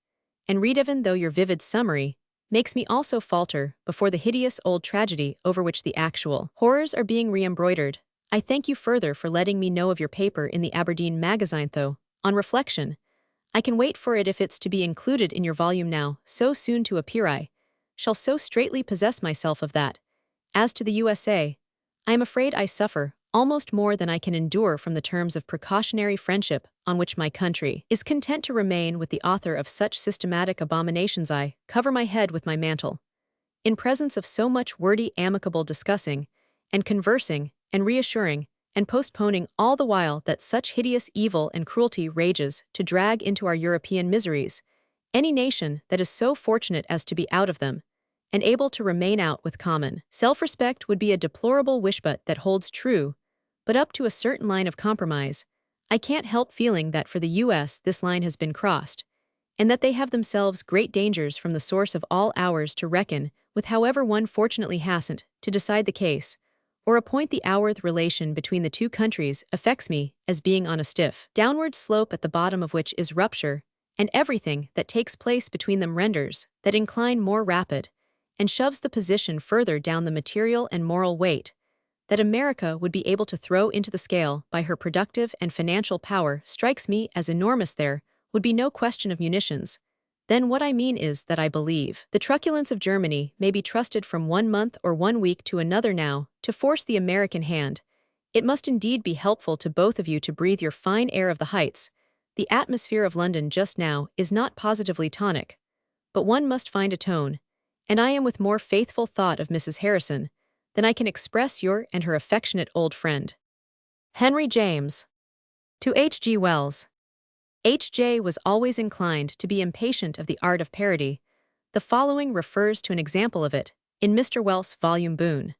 and read even though your vivid summary makes me also falter before the hideous old tragedy over which the actual horrors are being re-embroidered. I thank you further for letting me know of your paper in the Aberdeen magazine though, on reflection, I can wait for it if it's to be included in your volume now, so soon to appear. I shall so straightly possess myself of that. As to the USA, I am afraid I suffer almost more than I can endure from the terms of precautionary friendship on which my country is content to remain with the author of such systematic abominations. I cover my head with my mantle. In presence of so much wordy amicable discussing, and conversing, and reassuring, and postponing all the while that such hideous evil and cruelty rages to drag into our European miseries, any nation that is so fortunate as to be out of them, and able to remain out with common self-respect would be a deplorable wishbut that holds true, but up to a certain line of compromise, I can't help feeling that for the U.S. this line has been crossed, and that they have themselves great dangers from the source of all hours to reckon with however one fortunately hasn't to decide the case, or appoint the hourth relation between the two countries affects me as being on a stiff downward slope at the bottom of which is rupture, and everything that takes place between them renders that incline more rapid, and shoves the position further down the material and moral weight that America would be able to throw into the scale by her productive and financial power strikes me as enormous. There would be no question of munitions. Then what I mean is that I believe the truculence of Germany may be trusted from 1 month or 1 week to another now to force the American hand. It must indeed be helpful to both of you to breathe your fine air of the heights. The atmosphere of London just now is not positively tonic, but one must find a tone, and I am with more faithful thought of Mrs. Harrison than I can express your and her affectionate old friend, Henry James. To H. G. Wells. H. J. was always inclined to be impatient of the art of parody. The following refers to an example of it, in Mr. Wells' volume Boon.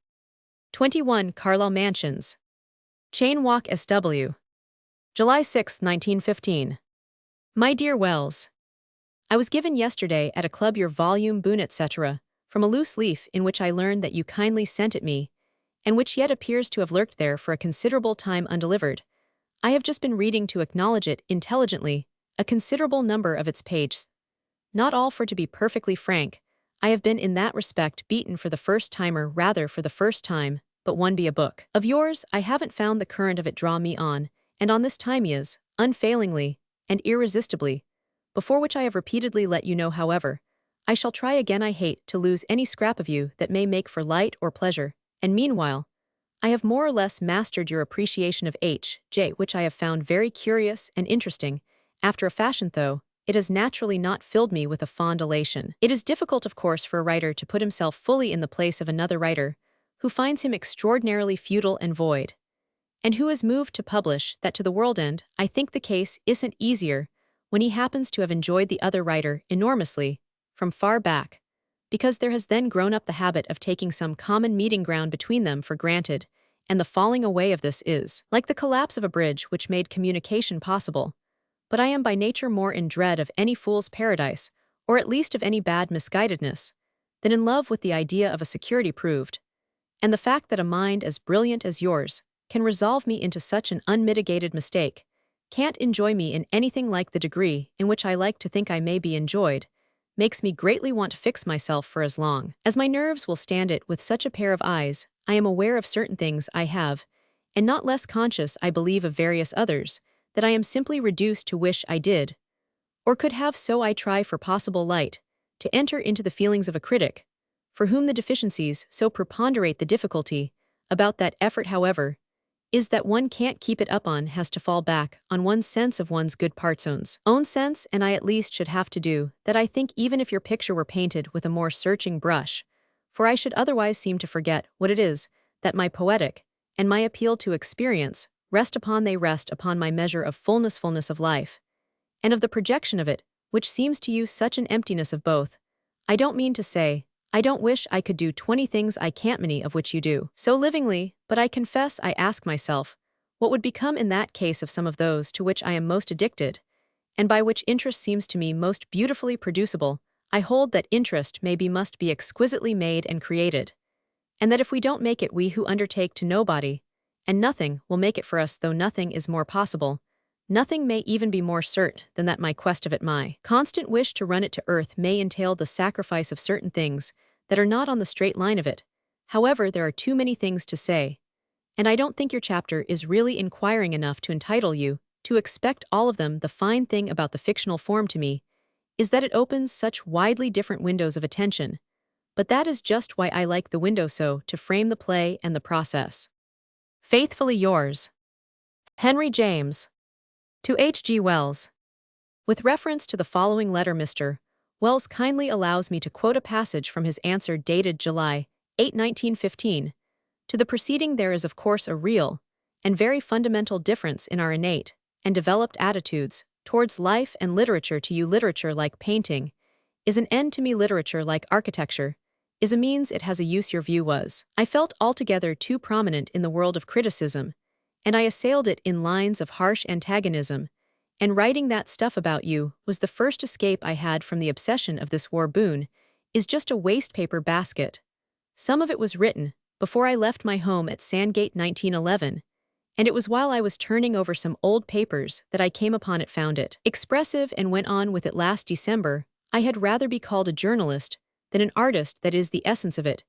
21 Carlisle Mansions. Chain Walk, SW. July 6, 1915. My dear Wells, I was given yesterday at a club your volume Boon etc., from a loose leaf in which I learned that you kindly sent it me, and which yet appears to have lurked there for a considerable time undelivered. I have just been reading to acknowledge it intelligently, a considerable number of its pages. Not all, for to be perfectly frank, I have been in that respect beaten for the first timer rather for the first time, but one be a book of yours, I haven't found the current of it draw me on, and on this time is, unfailingly, and irresistibly, before which I have repeatedly let you know. However, I shall try again. I hate to lose any scrap of you that may make for light or pleasure, and meanwhile, I have more or less mastered your appreciation of H. J., which I have found very curious and interesting, after a fashion, though it has naturally not filled me with a fond elation. It is difficult, of course, for a writer to put himself fully in the place of another writer, who finds him extraordinarily futile and void, and who is moved to publish that to the world. And I think the case isn't easier when he happens to have enjoyed the other writer enormously, from far back, because there has then grown up the habit of taking some common meeting ground between them for granted, and the falling away of this is like the collapse of a bridge which made communication possible. But I am by nature more in dread of any fool's paradise, or at least of any bad misguidedness, than in love with the idea of a security proved, and the fact that a mind as brilliant as yours can resolve me into such an unmitigated mistake can't enjoy me in anything like the degree in which I like to think I may be enjoyed, makes me greatly want to fix myself for as long as my nerves will stand it with such a pair of eyes. I am aware of certain things I have, and not less conscious, I believe, of various others, that I am simply reduced to wish I did, or could have. So I try for possible light to enter into the feelings of a critic, for whom the deficiencies so preponderate. The difficulty about that effort, however, is that one can't keep it up on, has to fall back on one's sense of one's good parts, own sense, and I at least should have to do that. I think even if your picture were painted with a more searching brush, for I should otherwise seem to forget what it is that my poetic and my appeal to experience rest upon. They rest upon my measure of fullness of life, and of the projection of it, which seems to you such an emptiness of both. I don't mean to say, I don't wish I could do 20 things I can't, many of which you do so livingly, but I confess I ask myself, what would become in that case of some of those to which I am most addicted, and by which interest seems to me most beautifully producible? I hold that interest must be exquisitely made and created, and that if we don't make it, we who undertake to nobody, and nothing will make it for us, though nothing is more possible. Nothing may even be more cert than that my quest of it, my constant wish to run it to earth, may entail the sacrifice of certain things that are not on the straight line of it. However, there are too many things to say, and I don't think your chapter is really inquiring enough to entitle you to expect all of them. The fine thing about the fictional form to me is that it opens such widely different windows of attention, but that is just why I like the window so to frame the play and the process. Faithfully yours, Henry James. To H. G. Wells. With reference to the following letter, Mr. Wells kindly allows me to quote a passage from his answer dated July 8, 1915. To the preceding, there is of course a real and very fundamental difference in our innate and developed attitudes towards life and literature. To you, literature, like painting, is an end. To me, literature, like architecture, is a means. It has a use. Your view was, I felt, altogether too prominent in the world of criticism, and I assailed it in lines of harsh antagonism, and writing that stuff about you was the first escape I had from the obsession of this war. Boon is just a wastepaper basket. Some of it was written before I left my home at Sandgate 1911, and it was while I was turning over some old papers that I came upon it, found it expressive, and went on with it last December. I had rather be called a journalist than an artist. That is the essence of it,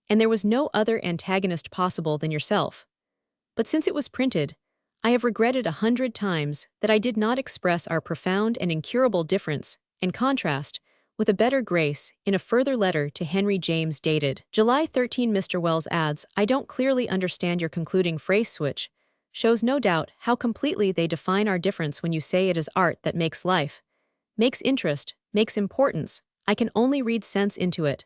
and there was no other antagonist possible than yourself. But since it was printed, I have regretted 100 times that I did not express our profound and incurable difference and contrast with a better grace in a further letter to Henry James dated July 13. Mr. Wells adds, I don't clearly understand your concluding phrase, which shows no doubt how completely they define our difference when you say it is art that makes life, makes interest, makes importance. I can only read sense into it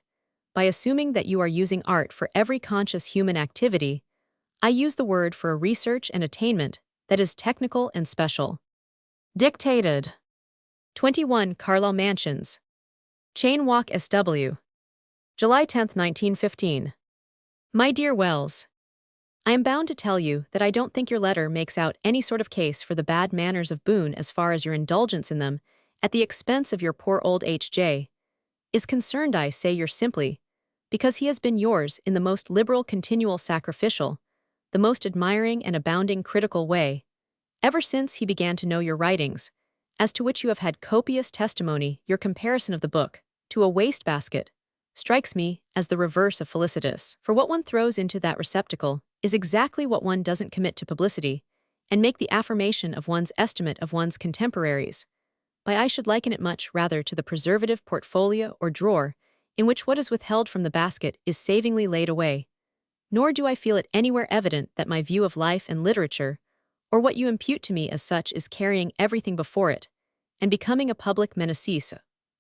by assuming that you are using art for every conscious human activity. I use the word for a research and attainment that is technical and special. Dictated. 21 Carlisle Mansions. Chain Walk, SW. July 10, 1915. My dear Wells, I am bound to tell you that I don't think your letter makes out any sort of case for the bad manners of Boone as far as your indulgence in them at the expense of your poor old H.J. is concerned. I say you're simply because he has been yours in the most liberal, continual, sacrificial, the most admiring and abounding critical way, ever since he began to know your writings, as to which you have had copious testimony. Your comparison of the book to a wastebasket strikes me as the reverse of felicitous, for what one throws into that receptacle is exactly what one doesn't commit to publicity and make the affirmation of one's estimate of one's contemporaries. By I should liken it much rather to the preservative portfolio or drawer in which what is withheld from the basket is savingly laid away. Nor do I feel it anywhere evident that my view of life and literature, or what you impute to me as such, is carrying everything before it, and becoming a public menace.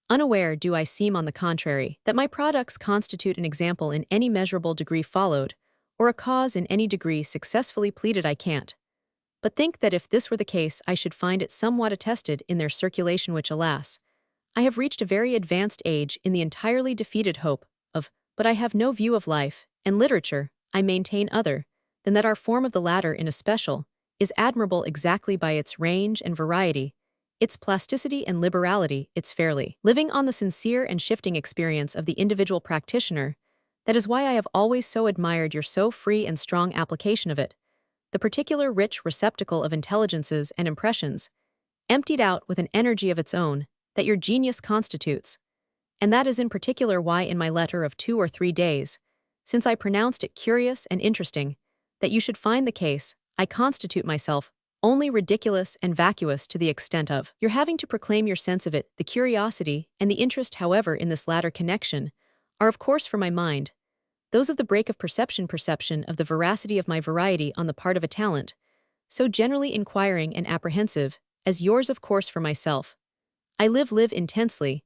Unaware do I seem, on the contrary, that my products constitute an example in any measurable degree followed, or a cause in any degree successfully pleaded. I can't but think that if this were the case, I should find it somewhat attested in their circulation, which, alas, I have reached a very advanced age in the entirely defeated hope of, but I have no view of life and literature, I maintain, other than that our form of the latter in especial is admirable exactly by its range and variety, its plasticity and liberality, its fairly living on the sincere and shifting experience of the individual practitioner. That is why I have always so admired your so free and strong application of it, the particular rich receptacle of intelligences and impressions, emptied out with an energy of its own, that your genius constitutes. And that is in particular why in my letter of 2 or 3 days, since I pronounced it curious and interesting that you should find the case, I constitute myself only ridiculous and vacuous to the extent of your having to proclaim your sense of it. The curiosity and the interest, however, in this latter connection, are of course for my mind those of the break of perception of the veracity of my variety on the part of a talent, so generally inquiring and apprehensive, as yours of course for myself. I live intensely,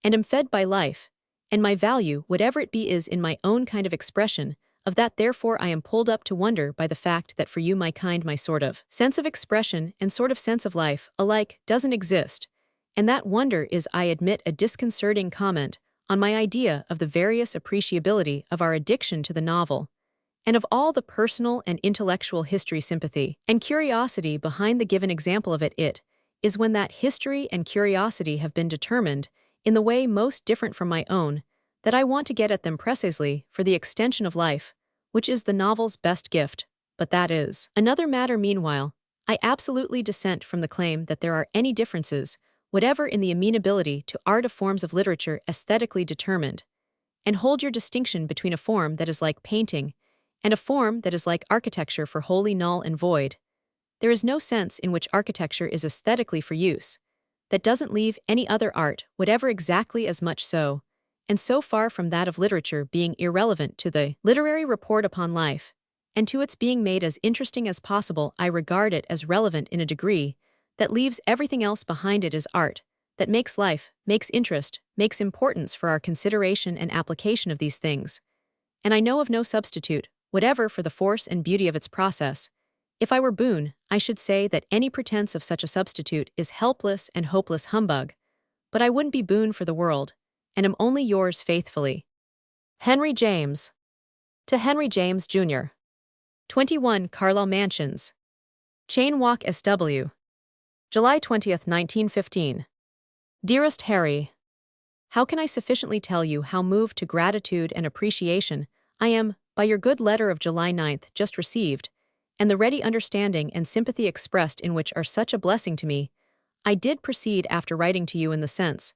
and am fed by life, and my value, whatever it be, is in my own kind of expression of that. Therefore I am pulled up to wonder by the fact that for you my kind, my sort of sense of expression and sort of sense of life alike doesn't exist, and that wonder is, I admit, a disconcerting comment on my idea of the various appreciability of our addiction to the novel, and of all the personal and intellectual history, sympathy, and curiosity behind the given example of it. It is when that history and curiosity have been determined in the way most different from my own, that I want to get at them precisely for the extension of life, which is the novel's best gift, but that is another matter. Meanwhile, I absolutely dissent from the claim that there are any differences, whatever, in the amenability to art of forms of literature aesthetically determined, and hold your distinction between a form that is like painting and a form that is like architecture for wholly null and void. There is no sense in which architecture is aesthetically for use that doesn't leave any other art, whatever, exactly as much so, and so far from that of literature being irrelevant to the literary report upon life, and to its being made as interesting as possible, I regard it as relevant in a degree that leaves everything else behind it as art, that makes life, makes interest, makes importance for our consideration and application of these things. And I know of no substitute, whatever, for the force and beauty of its process. If I were Boone, I should say that any pretense of such a substitute is helpless and hopeless humbug, but I wouldn't be Boone for the world, and am only yours faithfully. Henry James. To Henry James, Jr. 21 Carlisle Mansions. Chain Walk, SW. July 20th, 1915. Dearest Harry, how can I sufficiently tell you how moved to gratitude and appreciation I am by your good letter of July 9th just received, and the ready understanding and sympathy expressed in which are such a blessing to me. I did proceed after writing to you in the sense.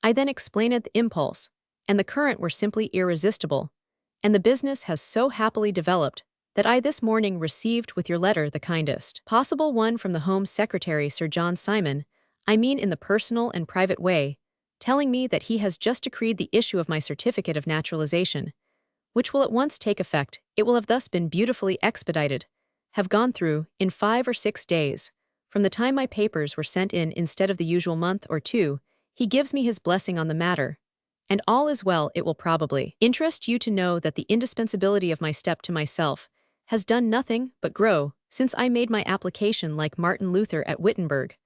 I then explained the impulse, and the current were simply irresistible, and the business has so happily developed that I this morning received with your letter the kindest possible one from the Home Secretary Sir John Simon, I mean in the personal and private way, telling me that he has just decreed the issue of my certificate of naturalization, which will at once take effect. It will have thus been beautifully expedited, have gone through in 5 or 6 days, from the time my papers were sent in instead of the usual month or two. He gives me his blessing on the matter, and all is well. It will probably interest you to know that the indispensability of my step to myself has done nothing but grow since I made my application. Like Martin Luther at Wittenberg,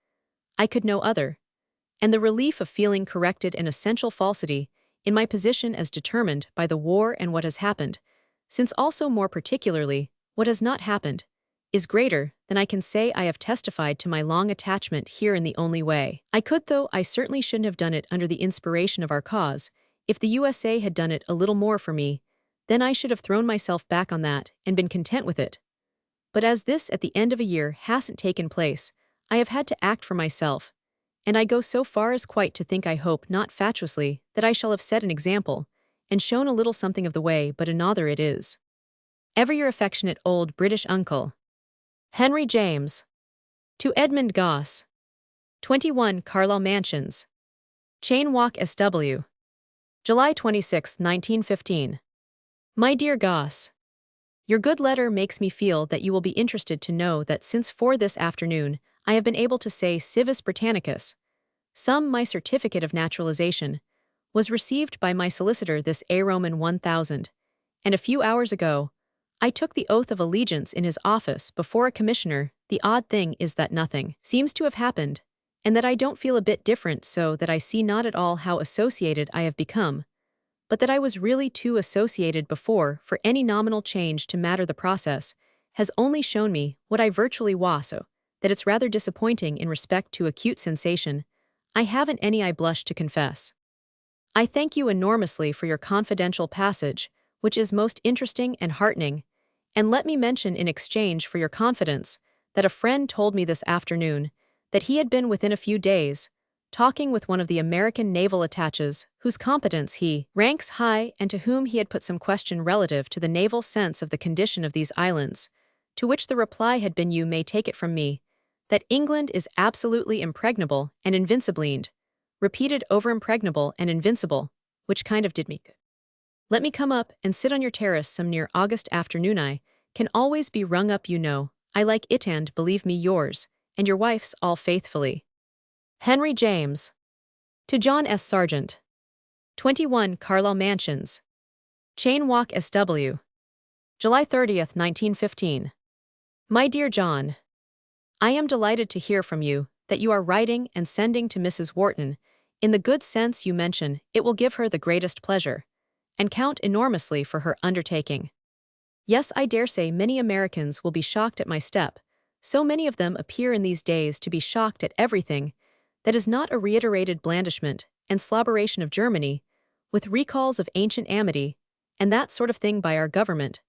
I could no other, and the relief of feeling corrected an essential falsity in my position as determined by the war and what has happened, since also more particularly what has not happened, is greater than I can say. I have testified to my long attachment here in the only way I could, though I certainly shouldn't have done it under the inspiration of our cause. If the USA had done it a little more for me, then I should have thrown myself back on that and been content with it. But as this at the end of a year hasn't taken place, I have had to act for myself, and I go so far as quite to think, I hope not fatuously, that I shall have set an example and shown a little something of the way. But another it is. Ever your affectionate old British uncle, Henry James. To Edmund Goss. 21 Carlisle Mansions. Chain Walk, SW. July 26, 1915. My dear Goss, your good letter makes me feel that you will be interested to know that since for this afternoon I have been able to say Civis Britannicus, my certificate of naturalization, was received by my solicitor this A Roman 1000, and a few hours ago I took the oath of allegiance in his office before a commissioner. The odd thing is that nothing seems to have happened, and that I don't feel a bit different, so that I see not at all how associated I have become, but that I was really too associated before for any nominal change to matter. The process has only shown me what I virtually was, so that it's rather disappointing in respect to acute sensation. I haven't any, I blush to confess. I thank you enormously for your confidential passage, which is most interesting and heartening, and let me mention in exchange for your confidence that a friend told me this afternoon that he had been within a few days talking with one of the American naval attaches whose competence he ranks high, and to whom he had put some question relative to the naval sense of the condition of these islands, to which the reply had been, you may take it from me, that England is absolutely impregnable and invincible, repeated over impregnable and invincible, which kind of did me good. Let me come up and sit on your terrace some near August afternoon. I can always be rung up, you know. I like it, and believe me, yours and your wife's all faithfully. Henry James. To John S. Sargent. 21 Carlisle Mansions. Chain Walk, SW. July 30th, 1915. My dear John, I am delighted to hear from you that you are writing and sending to Mrs. Wharton in the good sense you mention. It will give her the greatest pleasure, and count enormously for her undertaking. Yes, I dare say many Americans will be shocked at my step. So many of them appear in these days to be shocked at everything that is not a reiterated blandishment and slobberation of Germany, with recalls of ancient amity, and that sort of thing by our government.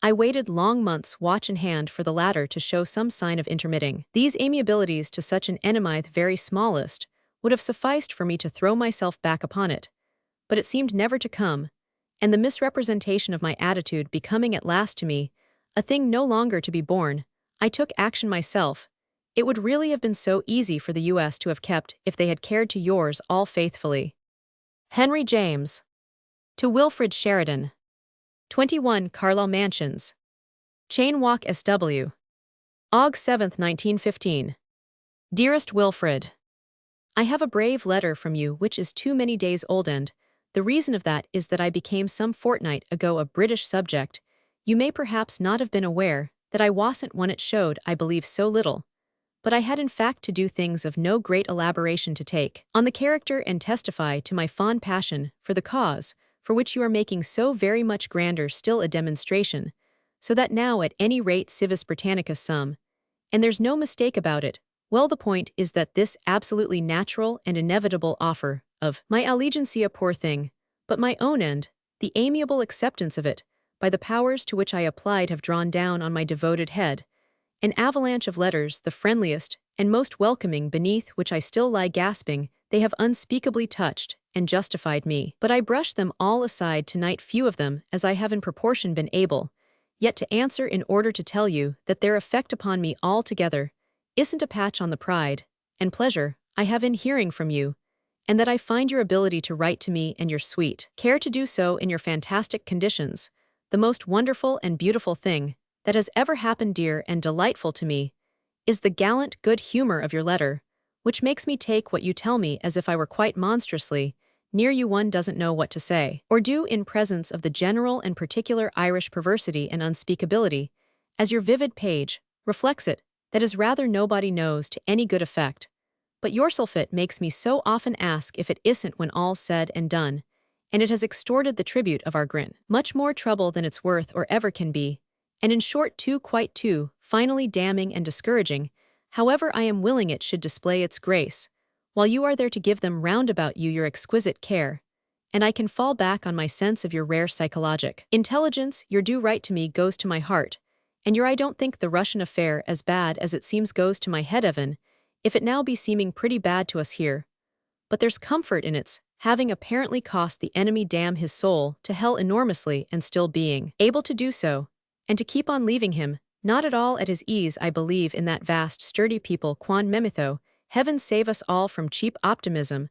I waited long months watch in hand for the latter to show some sign of intermitting. These amiabilities to such an enemy the very smallest would have sufficed for me to throw myself back upon it, but it seemed never to come, and the misrepresentation of my attitude becoming at last to me a thing no longer to be borne, I took action myself. It would really have been so easy for the U.S. to have kept if they had cared to yours all faithfully. Henry James. To Wilfred Sheridan. 21 Carlisle Mansions. Chain Walk SW. Aug. 7, 1915. Dearest Wilfred, I have a brave letter from you which is too many days old, and the reason of that is that I became some fortnight ago a British subject. You may perhaps not have been aware that I wasn't when it showed I believe so little, but I had in fact to do things of no great elaboration to take on the character and testify to my fond passion for the cause, for which you are making so very much grander still a demonstration, so that now at any rate civis Britannicus sum, and there's no mistake about it. Well, the point is that this absolutely natural and inevitable offer of my allegiance, a poor thing, but my own end, the amiable acceptance of it, by the powers to which I applied have drawn down on my devoted head an avalanche of letters, the friendliest and most welcoming, beneath which I still lie gasping. They have unspeakably touched and justified me. But I brush them all aside tonight, few of them, as I have in proportion been able, yet to answer in order to tell you that their effect upon me altogether isn't a patch on the pride and pleasure I have in hearing from you, and that I find your ability to write to me and your sweet care to do so in your fantastic conditions the most wonderful and beautiful thing that has ever happened. Dear and delightful to me is the gallant good humor of your letter, which makes me take what you tell me as if I were quite monstrously near you. One doesn't know what to say or do in presence of the general and particular Irish perversity and unspeakability, as your vivid page reflects it, that is rather nobody knows to any good effect. But your sulfit makes me so often ask if it isn't when all's said and done, and it has extorted the tribute of our grin, much more trouble than it's worth or ever can be, and in short quite too, finally damning and discouraging. However, I am willing it should display its grace, while you are there to give them round about you your exquisite care, and I can fall back on my sense of your rare psychologic intelligence. Your due right to me goes to my heart, and your I don't think the Russian affair as bad as it seems goes to my head, even if it now be seeming pretty bad to us here. But there's comfort in its having apparently cost the enemy damn his soul to hell enormously, and still being able to do so, and to keep on leaving him not at all at his ease. I believe in that vast sturdy people quon memitho. Heaven save us all from cheap optimism.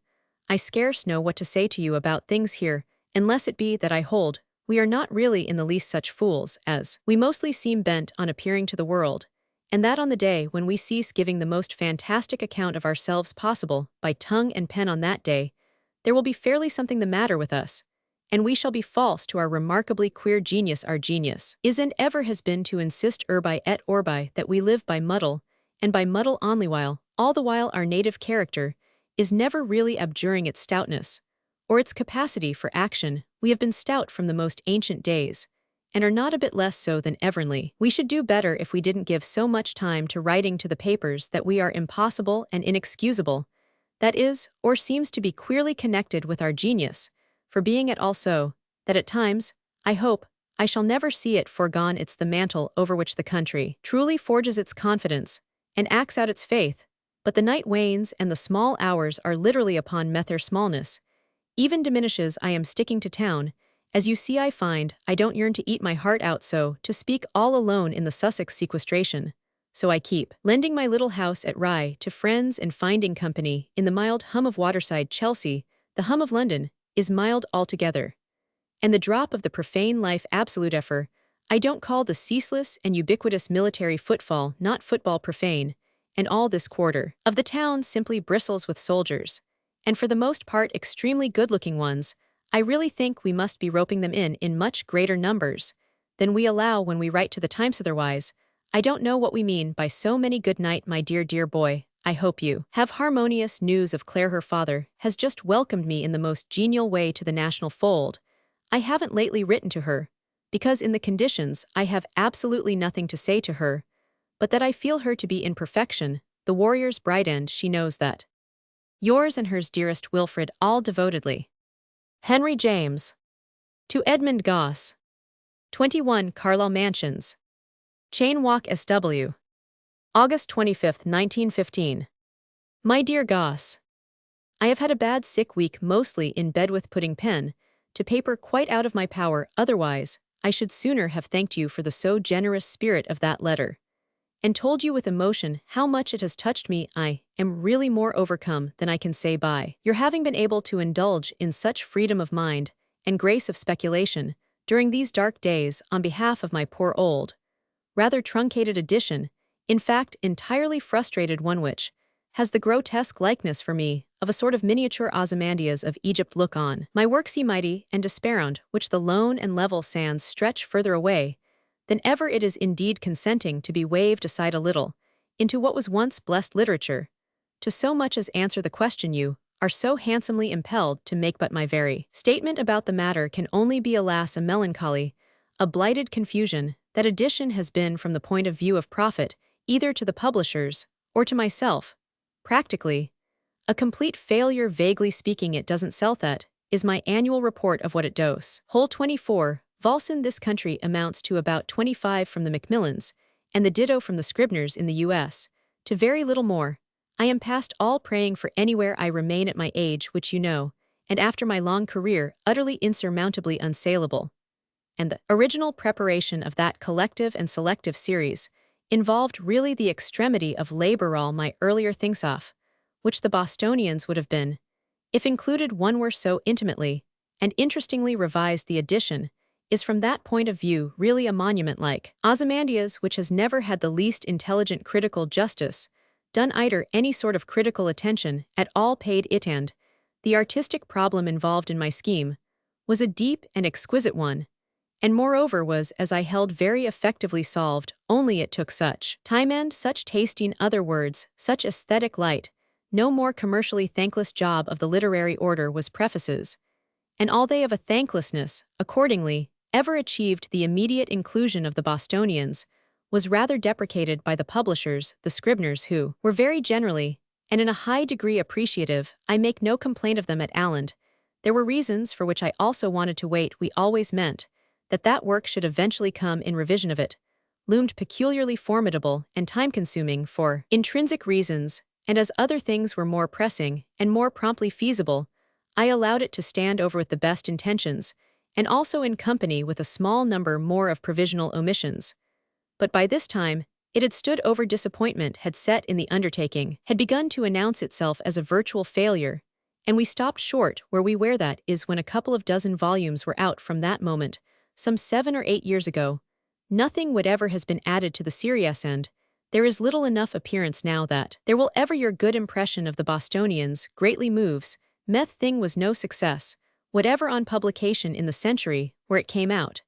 I scarce know what to say to you about things here, unless it be that I hold we are not really in the least such fools as we mostly seem bent on appearing to the world, and that on the day when we cease giving the most fantastic account of ourselves possible by tongue and pen, on that day there will be fairly something the matter with us, and we shall be false to our remarkably queer genius. Our genius is and ever has been to insist urbi et orbi that we live by muddle, and by muddle only, while all the while our native character is never really abjuring its stoutness, or its capacity for action. We have been stout from the most ancient days, and are not a bit less so than everly. We should do better if we didn't give so much time to writing to the papers that we are impossible and inexcusable, that is, or seems to be queerly connected with our genius, for being at all so, that at times, I hope, I shall never see it foregone. It's the mantle over which the country truly forges its confidence, and acts out its faith, but the night wanes and the small hours are literally upon me. Their smallness even diminishes. I am sticking to town, as you see. I find I don't yearn to eat my heart out, so to speak, all alone in the Sussex sequestration. So I keep lending my little house at Rye to friends and finding company in the mild hum of waterside Chelsea. The hum of London is mild altogether, and the drop of the profane life absolute effort. I don't call the ceaseless and ubiquitous military footfall not football profane, and all this quarter of the town simply bristles with soldiers, and for the most part extremely good-looking ones. I really think we must be roping them in much greater numbers than we allow when we write to the Times. Otherwise, I don't know what we mean by so many. Good night, my dear boy. I hope you have harmonious news of Claire. Her father has just welcomed me in the most genial way to the national fold. I haven't lately written to her, because in the conditions I have absolutely nothing to say to her, but that I feel her to be in perfection, the warrior's bride, and she knows that. Yours and hers, dearest Wilfred, all devotedly. Henry James. To Edmund Gosse. 21 Carlisle Mansions. Chain Walk SW. August 25, 1915. My dear Goss, I have had a bad sick week, mostly in bed with putting pen to paper quite out of my power. Otherwise, I should sooner have thanked you for the so generous spirit of that letter, and told you with emotion how much it has touched me. I am really more overcome than I can say by your having been able to indulge in such freedom of mind and grace of speculation during these dark days on behalf of my poor old, rather truncated edition, in fact entirely frustrated one, which has the grotesque likeness for me of a sort of miniature Ozymandias of Egypt. Look on my work, see mighty and despairound, which the lone and level sands stretch further away than ever. It is indeed consenting to be waved aside a little into what was once blessed literature, to so much as answer the question you are so handsomely impelled to make. But my very statement about the matter can only be, alas, a melancholy, a blighted confusion. That edition has been, from the point of view of profit, either to the publishers or to myself, practically a complete failure. Vaguely speaking, it doesn't sell. That is my annual report of what it does. Whole 24 vols in this country amounts to about 25 from the Macmillans, and the ditto from the Scribners in the U.S., to very little more. I am past all praying for anywhere. I remain at my age, which you know, and after my long career, utterly insurmountably unsaleable. And the original preparation of that collective and selective series involved really the extremity of labor. All my earlier things off, which the Bostonians would have been, if included one were so intimately and interestingly revised. The edition is from that point of view really a monument, like Ozymandias, which has never had the least intelligent critical justice done either, any sort of critical attention at all paid it, and the artistic problem involved in my scheme was a deep and exquisite one, and moreover was, as I held, very effectively solved, only it took such time and such taste, in other words, such aesthetic light. No more commercially thankless job of the literary order was prefaces, and all they of a thanklessness, accordingly, ever achieved. The immediate inclusion of the Bostonians was rather deprecated by the publishers, the Scribners, who were very generally, and in a high degree, appreciative. I make no complaint of them at Alland. There were reasons for which I also wanted to wait. We always meant that that work should eventually come in. Revision of it loomed peculiarly formidable and time-consuming for intrinsic reasons, and as other things were more pressing and more promptly feasible, I allowed it to stand over with the best intentions, and also in company with a small number more of provisional omissions. But by this time, it had stood over. Disappointment had set in. The undertaking had begun to announce itself as a virtual failure, and we stopped short where we were, that is, when a couple of dozen volumes were out. From that moment, some 7 or 8 years ago, nothing whatever has been added to the series, and there is little enough appearance now that there will ever. Your good impression of the Bostonians greatly moves. Meth thing was no success whatever on publication in the Century, where it came out,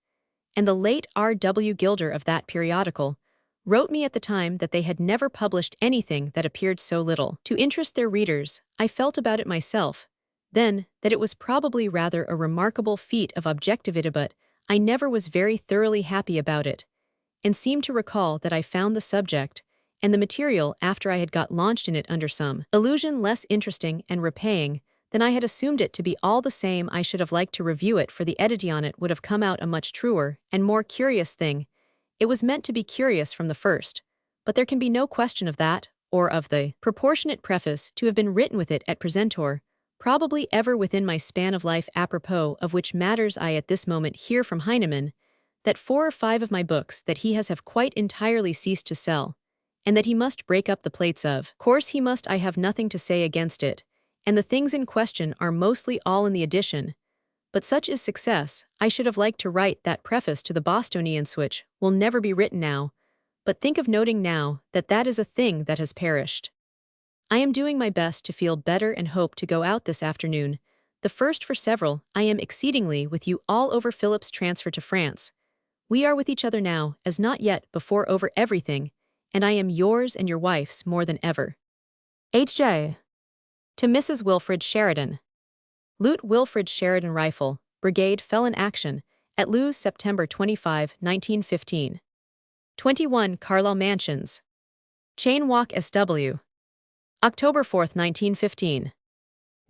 and the late R.W. Gilder of that periodical wrote me at the time that they had never published anything that appeared so little to interest their readers. I felt about it myself then that it was probably rather a remarkable feat of objectivity, but I never was very thoroughly happy about it, and seemed to recall that I found the subject and the material, after I had got launched in it, under some illusion less interesting and repaying than I had assumed it to be. All the same, I should have liked to review it, for the editing on it would have come out a much truer and more curious thing. It was meant to be curious from the first, but there can be no question of that, or of the proportionate preface to have been written with it at presentor, probably ever within my span of life. Apropos of which matters, I at this moment hear from Heinemann that 4 or 5 of my books that he has have quite entirely ceased to sell, and that he must break up the plates. Of course he must. I have nothing to say against it, and the things in question are mostly all in the edition. But such is success. I should have liked to write that preface to the Bostonians, which will never be written now, but think of noting now that that is a thing that has perished. I am doing my best to feel better and hope to go out this afternoon, the first for several. I am exceedingly with you all over Philip's transfer to France. We are with each other now, as not yet before, over everything, and I am yours and your wife's more than ever. H.J. To Mrs. Wilfrid Sheridan. Lieut. Wilfrid Sheridan, Rifle Brigade, fell in action at Lewes, September 25, 1915. 21 Carlisle Mansions. Chain Walk SW. October 4, 1915.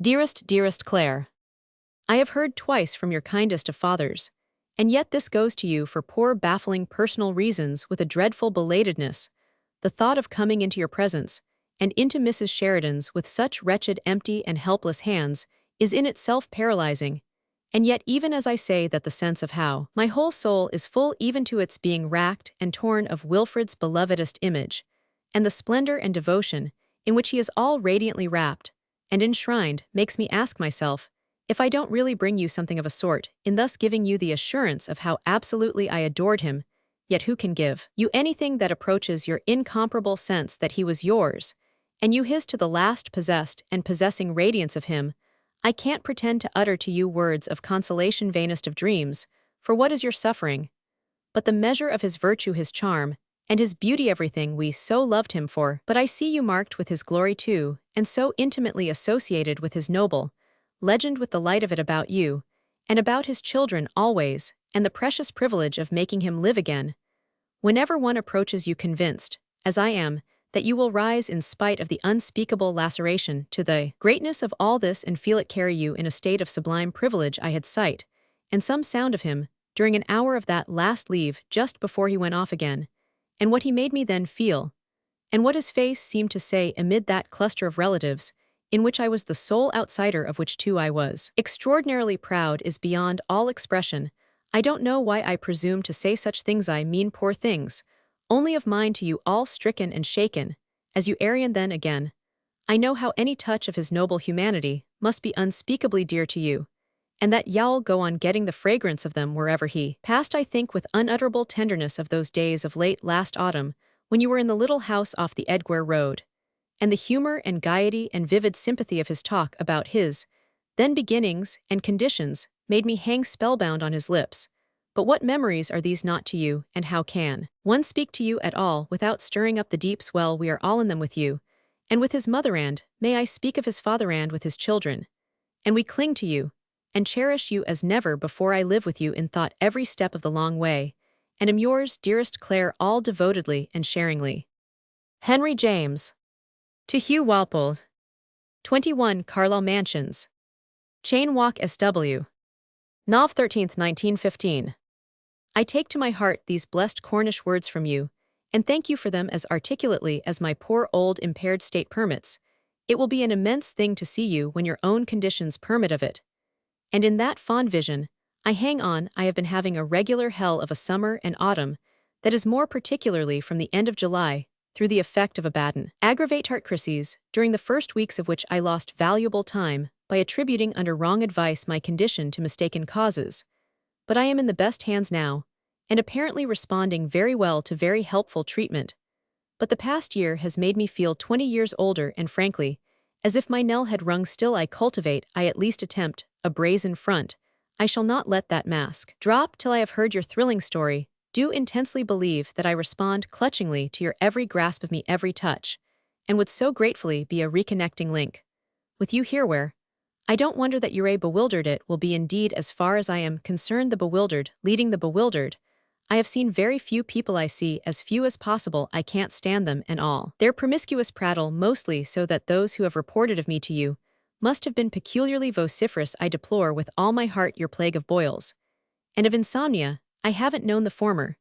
Dearest Claire, I have heard twice from your kindest of fathers, And yet this goes to you for poor baffling personal reasons with a dreadful belatedness. The thought of coming into your presence, and into Mrs. Sheridan's with such wretched empty and helpless hands, is in itself paralyzing. And yet even as I say that the sense of how my whole soul is full even to its being racked and torn of Wilfred's belovedest image, and the splendor and devotion in which he is all radiantly wrapped and enshrined makes me ask myself, if I don't really bring you something of a sort, in thus giving you the assurance of how absolutely I adored him, yet who can give you anything that approaches your incomparable sense that he was yours, and you his to the last possessed and possessing radiance of him, I can't pretend to utter to you words of consolation vainest of dreams, for what is your suffering? But the measure of his virtue his charm, and his beauty everything we so loved him for. But I see you marked with his glory too, and so intimately associated with his noble legend with the light of it about you, and about his children always, and the precious privilege of making him live again. Whenever one approaches you convinced, as I am, that you will rise in spite of the unspeakable laceration to the greatness of all this and feel it carry you in a state of sublime privilege I had sight, and some sound of him, during an hour of that last leave just before he went off again, and what he made me then feel, and what his face seemed to say amid that cluster of relatives, in which I was the sole outsider of which too I was extraordinarily proud is beyond all expression. I don't know why I presume to say such things I mean poor things, only of mine to you all stricken and shaken, as you Arian then again. I know how any touch of his noble humanity must be unspeakably dear to you, and that you'll go on getting the fragrance of them wherever he passed. I think with unutterable tenderness of those days of late last autumn, when you were in the little house off the Edgware Road, and the humor and gaiety and vivid sympathy of his talk about his then beginnings and conditions made me hang spellbound on his lips. But what memories are these not to you, and how can one speak to you at all without stirring up the deep swell we are all in them with you, and with his mother, and, may I speak of his father, and with his children? And we cling to you, and cherish you as never before. I live with you in thought every step of the long way, and am yours, dearest Claire, all devotedly and sharingly. Henry James. To Hugh Walpole. 21 Carlisle Mansions. Chain Walk, SW. Nov 13th, 1915. I take to my heart these blessed Cornish words from you, and thank you for them as articulately as my poor old impaired state permits. It will be an immense thing to see you when your own conditions permit of it. And in that fond vision, I hang on. I have been having a regular hell of a summer and autumn, that is more particularly from the end of July, through the effect of a baden aggravate heart crises, during the first weeks of which I lost valuable time by attributing under wrong advice my condition to mistaken causes. But I am in the best hands now, and apparently responding very well to very helpful treatment. But the past year has made me feel 20 years older, and frankly, as if my knell had rung still. I cultivate, I at least attempt, a brazen front. I shall not let that mask drop till I have heard your thrilling story. Do intensely believe that I respond clutchingly to your every grasp of me, every touch, and would so gratefully be a reconnecting link with you here where I don't wonder that you're bewildered. It will be indeed, as far as I am concerned, the bewildered leading the bewildered. I have seen very few people. I see as few as possible. I can't stand them and all their promiscuous prattle, mostly so that those who have reported of me to you must have been peculiarly vociferous. I deplore with all my heart your plague of boils, and of insomnia. I haven't known the former,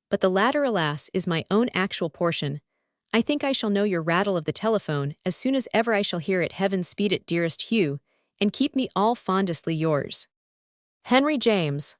but the latter, alas, is my own actual portion. I think I shall know your rattle of the telephone as soon as ever I shall hear it. Heaven speed it, dearest Hugh, and keep me all fondestly yours. Henry James.